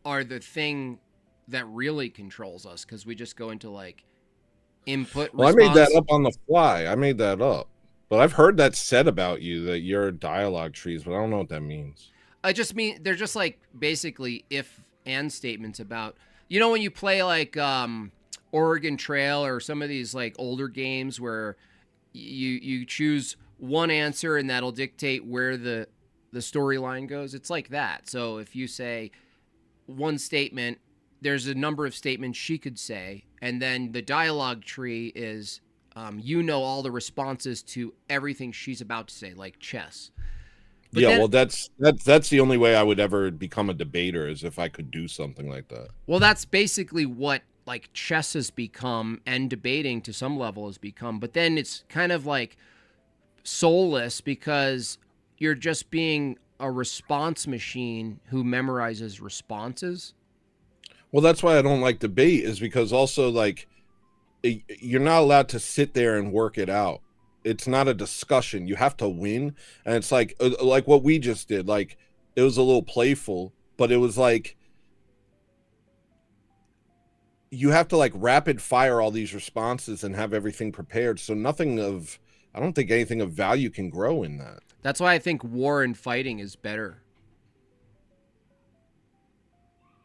are the thing that really controls us, because we just go into like input Well, response. I made that up on the fly. I made that up. But I've heard that said about you, that you're dialogue trees, but I don't know what that means. I just mean they're just like basically if and statements about, you know, when you play like Oregon Trail or some of these like older games where you choose one answer and that'll dictate where the storyline goes. It's like that. So if you say one statement, there's a number of statements she could say, and then the dialogue tree is you know all the responses to everything she's about to say, like chess. But Yeah, then- well, that's the only way I would ever become a debater, is if I could do something like that. Well, that's basically what like chess has become, and debating to some level has become. But then it's kind of like soulless, because you're just being a response machine who memorizes responses. Well, that's why I don't like debate, is because also, like, you're not allowed to sit there and work it out. It's not a discussion. You have to win. And it's like what we just did. Like, it was a little playful, but it was like, you have to like rapid fire all these responses and have everything prepared. So I don't think anything of value can grow in that. That's why I think war and fighting is better.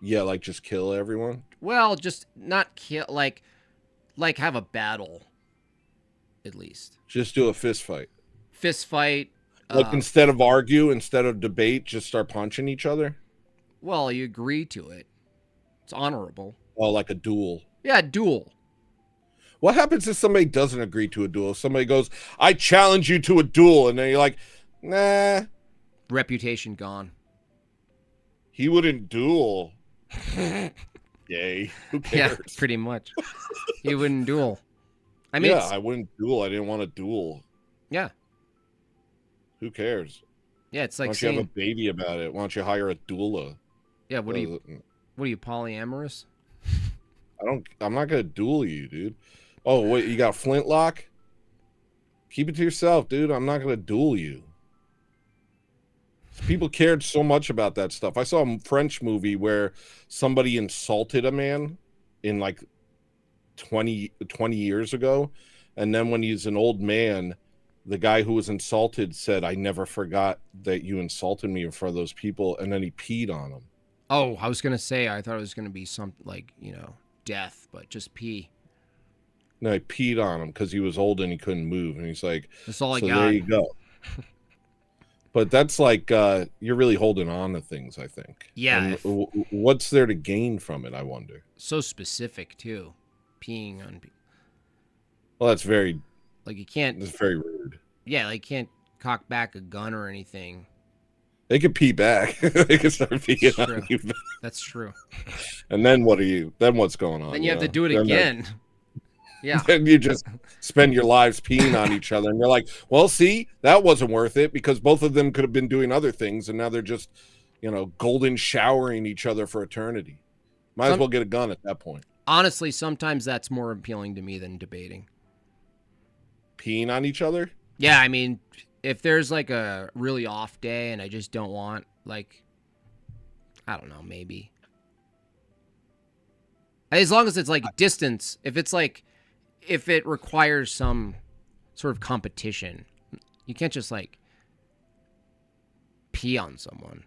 Yeah, like just kill everyone. Well, just not kill, like have a battle, at least. Just do a fist fight. Fist fight. Like instead of argue, instead of debate, just start punching each other. Well, you agree to it. It's honorable. Oh, like a duel. Yeah, duel. What happens if somebody doesn't agree to a duel? If somebody goes, I challenge you to a duel, and then you're like, nah, Reputation gone. he wouldn't duel. Yay. Who Yeah, cares? pretty much. He wouldn't duel. I mean, yeah, I wouldn't duel. I didn't want to duel. yeah. Who cares? Yeah, it's Why like don't you have a saying, baby about it? Why don't you hire a doula? yeah, what are you polyamorous? I'm not gonna duel you, dude. Oh, wait, you got flintlock? Keep it to yourself, dude. I'm not gonna duel you. People cared so much about that stuff. I saw a French movie where somebody insulted a man in like 20 years ago, and then when he's an old man, the guy who was insulted said, I never forgot that you insulted me in front of those people, and then he peed on him. Oh, I was gonna say, I thought it was gonna be something like, death, but just pee. No, he peed on him because he was old and he couldn't move, and he's like, That's all I so got. there you go. But that's like, you're really holding on to things, I think. Yeah, And if- what's there to gain from it, I wonder? So specific too, peeing on people. Well, that's very Like you can't. rude. Yeah, like you can't cock back a gun or anything. They could pee back. They could start peeing True. on you. That's true. And then what are you? Then what's going on? Then you have to know? do it Then again. Yeah. Then you just spend your lives peeing on each other, and you're like, well, see, that wasn't worth it, because both of them could have been doing other things, and now they're just, golden showering each other for eternity. Might as well get a gun at that point. Honestly, sometimes that's more appealing to me than debating. Peeing on each other? Yeah, I mean, if there's like a really off day and I just don't want, like, I don't know, maybe. As long as it's like distance, if it requires some sort of competition, you can't just like pee on someone.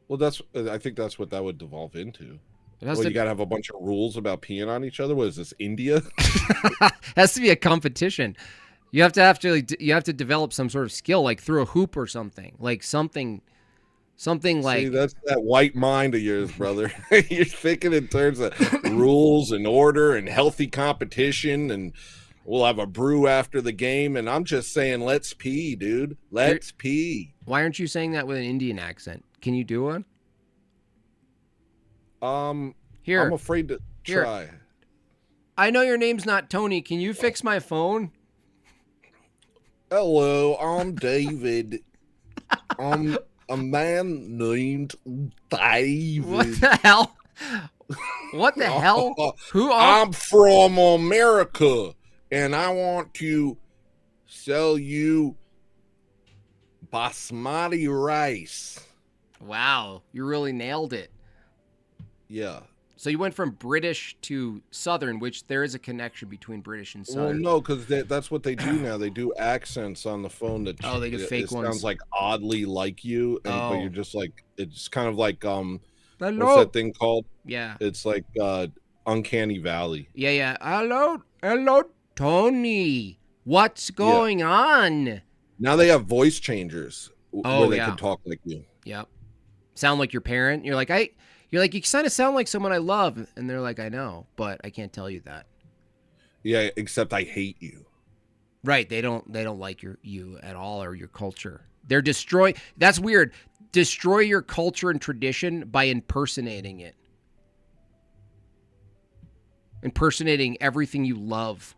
Well, I think that's what that would devolve into. It has Well, to you gotta have a bunch of rules about peeing on each other. What is this, India? has to be a competition. You have to develop some sort of skill, like through a hoop or something, like something See, like that's that white mind of yours, brother. You're thinking in terms of rules and order and healthy competition, and we'll have a brew after the game. And I'm just saying, let's pee, dude. Let's pee. Why aren't you saying that with an Indian accent? Can you do one? Here, I'm afraid to try. I know your name's not Tony. Can you fix my phone? Hello, I'm David. I'm a man named David. What the hell? What the hell? Who are? I'm from America, and I want to sell you basmati rice. Wow, you really nailed it. Yeah. So you went from British to Southern, which there is a connection between British and Southern. Well, no, because that's what they do now. They do accents on the phone that they do fake it ones. sounds like oddly like you, but you're just like, it's kind of like Hello. what's that thing called? Yeah. It's like Uncanny Valley. Yeah. Hello, Tony. What's going on? Now they have voice changers where they can talk like you. Yep. Sound like your parent. You're like you kind of sound like someone I love, and they're like, I know, but I can't tell you that. Yeah, except I hate you. Right? They don't like you at all or your culture. They're destroy. That's weird. Destroy your culture and tradition by impersonating it. Impersonating everything you love.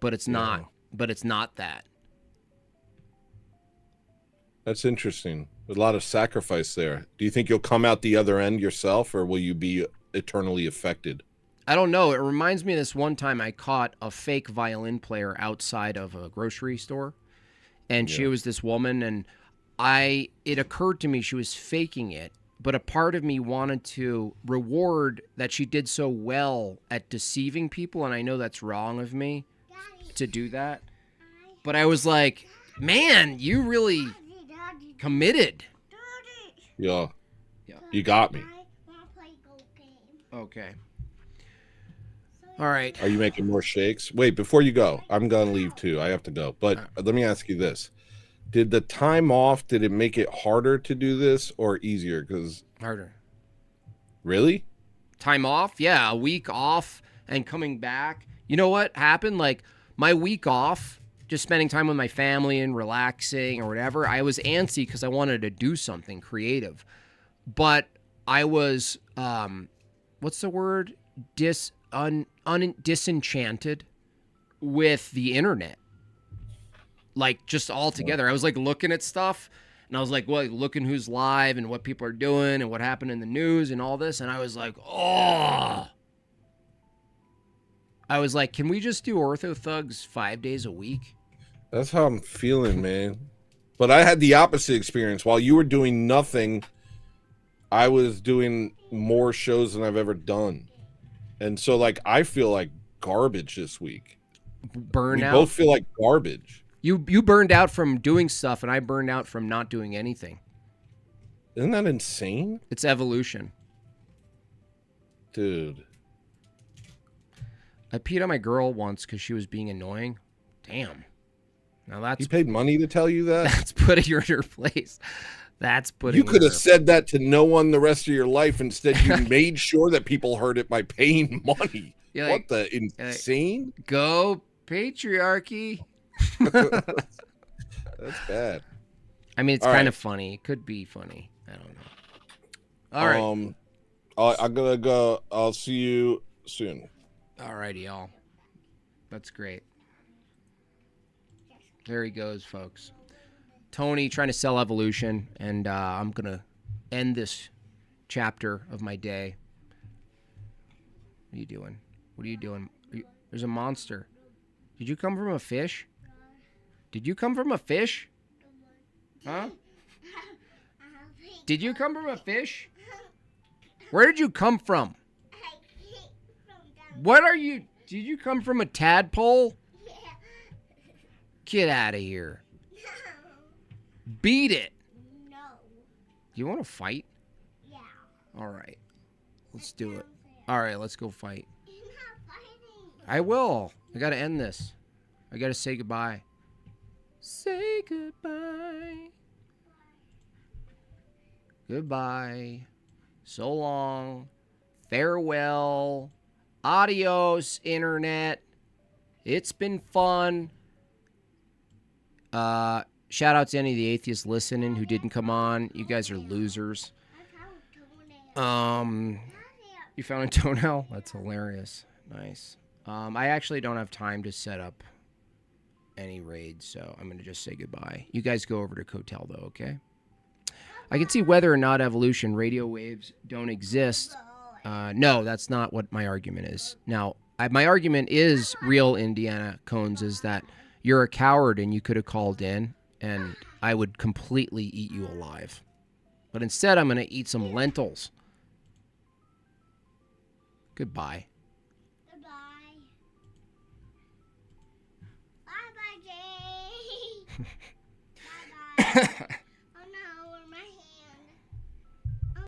But it's not. But it's not that. That's interesting. A lot of sacrifice there. Do you think you'll come out the other end yourself, or will you be eternally affected? I don't know. It reminds me of this one time I caught a fake violin player outside of a grocery store. And she was this woman, and it occurred to me she was faking it. But a part of me wanted to reward that she did so well at deceiving people. And I know that's wrong of me to do that. But I was like, man, you really committed. Yeah. You got me. Okay. All right. Are you making more shakes? Wait, before you go, I'm going to leave too. I have to go. But let me ask you this. Did the time off, did it make it harder to do this or easier? Because harder. Really? Time off? Yeah, a week off and coming back. You know what happened? Like my week off, just spending time with my family and relaxing or whatever, I was antsy because I wanted to do something creative. But I was, what's the word? Disenchanted with the internet. Like just all together. I was like looking at stuff and I was like, looking who's live and what people are doing and what happened in the news and all this. And I was like, I was like, can we just do Ortho Thugs 5 days a week? That's how I'm feeling, man. But I had the opposite experience. While you were doing nothing, I was doing more shows than I've ever done. And so, like, I feel like garbage this week. Burnout? We both feel like garbage. You burned out from doing stuff, and I burned out from not doing anything. Isn't that insane? It's evolution. Dude. I peed on my girl once because she was being annoying. Damn. Now that's... You paid money to tell you that? That's putting her in her place. That's putting You could have said that to no one the rest of your life. Instead, you made sure that people heard it by paying money. You're what the insane? Go patriarchy. That's bad. I mean, it's kind of funny. It could be funny. I don't know. All right. I'm gonna go. I'll see you soon. All righty, y'all. That's great. There he goes, folks. Tony trying to sell evolution, and I'm gonna end this chapter of my day. What are you doing? What are you doing? There's a monster. Did you come from a fish? Did you come from a fish? Huh? Did you come from a fish? Where did you come from? What are you? Did you come from a tadpole? Get out of here. Beat it. No. You want to fight? Yeah. All right. Let's do it. All right, let's go fight. You're not fighting. I will. I got to end this. I got to say goodbye. Say goodbye. Goodbye. So long. Farewell. Adios, internet. It's been fun. Shout out to any of the atheists listening who didn't come on. You guys are losers. You found a toenail? That's hilarious. Nice. I actually don't have time to set up any raids, so I'm going to just say goodbye. You guys go over to Cotel, though, okay? I can see whether or not evolution radio waves don't exist. No, that's not what my argument is. Now, my argument is real, Indiana Cones, is that you're a coward and you could have called in, and I would completely eat you alive. But instead, I'm going to eat some lentils. Goodbye. Goodbye. Bye-bye, Jay. Bye-bye.